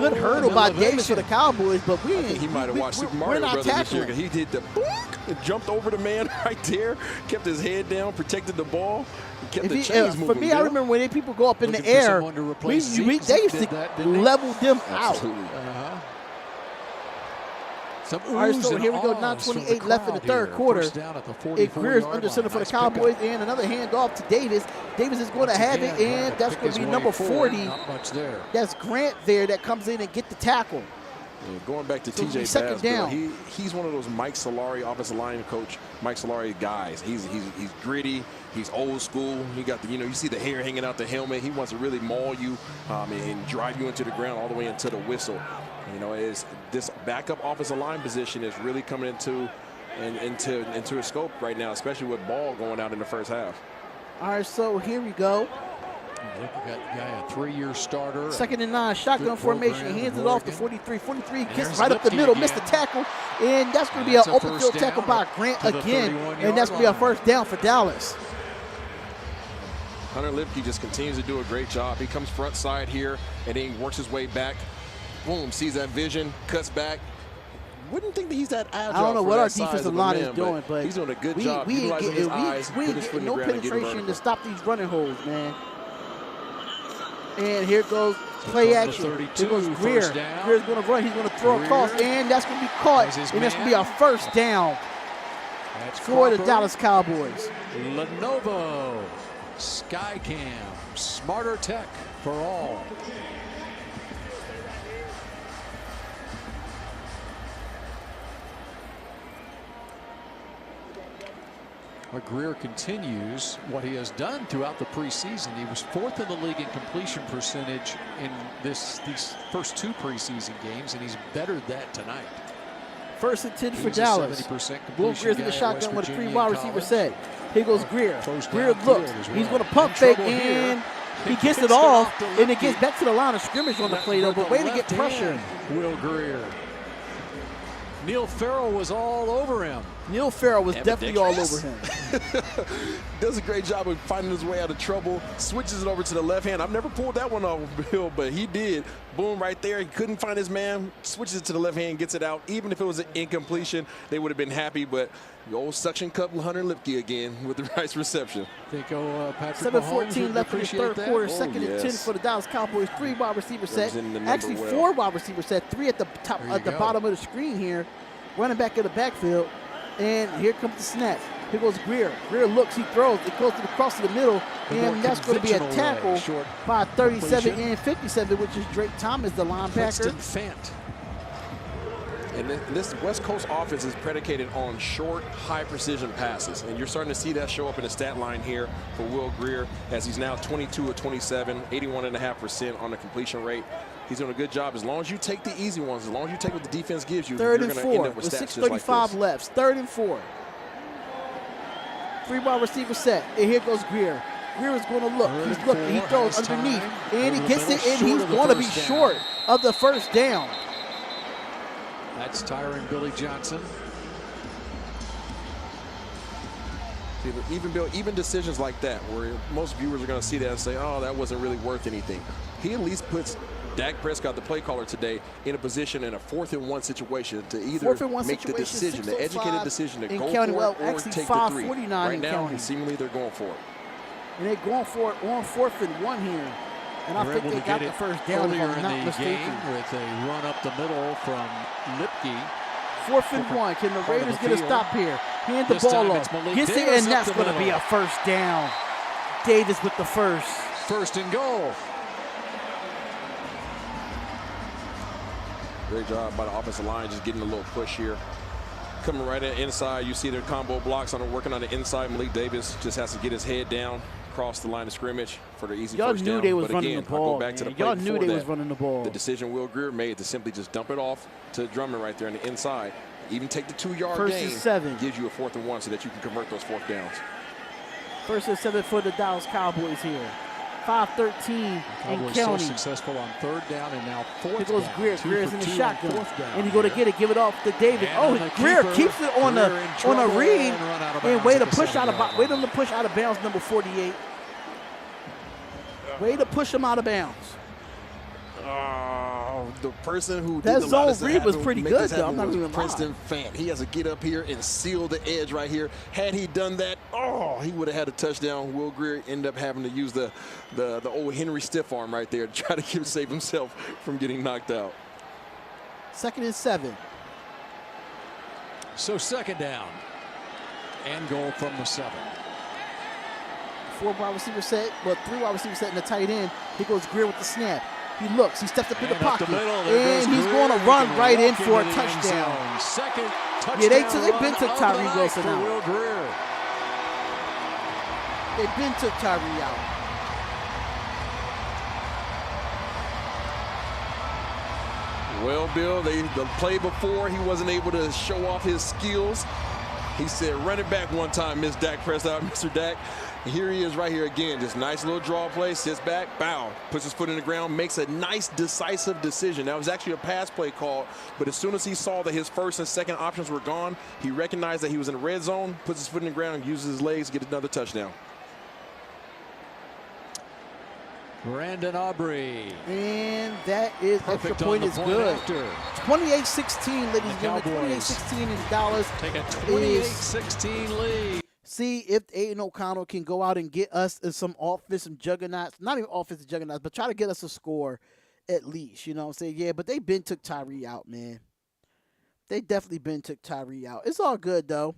Good hurdle by Davis for the Cowboys, but we ain't. He might have watched Super Mario Brothers this year because he did the boink and jumped over the man right there, kept his head down, protected the ball, and kept the chains moving. For me, I remember when people go up in the air, they used to level them out. Absolutely. All right, so here we go. 9:28 left in the third quarter. It Greer's under center for the Cowboys, and another handoff to Davis. Davis is going to have it, and that's going to be number 40. Not much there. That's Grant there that comes in and get the tackle. Yeah, going back to So TJ second Bass, Bill, down. he's one of those Mike Solari, offensive line coach, Mike Solari guys. He's gritty. He's old school. He got the, you see the hair hanging out the helmet. He wants to really maul you and drive you into the ground all the way into the whistle. Is this backup offensive line position is really coming into a scope right now, especially with Ball going out in the first half. All right, so here we go. Look, we got a guy, a 3-year starter. 2nd and 9, shotgun Good formation. program Hands of it off to Oregon. 43. 43 And gets there's right up the Lipke middle, again. missed the tackle, and that's going to be That's an a open first field tackle down by Grant to the again, 31-yard and that's going to be a line. first down for Dallas. Hunter Lipke just continues to do a great job. He comes front side here, and then he works his way back. Boom, sees that vision, cuts back. Wouldn't think that he's that agile. I don't know for what that our size defensive of a line man, is doing, but he's doing a good we job ain't utilizing his getting, eyes, we put ain't his foot getting in no the ground and get penetration vertical. to stop these running holes, man. And here goes play action. Here goes Greer. first down. Greer's going to run. He's going to throw across, and that's going to be caught. Has his And that's going to man. be a first down That's for the Cropper. Dallas Cowboys. Lenovo, Skycam, smarter tech for all. Greer continues what he has done throughout the preseason. He was 4th in the league in completion percentage in these first 2 preseason games, and he's bettered that tonight. 1st and 10 for He's a Dallas. 70% Will completion Greer's in the guy at shotgun West with a Virginia 3 wide in receiver college. set. Here goes Greer. First Greer down looks. field as He's well. going to pump In fake, trouble and here. he He gets it kicks it off, off to and it Lipke. gets back to the line of scrimmage on the play, though. But way to get Left pressure. hand, Will Greer. Neil Farrell was all over him. Neil Farrell was definitely all over him. Does a great job of finding his way out of trouble. Switches it over to the left hand. I've never pulled that one off, Bill, but he did. Boom, right there. He couldn't find his man. Switches it to the left hand, gets it out. Even if it was an incompletion, they would have been happy. But the old suction cup Hunter Lipke again with the right reception. Think Patrick 7:14 left in the third quarter. 2nd and 10 for the Dallas Cowboys. 3 wide receiver set. Representing the number Actually, well. 4 wide receiver set. 3 at the top, There you at the go. bottom of the screen here. Running back in the backfield. And here comes the snap. Here goes Greer. Greer looks, he throws. It goes to the cross to the middle. The more And that's going to be a conventional tackle way, short by 37 completion. and 57, which is Drake Thomas, the linebacker. Preston Fant. And this West Coast offense is predicated on short, high-precision passes. And you're starting to see that show up in the stat line here for Will Greer as he's now 22 of 27, 81.5% on the completion rate. He's doing a good job. As long as you take the easy ones, as long as you take what the defense gives you, 3rd you're and going to end 4 up with with stats just like 6:35 this. left. 3rd and 4. 3 wide receiver set. And here goes Greer. Greer is going to look. Third He's and looking. He 4, throws has underneath. time. And he Over gets the it, middle, and short he's of the going to be first down. short of the first down. That's Tyron Billy Johnson. See, but even decisions like that, where most viewers are going to see that and say, oh, that wasn't really worth anything. He at least puts Dak Prescott, the play caller today, in a position in a 4th and 1 situation to either 4th and 1 make the situation, decision, the educated 6:05 decision to in go county. for Well, it or actually take the 3. 5:49 Right in now, county. seemingly they're going for it. And they're going for it on 4th and 1 here. And I They're think able they to got get the it first down, if earlier I'm in not the mistaken. game with a run up the middle from Lipke. 4th and 1. Can the part of Raiders the get a field. stop here? Hand the This ball time off. it's Malik Gets it, Davis and up that's the going to be middle. a first down. Davis with the first. 1st and goal. Great job by the offensive line, just getting a little push here. Coming right inside, you see their combo blocks working on the inside. Malik Davis just has to get his head down, cross the line of scrimmage for the easy first down. Y'all knew they was but running again, the ball, I'll go back to the play Y'all knew they that. was running the ball. The decision Will Greer made to simply just dump it off to Drummond right there on the inside. Even take the 2-yard gain. 7. Gives you a 4th and 1 so that you can convert those 4th downs. 1st and 7 for the Dallas Cowboys here. 5-13 in Cowboys county. so successful on 3rd down and now 4th Here goes down. Greer. 2 Greer's for in the 2 shotgun. on 4th down. And he's going to get it, give it off to Davis. And Oh, Greer keeps it on a read. And way to push out of bounds. Way to push out of bounds, number 48. Way to push him out of bounds. The person who that did allow this zone to read was happen, pretty make good, this though. I'm not happen, gonna was lie. Princeton Fant. He has to get up here and seal the edge right here. Had he done that, he would have had a touchdown. Will Greer ended up having to use the old Henry stiff arm right there to try to save himself from getting knocked out. 2nd and 7. So 2nd down and goal from the 7. 4 wide receiver set, well, 3 wide receiver set in the tight end. Here goes Greer with the snap. He looks, he steps up in the pocket, and he's going to run right in for a touchdown. 2nd touchdown. Yeah, they've been took Tyree Wilson out. Will Greer. They've been took Tyree out. Well, Bill, the play before, he wasn't able to show off his skills. He said, run it back one time, Miss Dak Prescott, Mr. Dak. And here he is right here again. Just nice little draw play, sits back, bow, puts his foot in the ground, makes a nice decisive decision. That was actually a pass play call, but as soon as he saw that his 1st and 2nd options were gone, he recognized that he was in the red zone, puts his foot in the ground, uses his legs to get another touchdown. Brandon Aubrey. And that is Perfect extra point is good. 28-16, ladies and gentlemen. 28-16 in Dallas. Take a 28-16 lead. See if Aiden O'Connell can go out and get us some offensive juggernauts. Not even offensive juggernauts, but try to get us a score at least. You know what I'm saying? Yeah, but they been took Tyree out, man. They definitely been took Tyree out. It's all good, though.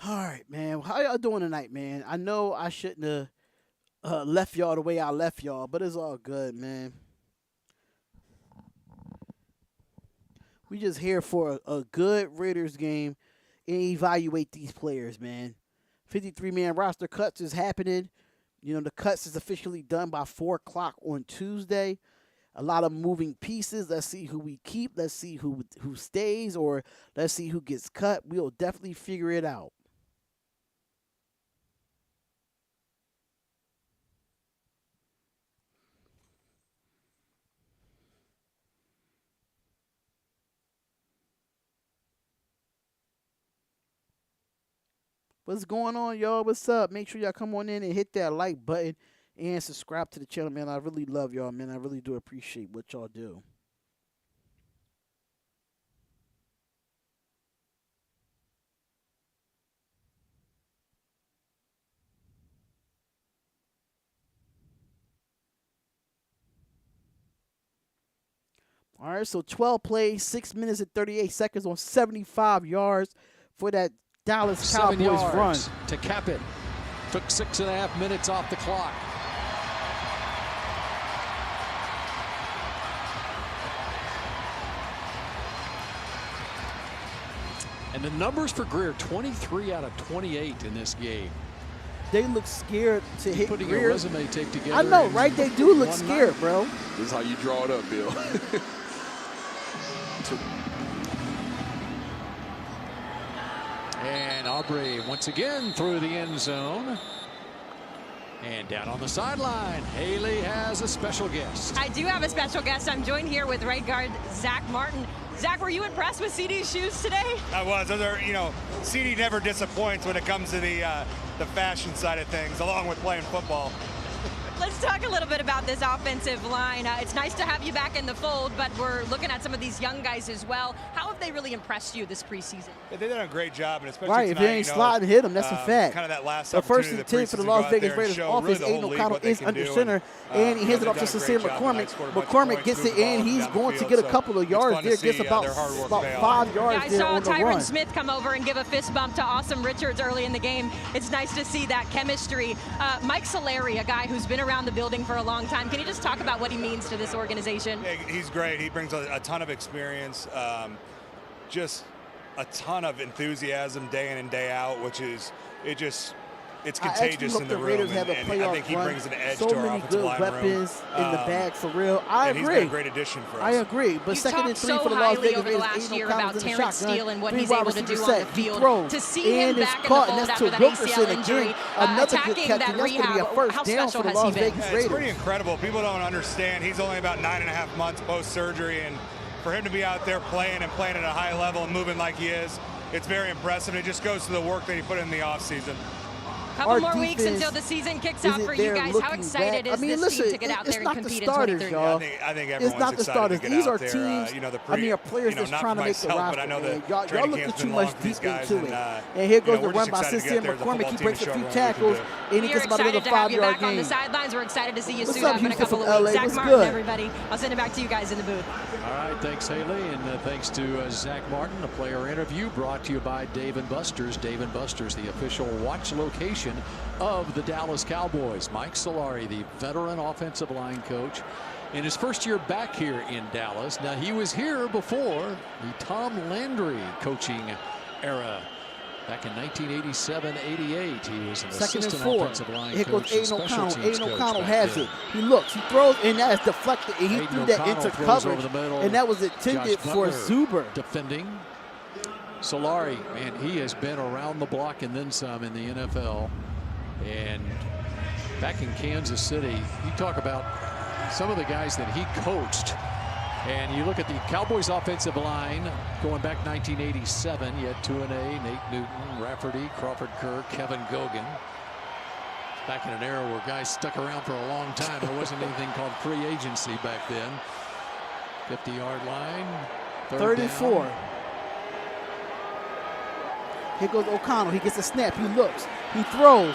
All right, man. How y'all doing tonight, man? I know I shouldn't have left y'all the way I left y'all, but it's all good, man. We just here for a good Raiders game and evaluate these players, man. 53-man roster cuts is happening. You know, the cuts is officially done by 4 o'clock on Tuesday. A lot of moving pieces. Let's see who we keep. Let's see who stays, or let's see who gets cut. We'll definitely figure it out. What's going on, y'all? What's up? Make sure y'all come on in and hit that like button and subscribe to the channel, man. I really love y'all, man. I really do appreciate what y'all do. All right, so 12 plays, 6 minutes and 38 seconds on 75 yards for that Dallas Cowboys run. To cap it. Took 6.5 minutes off the clock. And the numbers for Greer, 23 out of 28 in this game. They look scared to hit putting Greer. a resume tape together. I know, right? They do look scared, bro. This is how you draw it up, Bill. And Aubrey once again through the end zone. And down on the sideline, Haley has a special guest. I do have a special guest. I'm joined here with right guard Zach Martin. Zach, were you impressed with CD's shoes today? I was. Those are, CD never disappoints when it comes to the fashion side of things, along with playing football. Let's talk a little bit about this offensive line. It's nice to have you back in the fold, but we're looking at some of these young guys as well. How have they really impressed you this preseason? They've done a great job, and especially right, tonight, if they ain't sliding, hit them. That's a fact. Kind of that last the first and opportunity 10 for the Las Vegas Raiders offense. Really Aiden O'Connell is under center, and he hands it off to Sincere McCormick. McCormick gets it in. He's going to get a couple of yards there. Gets about 5 yards there on the run. I saw Tyron Smith come over and give a fist bump to Awesome Richards early in the game. It's nice to see that chemistry. Mike Solari, a guy who's been around the building for a long time. Can you just talk about what he means to this organization? Yeah, he's great. He brings a ton of experience, just a ton of enthusiasm day in and day out, which is it's contagious in the room. Raiders have a playoff I think he brings an edge so to our many offensive good line weapons room. in the bag for real. I agree. He's been a great addition for us. I agree. But second and 3 for the Las Vegas Raiders. Last year Aiden about O'Connell's in the Terrence shotgun. Steele and what 3 he's wide able to receiver do on set. the field. He throws. To see him and back it's in the caught, fold and that's after to that Wilkerson ACL again. injury, Another good attacking catch. that And that's going to be a rehab. first How down for special the has he Las been? Vegas It's Raiders. pretty incredible. People don't understand. He's only about 9.5 months post-surgery, and for him to be out there playing at a high level and moving like he is, it's very impressive. It just goes to the work that he put in the offseason. Couple more weeks until the season kicks off for you guys. How excited is this team to get out there and compete in 23? I think everyone's it's not the starters. These are teams. Are players that's trying to make the roster. Y'all looking too much deep into it. And here goes the run by Sincere McCormick. He breaks a few tackles, and he gets about another 5-yard gain. On the sidelines, we're excited to see you What's suit up, up in a Houston couple from of LA? weeks. Zach What's Martin, good? everybody. I'll send it back to you guys in the booth. All right, thanks, Haley, and thanks to Zach Martin. A player interview brought to you by Dave & Buster's. Dave & Buster's, the official watch location of the Dallas Cowboys. Mike Solari, the veteran offensive line coach, in his first year back here in Dallas. Now, he was here before the Tom Landry coaching era. Back in 1987-88, he was an assistant offensive line Here goes coach and Aiden special O'Connell. teams Aiden coach O'Connell back has then. it. He looks, he throws, and that is deflected, and he Aiden threw that O'Connell into throws coverage, over the middle. and that was intended Josh for Butler Zuber. Defending. Solari, man, he has been around the block and then some in the NFL. And back in Kansas City, you talk about some of the guys that he coached. And you look at the Cowboys offensive line going back 1987. You had 2-A, Nate Newton, Rafferty, Crawford Kerr, Kevin Gogan. Back in an era where guys stuck around for a long time. There wasn't anything called free agency back then. 50-yard line. 34. Down. Here goes O'Connell. He gets a snap. He looks. He throws.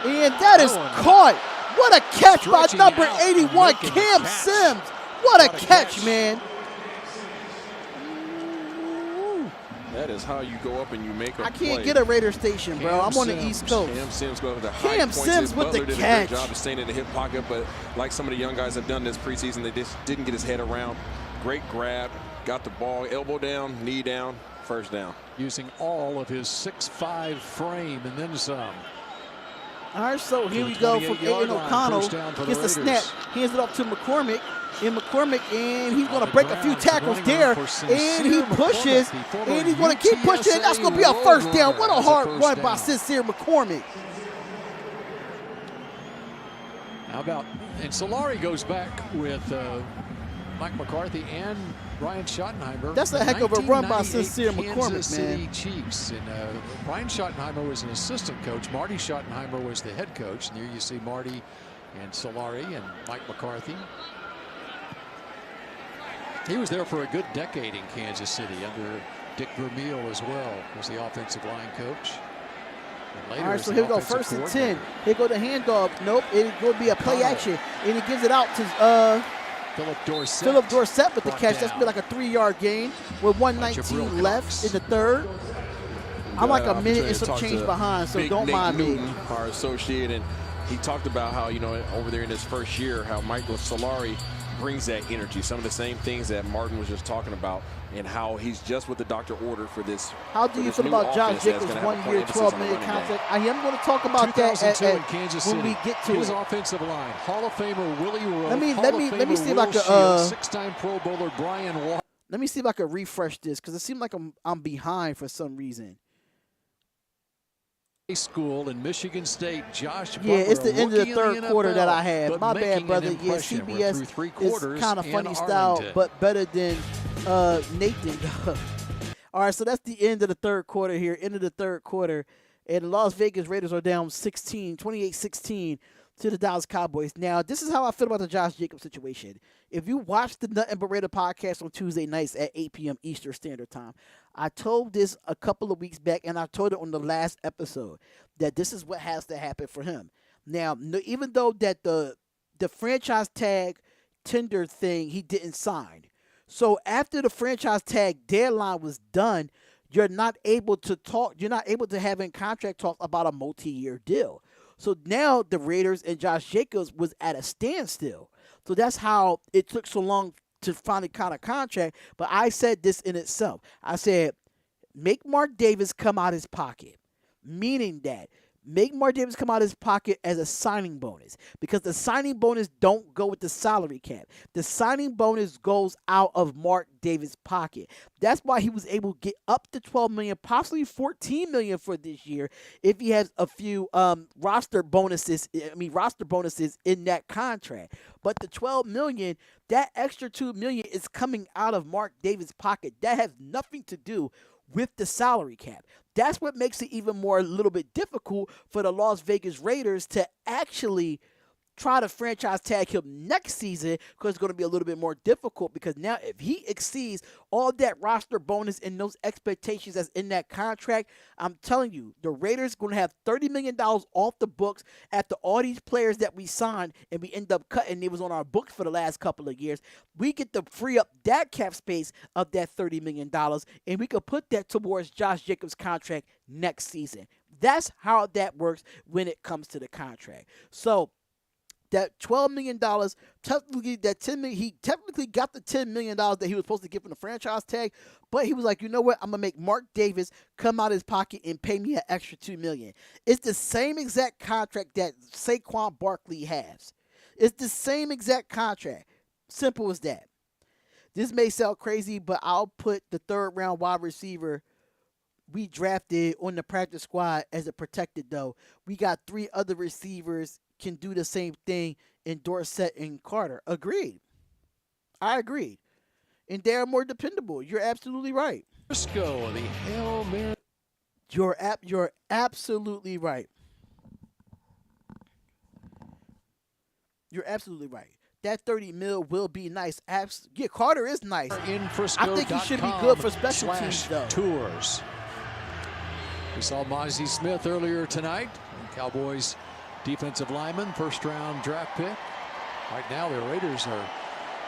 And that is caught. What a catch by number 81, Cam Sims. What a catch, man. That is how you go up and you make a play. I can't get a Raider station, bro. I'm on the East Coast. Cam Sims going to the high Cam points. Sims with the Butler did catch. a great job of staying in the hip pocket, but like some of the young guys have done this preseason, they just didn't get his head around. Great grab. Got the ball, elbow down, knee down, first down. Using all of his 6'5" frame and then some. All right, so here we go from Aiden O'Connell. Gets the snap, hands it off to McCormick. And McCormick, and he's going to break a few tackles there. And he pushes, and he's going to keep pushing. And that's going to be a first down. What a hard run by Sincere McCormick. How about, and Solari goes back with Mike McCarthy and Brian Schottenheimer. That's a heck of a run by Sincere McCormick, Kansas City man. Chiefs. And Brian Schottenheimer was an assistant coach. Marty Schottenheimer was the head coach. And there you see Marty and Solari and Mike McCarthy. He was there for a good decade in Kansas City under Dick Vermeil as well as the offensive line coach. And All right, so here we go, first and 10. Here go the handoff. Nope, it's going to be a play action. And he gives it out to Philip Dorsett. Philip Dorsett with the catch. That's been like a 3-yard gain with 1:19 left in the third. I'm like a minute and some change behind, so Big don't Nate mind Newton, me. Our associate, and he talked about how, over there in his first year, how Michael Solari brings that energy. Some of the same things that Martin was just talking about, and how he's just what the doctor ordered for this. How do you feel about Josh Jacobs' 1 year, $12 million contract? I am going to talk about that in Kansas City. When we get to his it. offensive line. Hall of Famer Willie Rowe. Let me see if I could. 6-time Pro Bowler Brian Walker. Let me see if I could refresh this because it seems like I'm behind for some reason. School in Michigan State, Josh Butler, it's the end of the third quarter NFL, that I had. My bad, brother. Yeah, CBS is kind of funny style, but better than Nathan. All right, so that's the end of the third quarter here. End of the third quarter, and the Las Vegas Raiders are down 28-16 to the Dallas Cowboys. Now, this is how I feel about the Josh Jacobs situation. If you watch the Nothing But Raider podcast on Tuesday nights at 8 p.m. Eastern Standard Time, I told this a couple of weeks back, and I told it on the last episode, that this is what has to happen for him. Now, even though that the franchise tag tender thing he didn't sign, so after the franchise tag deadline was done, you're not able to talk. You're not able to have in contract talk about a multi-year deal. So now the Raiders and Josh Jacobs was at a standstill. So that's how it took so long to finally count a contract. But I said this in itself. I said, make Mark Davis come out his pocket, meaning that make Mark Davis come out of his pocket as a signing bonus, because the signing bonus don't go with the salary cap. The signing bonus goes out of Mark Davis' pocket. That's why he was able to get up to $12 million, possibly $14 million for this year if he has a few roster bonuses in that contract. But the $12 million, that extra $2 million is coming out of Mark Davis' pocket. That has nothing to do with the salary cap. That's what makes it even more a little bit difficult for the Las Vegas Raiders to actually try to franchise tag him next season, because it's going to be a little bit more difficult, because now if he exceeds all that roster bonus and those expectations that's in that contract, I'm telling you, the Raiders are going to have $30 million off the books after all these players that we signed and we end up cutting. It was on our books for the last couple of years. We get to free up that cap space of that $30 million, and we could put that towards Josh Jacobs' contract next season. That's how that works when it comes to the contract. So that $12 million, technically that $10 million, he technically got the $10 million that he was supposed to get from the franchise tag, but he was like, you know what, I'm going to make Mark Davis come out of his pocket and pay me an extra $2 million. It's the same exact contract that Saquon Barkley has. It's the same exact contract. Simple as that. This may sound crazy, but I'll put the third-round wide receiver we drafted on the practice squad as a protected, though. We got 3 other receivers can do the same thing in Dorsett and Carter. Agreed. I agreed. And they're more dependable. You're absolutely right. Frisco, the Hail Mary. You're absolutely right. You're absolutely right. That $30 million will be nice. Yeah, Carter is nice. In Frisco. I think he should be good for special teams, though. Tours. We saw Mozzie Smith earlier tonight. Cowboys defensive lineman, first-round draft pick. Right now, the Raiders are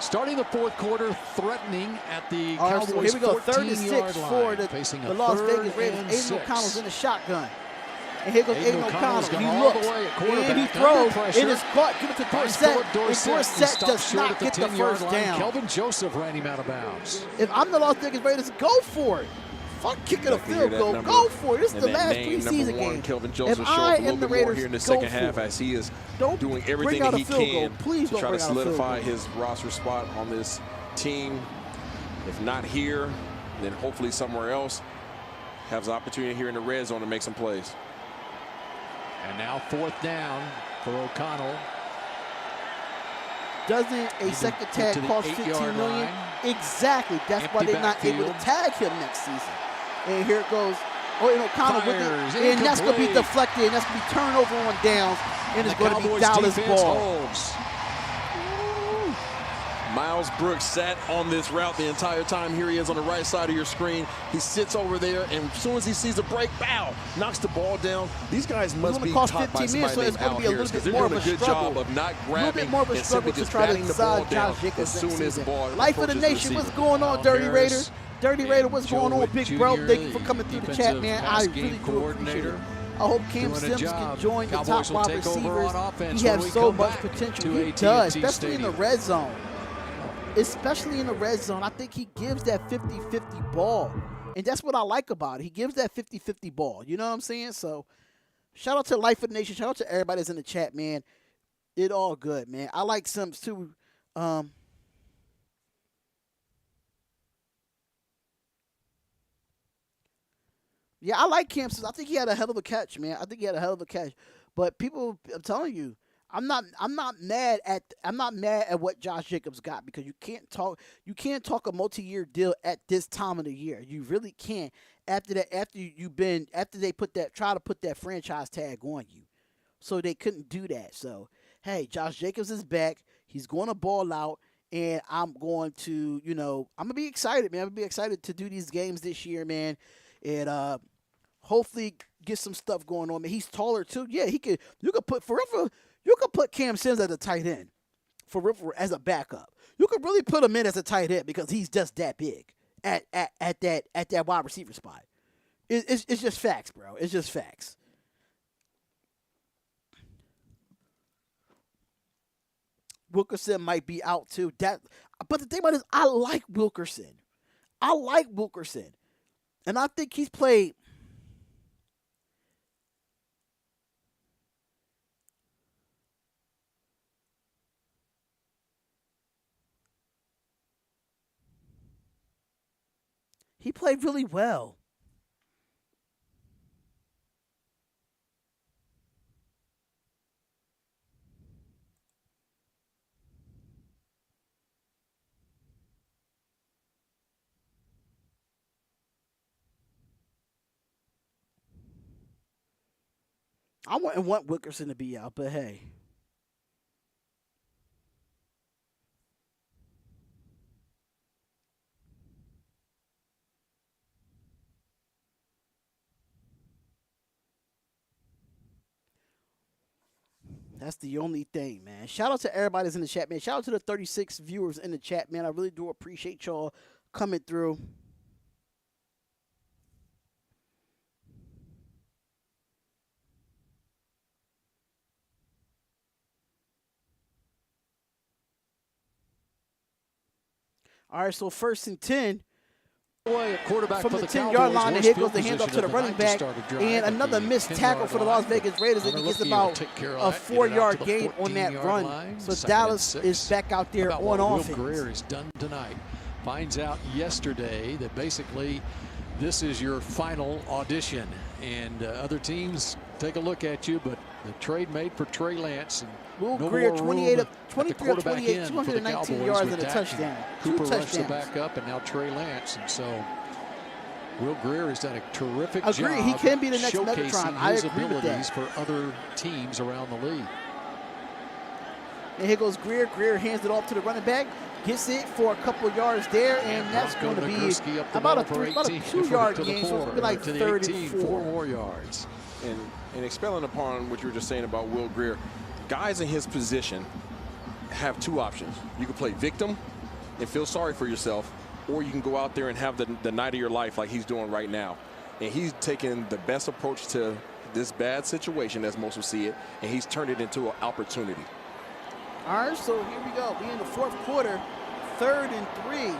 starting the fourth quarter, threatening at the Cowboys' so here we go, 14-yard line, for facing the Las Vegas Raiders. Aiden O'Connell's in the shotgun. And here goes Aiden O'Connell. He looks, and he throws, and it's caught. Give it to Dorsett. And Dorsett does not get the first down. Kelvin Joseph ran him out of bounds. If I'm the Las Vegas Raiders, go for it. Fuck kicking a field goal. Go for it. This is the last preseason game. Kelvin Joseph showed up a little bit more here in the second half, as he is doing everything that he can to try to solidify his roster spot on this team. If not here, then hopefully somewhere else. Has the opportunity here in the red zone to make some plays. And now fourth down for O'Connell. Doesn't a second tag cost $15 million? Exactly. That's why they're not able to tag him next season. And here it goes. Oh, and O'Connell with it. And that's going to be deflected. And that's going to be turnover on downs. And it's going to be Dallas ball. Miles Brooks sat on this route the entire time. Here he is on the right side of your screen. He sits over there, and as soon as he sees a break, bow, knocks the ball down. These guys must be taught by somebody named Al Harris, because they're doing a good job of not grabbing and simply just batting the ball down as soon as the ball Life of the Nation, what's going on, Dirty Raider? Dirty Raider, what's going on, big bro? Thank you for coming through the chat, man. I really do appreciate it. I hope Cam Sims can join the top wide receivers. He has so much potential. He does, especially in the red zone. Especially in the red zone, I think he gives that 50-50 ball. And that's what I like about it. He gives that 50-50 ball. You know what I'm saying? So, shout out to Life of the Nation. Shout out to everybody that's in the chat, man. It all good, man. I like Sims, too. Yeah, I like Cam Sims. I think he had a hell of a catch, man. I think he had a hell of a catch. But people, I'm telling you, I'm not mad at what Josh Jacobs got, because you can't talk a multi-year deal at this time of the year. You really can't after they try to put that franchise tag on you. So they couldn't do that. So hey, Josh Jacobs is back. He's going to ball out, and I'm going to, I'm gonna be excited, man. I'm gonna be excited to do these games this year, man. And hopefully get some stuff going on. Man, he's taller too. Yeah, you could put Cam Sims as a tight end as a backup. You could really put him in as a tight end because he's just that big at that wide receiver spot. It's just facts, bro. It's just facts. Wilkerson might be out too. But the thing about it is, I like Wilkerson. And I think he's played. He played really well. I wouldn't want Wilkerson to be out, but hey. That's the only thing, man. Shout out to everybody that's in the chat, man. Shout out to the 36 viewers in the chat, man. I really do appreciate y'all coming through. All right, so 1st and 10. Quarterback from for the the 10-yard line, and here goes the handoff handoff to the running back, and another missed tackle for the Las Vegas Raiders, and he gets about a 4-yard gain on that run. So Dallas is back out there on offense. Will Grier is done tonight. Finds out yesterday that basically this is your final audition, and other teams take a look at you, but the trade made for Trey Lance. And Will no Grier, more 23 room of 28, 219 yards and a touchdown. Cooper 2 rushed the touchdowns. back up, and now Trey Lance. And so Will Grier has done a terrific job. He can be the next showcasing Megatron. I his agree with abilities that. for other teams around the league. And here goes Grier. Grier hands it off to the running back. Gets it for a couple yards there, and that's going to be about a 2-yard gain. So it's going to be like 3rd and 4. 4 more yards. And expelling upon what you were just saying about Will Grier, guys in his position have 2 options. You can play victim and feel sorry for yourself, or you can go out there and have the night of your life like he's doing right now. And he's taken the best approach to this bad situation, as most will see it, and he's turned it into an opportunity. All right, so here we go. We in the 4th quarter, 3rd and 3.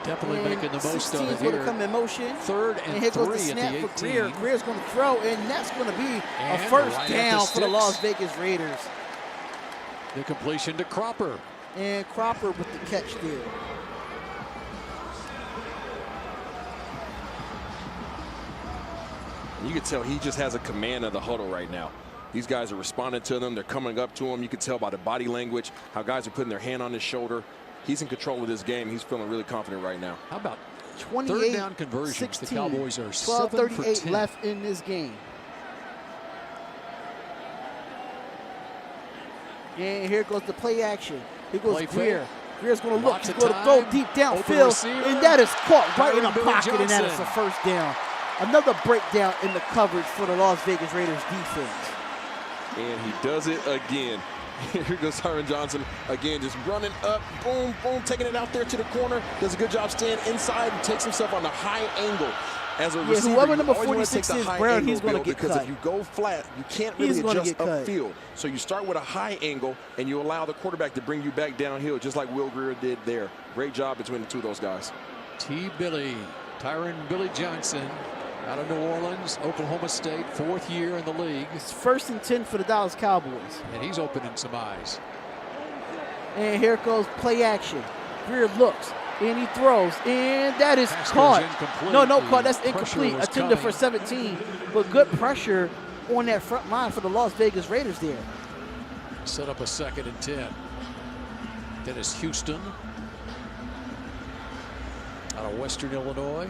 Definitely making the most of it here. here. Come in motion. 3rd and here 3 goes the snap at the for Grier. 18. Grier's going to throw, and that's going to be a And first right down at for the Las Vegas Raiders. The completion to Cropper. And Cropper with the catch there. You can tell he just has a command of the huddle right now. These guys are responding to them. They're coming up to him. You can tell by the body language how guys are putting their hand on his shoulder. He's in control of this game. He's feeling really confident right now. How about 28, 3rd down conversions? 16, the Cowboys are 7 for 12:38 10. left in this game. And here goes the play action. Here goes Grier. Grier's going to look. He's going to throw deep downfield, and that is caught right in the pocket, and that is a first down. Another breakdown in the coverage for the Las Vegas Raiders defense. And he does it again. Here goes Tyron Johnson again, just running up, boom, boom, taking it out there to the corner. Does a good job staying inside and takes himself on the high angle. as a receiver, whoever you number always want to take 46 the is, high Brown, angle he's gonna build, get because cut. if you go flat, you can't really He's gonna adjust get cut. upfield. So you start with a high angle, and you allow the quarterback to bring you back downhill, just like Will Grier did there. Great job between the two of those guys. Tyron Billy Johnson, out of New Orleans, Oklahoma State, 4th year in the league. It's 1st and 10 for the Dallas Cowboys. And he's opening some eyes. And here goes play action. Grier looks, and he throws, and that is Pass caught. goes incomplete. No caught. That's The pressure incomplete. was Attempted for coming. 17, but good pressure on that front line for the Las Vegas Raiders there. Set up a 2nd and 10. Dennis Houston out of Western Illinois.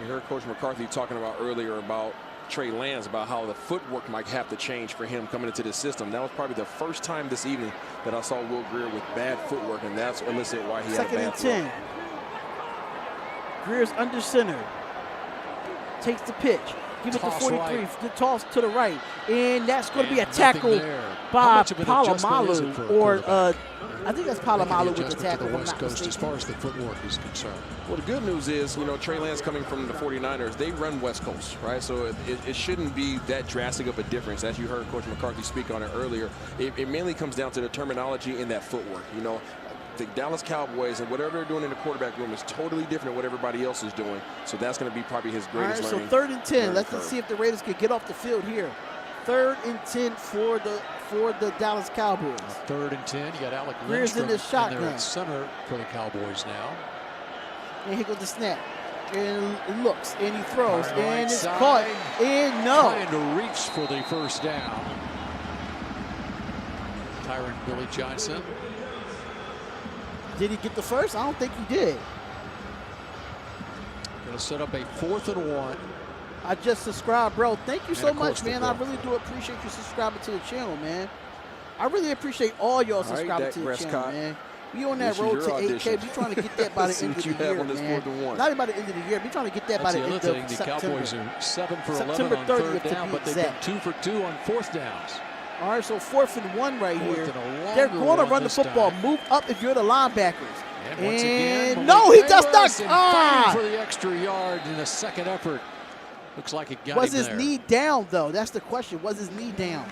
You heard Coach McCarthy talking about earlier about Trey Lance, about how the footwork might have to change for him coming into this system. That was probably the first time this evening that I saw Will Grier with bad footwork, and that's elicited why he had a 2nd bad and throw. 10. Greer's under center. Takes the pitch. Give it to Toss 43. right. The toss to the right. And that's going to be a And tackle nothing there. How by much of an adjustment is it for a Palomalu. Or, quarterback? I think that's Making the Palomalu with the adjustment tackle. to the if I'm West not Coast as mistaken. far as the footwork is concerned. Well, the good news is, Trey Lance coming from the 49ers, they run West Coast, right? So it shouldn't be that drastic of a difference. As you heard Coach McCarthy speak on it earlier, it mainly comes down to the terminology and that footwork. The Dallas Cowboys and whatever they're doing in the quarterback room is totally different than what everybody else is doing. So that's going to be probably his All right, greatest so learning. 3rd and 10. learning Let's curve. see if the Raiders can get off the field here. 3rd and 10 for the Dallas Cowboys. 3rd and 10. You got Alec Grier's in Lindstrom this shotgun. there at center for the Cowboys now. And here goes the snap. And it looks, and he throws, Right and it's side. caught. And no. Trying to reach for the 1st down. Tyron Billy Johnson. Did he get the first? I don't think he did. Going to set up a 4th and 1. I just subscribed, bro. Thank you so of much, course the man. I bro. really do appreciate you subscribing to the channel, man. I really appreciate all y'all right, subscribing Dak to the Prescott. channel, man. We on that This is road your to 8K. audition. We trying to get that by the See end what of you the have year, on this man. 4th and 1. Not by the end of the year. We trying to get that by That's the the end other thing. of The September. Cowboys are 7 for 11 September on 30th 3rd to down, be but they've been exact. 2 for 2 on 4th downs. All right, so 4th and 1 right here. 4th and a longer They're going to one run the this football. time. Move up if you're the linebackers. And once again, no, he does Davis not. and fighting for the extra yard in a 2nd effort. Looks like it got Was him his there. knee down, though? That's the question. Was his knee down?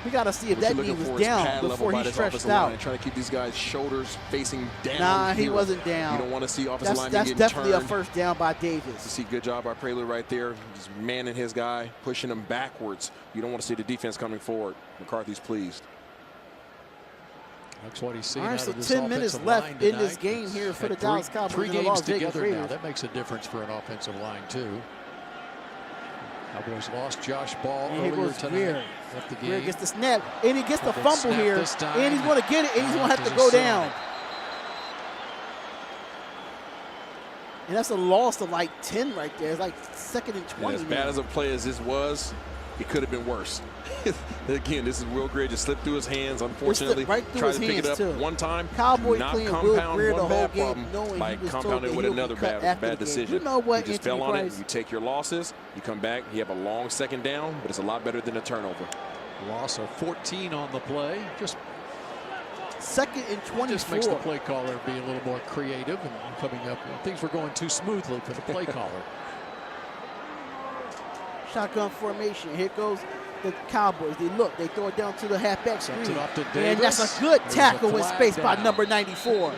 We got to see if What that you're knee looking was for is down pad level before by he this stretched offensive line, out. trying to keep these guys' shoulders facing down. Nah, he wasn't down. You don't want to see offensive linemen That's getting definitely turned. a 1st down by You Davis. see good job by Prelude right there. Just manning his guy, pushing him backwards. You don't want to see the defense coming forward. McCarthy's pleased. That's what he's seen All right, out so of this 10 minutes offensive left line in this tonight. game here for Had the Dallas Cowboys three and the games Las Vegas together Raiders. now. That makes a difference for an offensive line, too. Cowboys lost Josh Ball And here earlier goes tonight. Greer. Left the Greer game. gets the snap, and he gets the Good fumble snap here, this time. and he's going to get it, and he's going to have to Down go to the down. side. And that's a loss of like 10 right there. It's like 2nd and 20. And as bad now. as a play as this was, it could have been worse. Again, this is Will Grier just slipped through his hands, unfortunately. right through Tried his to pick it hands, up too. one time. Cowboys not playing Will compound Grier the one whole bad game, problem knowing by he was told compounding that it with he'll be another cut bad after the game. decision. You know what, You just Anthony fell on Price? it. You take your losses. You come back. You have a long 2nd down, but it's a lot better than a turnover. Loss of 14 on the play. Just 2nd and 24. Just makes the play caller be a little more creative and coming up. Things were going too smoothly for the play caller. Shotgun formation. Here goes the Cowboys. They look. They throw it down to the halfback Sends screen. it up to And that's Davis. a good There's a tackle in flag space by down. number 94.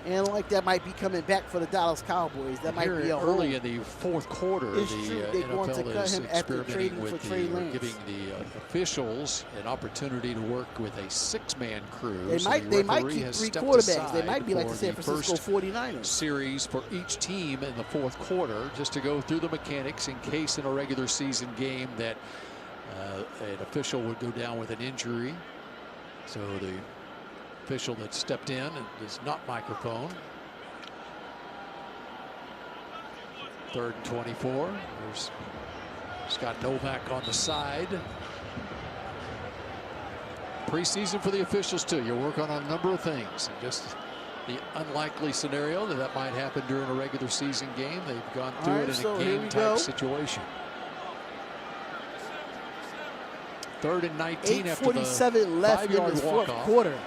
And like that might be coming back for the Dallas Cowboys. That might Here be a early hold. in the 4th quarter, It's true. the They're going to NFL cut is him after experimenting trading with for Trey Lance. giving the officials an opportunity to work with a 6-man crew. They So might the keep referee has 3 stepped quarterbacks. They aside might be like the for San Francisco first 49ers. series for each team in the 4th quarter, just to go through the mechanics in case in a regular season game that an official would go down with an injury. So the official that stepped in is not microphone. 3rd and 24. There's Scott Novak on the side. Preseason for the officials too. You work on a number of things. And just the unlikely scenario that might happen during a regular season game. They've gone through it in a game type situation. 3rd and 19 after the 8:47 left in this fourth quarter.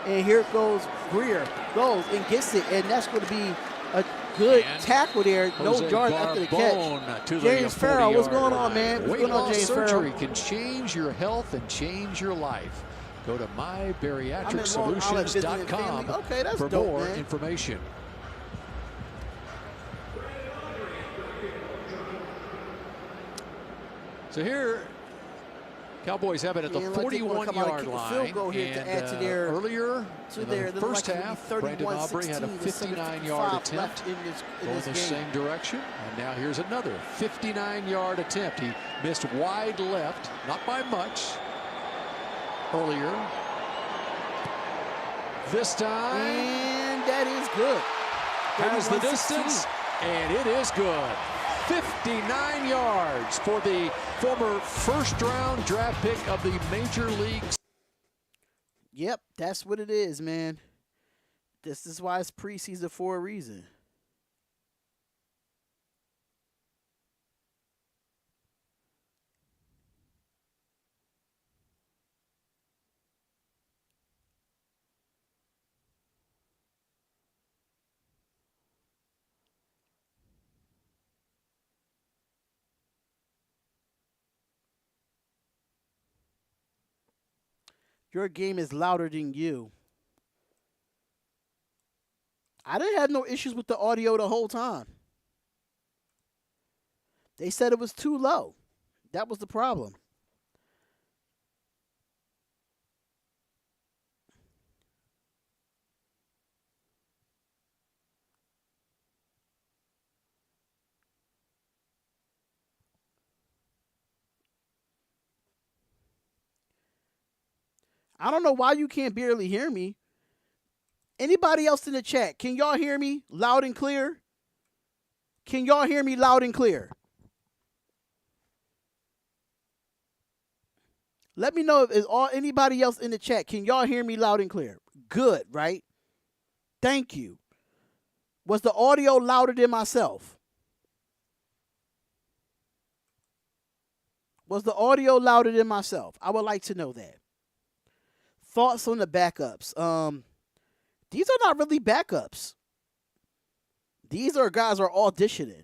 And here goes Greer, goes and gets it, and that's going to be a good tackle there. No yards after the catch. James Farrell, what's going on, man? What's going on, James Farrell? Surgery can change your health and change your life. Go to mybariatricsolutions.com for more information. So here, Cowboys have it at the 41-yard line. And earlier in the first half, Brandon Aubrey had a 59-yard attempt going the same direction. And now here's another 59-yard attempt. He missed wide left, not by much, earlier. This time. And that is good. Has the distance, and it is good. 59 yards for the former first-round draft pick of the Major Leagues. Yep, that's what it is, man. This is why it's preseason for a reason. Your game is louder than you. I didn't have no issues with the audio the whole time. They said it was too low. That was the problem. I don't know why you can't barely hear me. Anybody else in the chat, can y'all hear me loud and clear? Can y'all hear me loud and clear? Let me know if is all anybody else in the chat. Can y'all hear me loud and clear? Good, right? Thank you. Was the audio louder than myself? Was the audio louder than myself? I would like to know that. Thoughts on the backups. These are not really backups. These are guys are auditioning.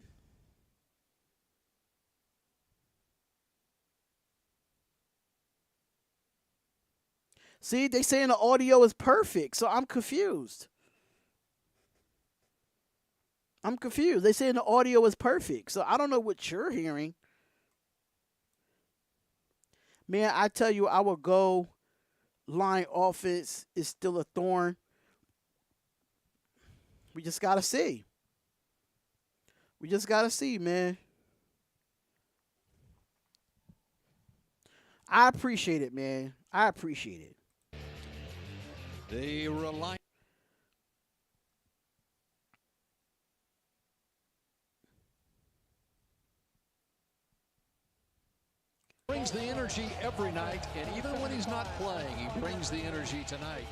See, they saying the audio is perfect, so I'm confused. They saying the audio is perfect, so I don't know what you're hearing. Man, I tell you, our goal line offense is still a thorn. We just got to see. We just got to see, man. I appreciate it, man. I appreciate it. They rely. Brings the energy every night, and even when he's not playing, he brings the energy tonight.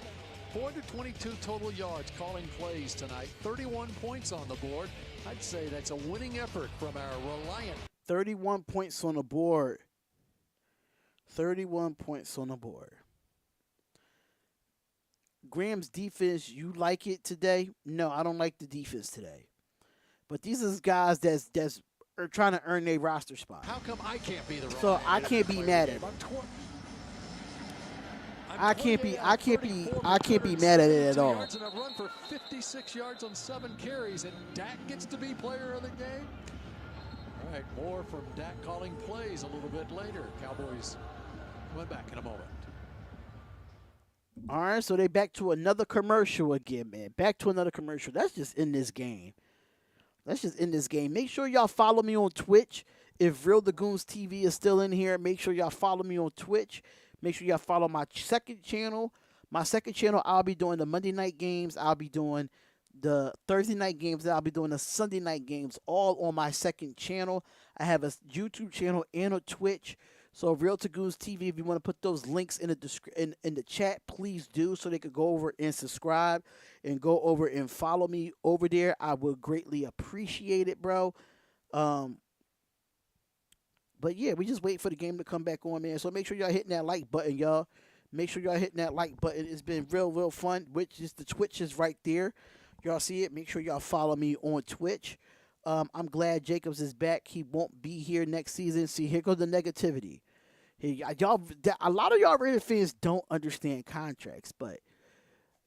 422 total yards calling plays tonight, 31 points on the board. I'd say that's a winning effort from our Reliant. 31 points on the board. 31 points on the board. Graham's defense, you like it today? No, I don't like the defense today. But these are guys that's are trying to earn their roster spot. How come I can't be the so I can't be mad at it. I can't be mad at it at all. And a run for 56 yards on 7 carries, and Dak gets to be player of the game. All right, more from Dak calling plays a little bit later. Cowboys coming back in a moment. All right, so they back to another commercial again, man. Back to another commercial. That's just in this game. Let's just end this game. Make sure y'all follow me on Twitch. If Real The Goons TV is still in here, make sure y'all follow me on Twitch. Make sure y'all follow my second channel. My second channel, I'll be doing the Monday night games. I'll be doing the Thursday night games. And I'll be doing the Sunday night games all on my second channel. I have a YouTube channel and a Twitch. So Real To Goons TV, if you want to put those links in the in the chat, please do so they could go over and subscribe and go over and follow me over there. I would greatly appreciate it, bro. But yeah, we just wait for the game to come back on, man. So make sure y'all hitting that like button, y'all. Make sure y'all hitting that like button. It's been real fun. Which is the Twitch is right there. Y'all see it. Make sure y'all follow me on Twitch. I'm glad Jacobs is back. He won't be here next season. See, here goes the negativity. A lot of y'all Raiders fans don't understand contracts, but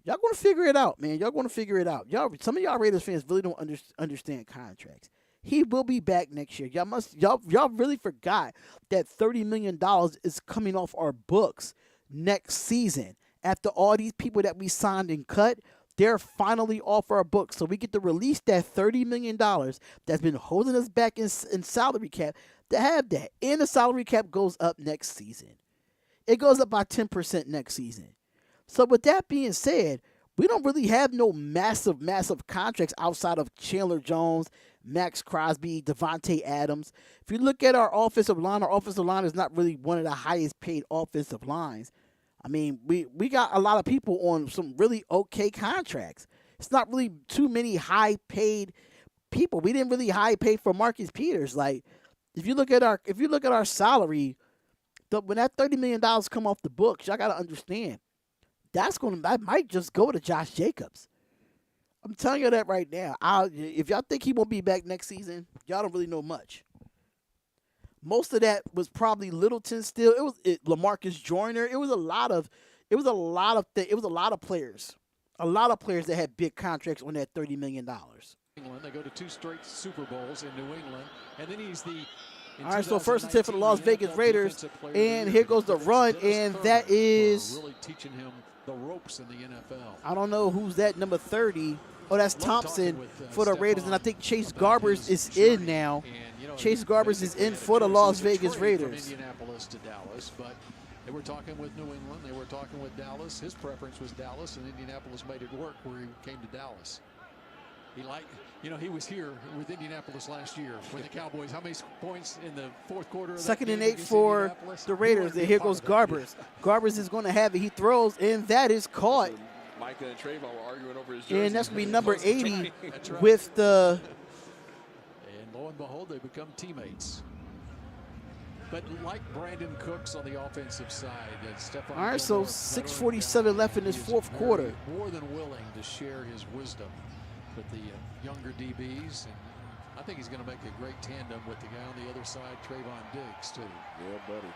y'all gonna figure it out, man. Y'all gonna figure it out. Some of y'all Raiders fans really don't understand contracts. He will be back next year. Y'all really forgot that $30 million is coming off our books next season. After all these people that we signed and cut, they're finally off our books. So we get to release that $30 million that's been holding us back in salary cap to have that. And the salary cap goes up next season. It goes up by 10% next season. So with that being said, we don't really have no massive contracts outside of Chandler Jones, Max Crosby, Devontae Adams. If you look at our offensive line is not really one of the highest paid offensive lines. I mean, we got a lot of people on some really okay contracts. It's not really too many high paid people. We didn't really high pay for Marcus Peters. Like, if you look at our salary, when that $30 million come off the books, y'all gotta understand that might just go to Josh Jacobs. I'm telling you that right now. If y'all think he won't be back next season, y'all don't really know much. Most of that was probably Littleton still. It was LaMarcus Joyner. It was a lot of players. A lot of players that had big contracts on that $30 million. England, they go to 2 straight Super Bowls in New England, and then he's the. All right, so first and 10 for the Las Vegas Raiders, and here goes the run, and that is really teaching him the ropes in the NFL. I don't know who's that number 30. Oh, that's Thompson for the Raiders, and I think Chase Garbers is in now. Chase Garbers is in for the Las Vegas Raiders. Indianapolis to Dallas, but they were talking with New England. They were talking with Dallas. His preference was Dallas, and Indianapolis made it work where he came to Dallas. He was here with Indianapolis last year when the Cowboys. How many points in the fourth quarter? Second and 8 for the Raiders. And here goes Garbers. Garbers is going to have it. He throws, and that is caught. Micah and Trayvon were arguing over his jersey. And that's going to be number 80 with the. And lo and behold, they become teammates. But like Brandon Cooks on the offensive side, Stephon. All right, so 6:47 left in this fourth quarter. More than willing to share his wisdom with the younger DBs, and I think he's going to make a great tandem with the guy on the other side, Trayvon Diggs, too. Yeah, buddy.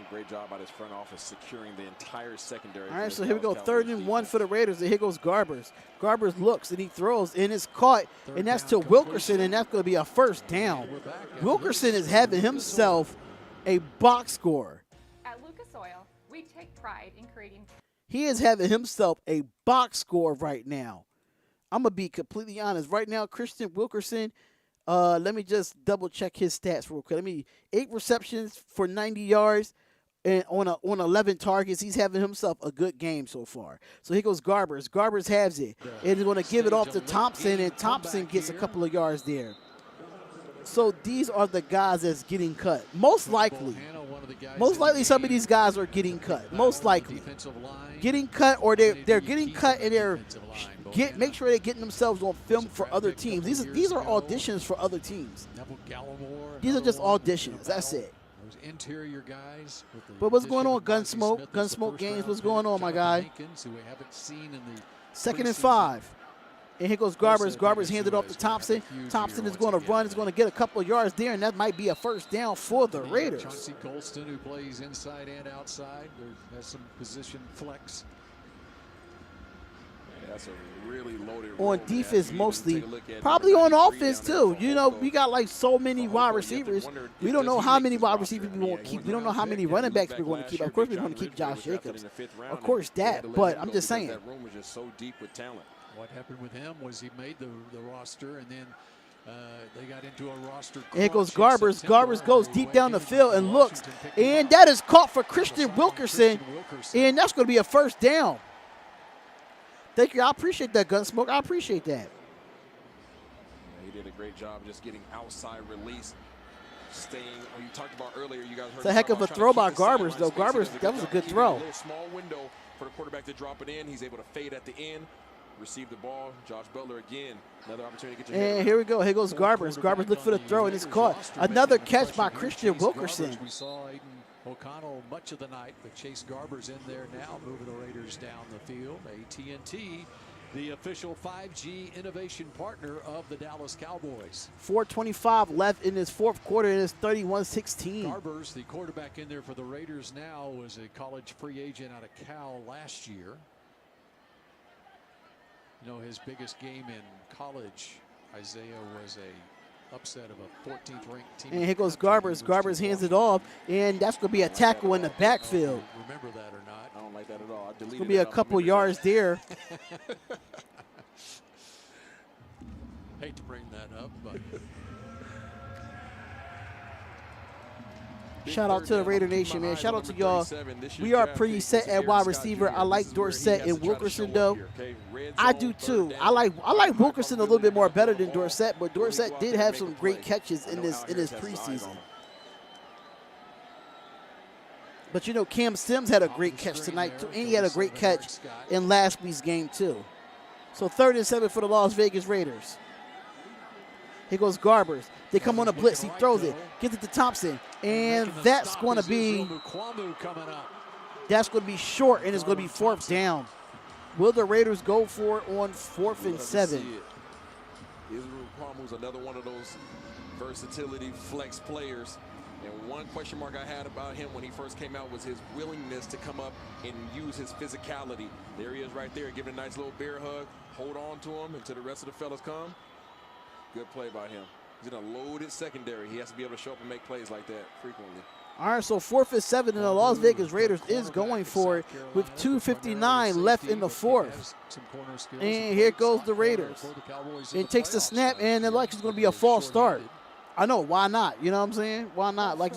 A great job by his front office securing the entire secondary. All right, so here we go, 3rd and 1 for the Raiders, and here goes Garbers. Garbers looks, and he throws, and it's caught, and that's to Wilkerson, and that's going to be a first down. Wilkerson is having himself a box score. At Lucas Oil, we take pride in creating. He is having himself a box score right now. I'm going to be completely honest. Right now, Christian Wilkerson, let me just double check his stats real quick. 8 receptions for 90 yards and on 11 targets. He's having himself a good game so far. So here goes Garbers. Garbers has it. And he's going to give it off to Thompson, and Thompson gets a couple of yards there. So these are the guys that's getting cut. Most likely some of these guys are getting cut. Most likely. Getting cut, or they're getting cut, and make sure they're getting themselves on film for other teams. These are auditions for other teams. These are just auditions. That's it. Interior guys. But what's going on, Gunsmoke? Gunsmoke Games, what's going on, my guy? 2nd and 5. And here goes Garbers. Garbers handed off to Thompson. Thompson is going to run. He's going to get a couple of yards there, and that might be a first down for the Raiders. Chauncey Golston, who plays inside and outside, has some position flex. That's a really loaded on defense mostly. Probably on offense too. You know, we got like so many wide receivers. We don't know how many wide receivers we want to keep. We don't know how many running backs we're going to keep. Of course, we're going to keep Josh Jacobs. Of course that. But I'm just saying. That room was just so deep with talent. What happened with him was he made the roster, and then they got into a roster. And here goes Garbers. Garbers goes deep down the field and looks. And that is caught for Christian Wilkerson. And that's going to be a first down. Thank you. I appreciate that, Gunsmoke. I appreciate that. Yeah, he did a great job just getting outside release. Staying, you talked about earlier, you guys heard. It's a heck of a throw by Garbers, though. Garbers, that was a good throw. A little small window for the quarterback to drop it in. He's able to fade at the end. receive the ball. Josh Butler again, another opportunity to get your And head here we go. Here goes Garbers. Garbers look for the throw, and it's caught. Another catch by Christian Wilkerson. We saw Aiden O'Connell much of the night, but Chase Garber's in there now, moving the Raiders down the field. AT&T, the official 5G innovation partner of the Dallas Cowboys. 4:25 left in this fourth quarter, and it's 31-16. Garbers, the quarterback in there for the Raiders now, was a college free agent out of Cal last year. You know, his biggest game in college, Isaiah, was a upset of a 14th ranked team. And here goes Garbers. Garbers hands it off, and that's going to be a tackle in the backfield. Remember that or not? I don't like that at all. It's going to be a couple yards there. Hate to bring that up, but shout out to the Raider Nation, man. Shout out to y'all. We are pretty set at wide receiver. I like Dorsett and Wilkerson, though. I do too. I like Wilkerson a little bit more better than Dorsett, but Dorsett did have some great catches in this preseason. But you know, Cam Sims had a great catch tonight too, and he had a great catch in last week's game too. So 3rd and 7 for the Las Vegas Raiders. Here goes Garbers. They come on a blitz. He throws it. Gets it to Thompson. And that's going to be short, and it's going to be 4th down. Will the Raiders go for it on 4th and 7? Israel Kwamu's another one of those versatility flex players. And one question mark I had about him when he first came out was his willingness to come up and use his physicality. There he is right there, giving a nice little bear hug. Hold on to him until the rest of the fellas come. Good play by him. He's in a loaded secondary. He has to be able to show up and make plays like that frequently. All right, so 4th and 7, and the Las Vegas Raiders is going for it with 2:59 left in the 4th. And here goes the Raiders. It takes the snap, and it likes it's going to be a false start. I know, why not? You know what I'm saying? Why not? Like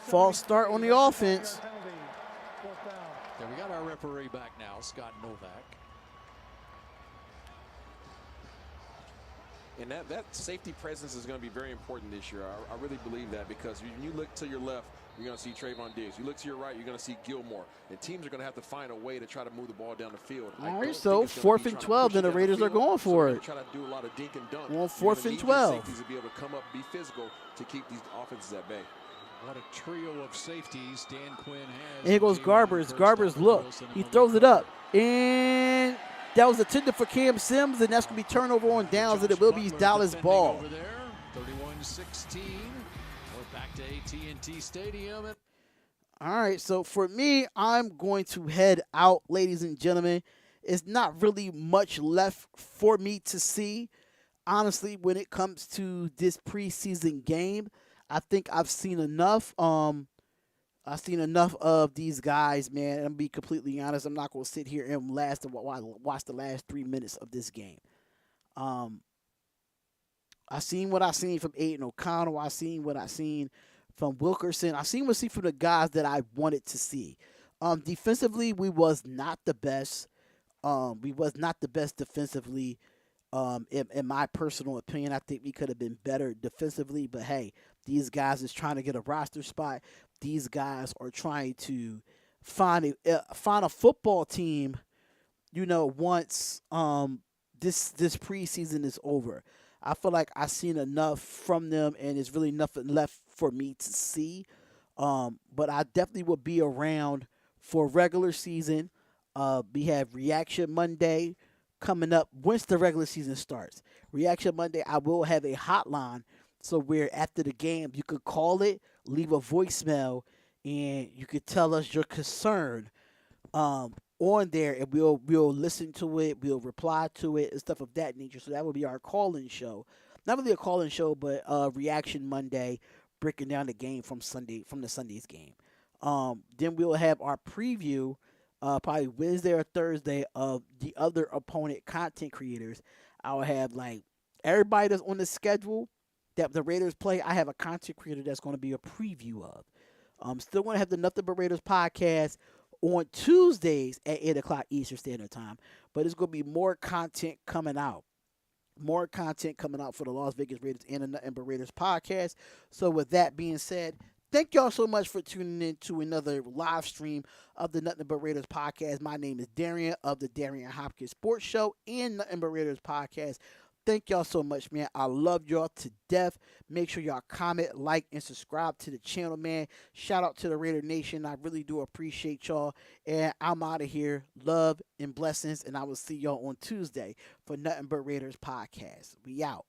false start on the offense. Yeah, we got our referee back now, Scott Novak. And that safety presence is going to be very important this year. I really believe that, because when you look to your left, you're going to see Trayvon Diggs. You look to your right, you're going to see Gilmore. And teams are going to have to find a way to try to move the ball down the field. All right, so 4th and 12, then the Raiders are going for it. Try to do a lot of dink and dunk. On 4th and 12. Safeties to be able to come up, be physical to keep these offenses at bay. What a trio of safeties Dan Quinn has. And here goes Garbers. Garbers, look. He throws it up. And that was intended for Cam Sims, and that's going to be turnover on downs, and it will be Dallas ball. Over there, 31-16. We're back to AT&T Stadium. All right, so for me, I'm going to head out, ladies and gentlemen. It's not really much left for me to see. Honestly, when it comes to this preseason game, I think I've seen enough. I've seen enough of these guys, man. And I'm be completely honest. I'm not going to sit here and watch the last 3 minutes of this game. I seen what I seen from Aiden O'Connell. I seen what I seen from Wilkerson. I seen what I see from the guys that I wanted to see. Defensively, we was not the best. We was not the best defensively. In my personal opinion, I think we could have been better defensively. But hey, these guys is trying to get a roster spot. These guys are trying to find a football team, you know, once this preseason is over. I feel like I've seen enough from them, and there's really nothing left for me to see. But I definitely will be around for regular season. We have Reaction Monday coming up once the regular season starts. Reaction Monday, I will have a hotline. So where after the game, you could call it, leave a voicemail, and you could tell us your concern on there, and we'll listen to it, we'll reply to it, and stuff of that nature. So that will be our call-in show. Not really a call-in show, but Reaction Monday, breaking down the game from the Sunday's game. Then we'll have our preview, probably Wednesday or Thursday, of the other opponent content creators. I'll have like everybody that's on the schedule that the Raiders play. I have a content creator that's going to be a preview of. Still going to have the Nothing But Raiders podcast on Tuesdays at 8 o'clock Eastern Standard Time. But it's going to be more content coming out. More content coming out for the Las Vegas Raiders and the Nothing But Raiders podcast. So with that being said, thank y'all so much for tuning in to another live stream of the Nothing But Raiders podcast. My name is Darian of the Darian Hopkins Sports Show and Nothing But Raiders podcast. Thank y'all so much, man. I love y'all to death. Make sure y'all comment, like, and subscribe to the channel, man. Shout out to the Raider Nation. I really do appreciate y'all. And I'm out of here. Love and blessings. And I will see y'all on Tuesday for Nothing But Raiders podcast. We out.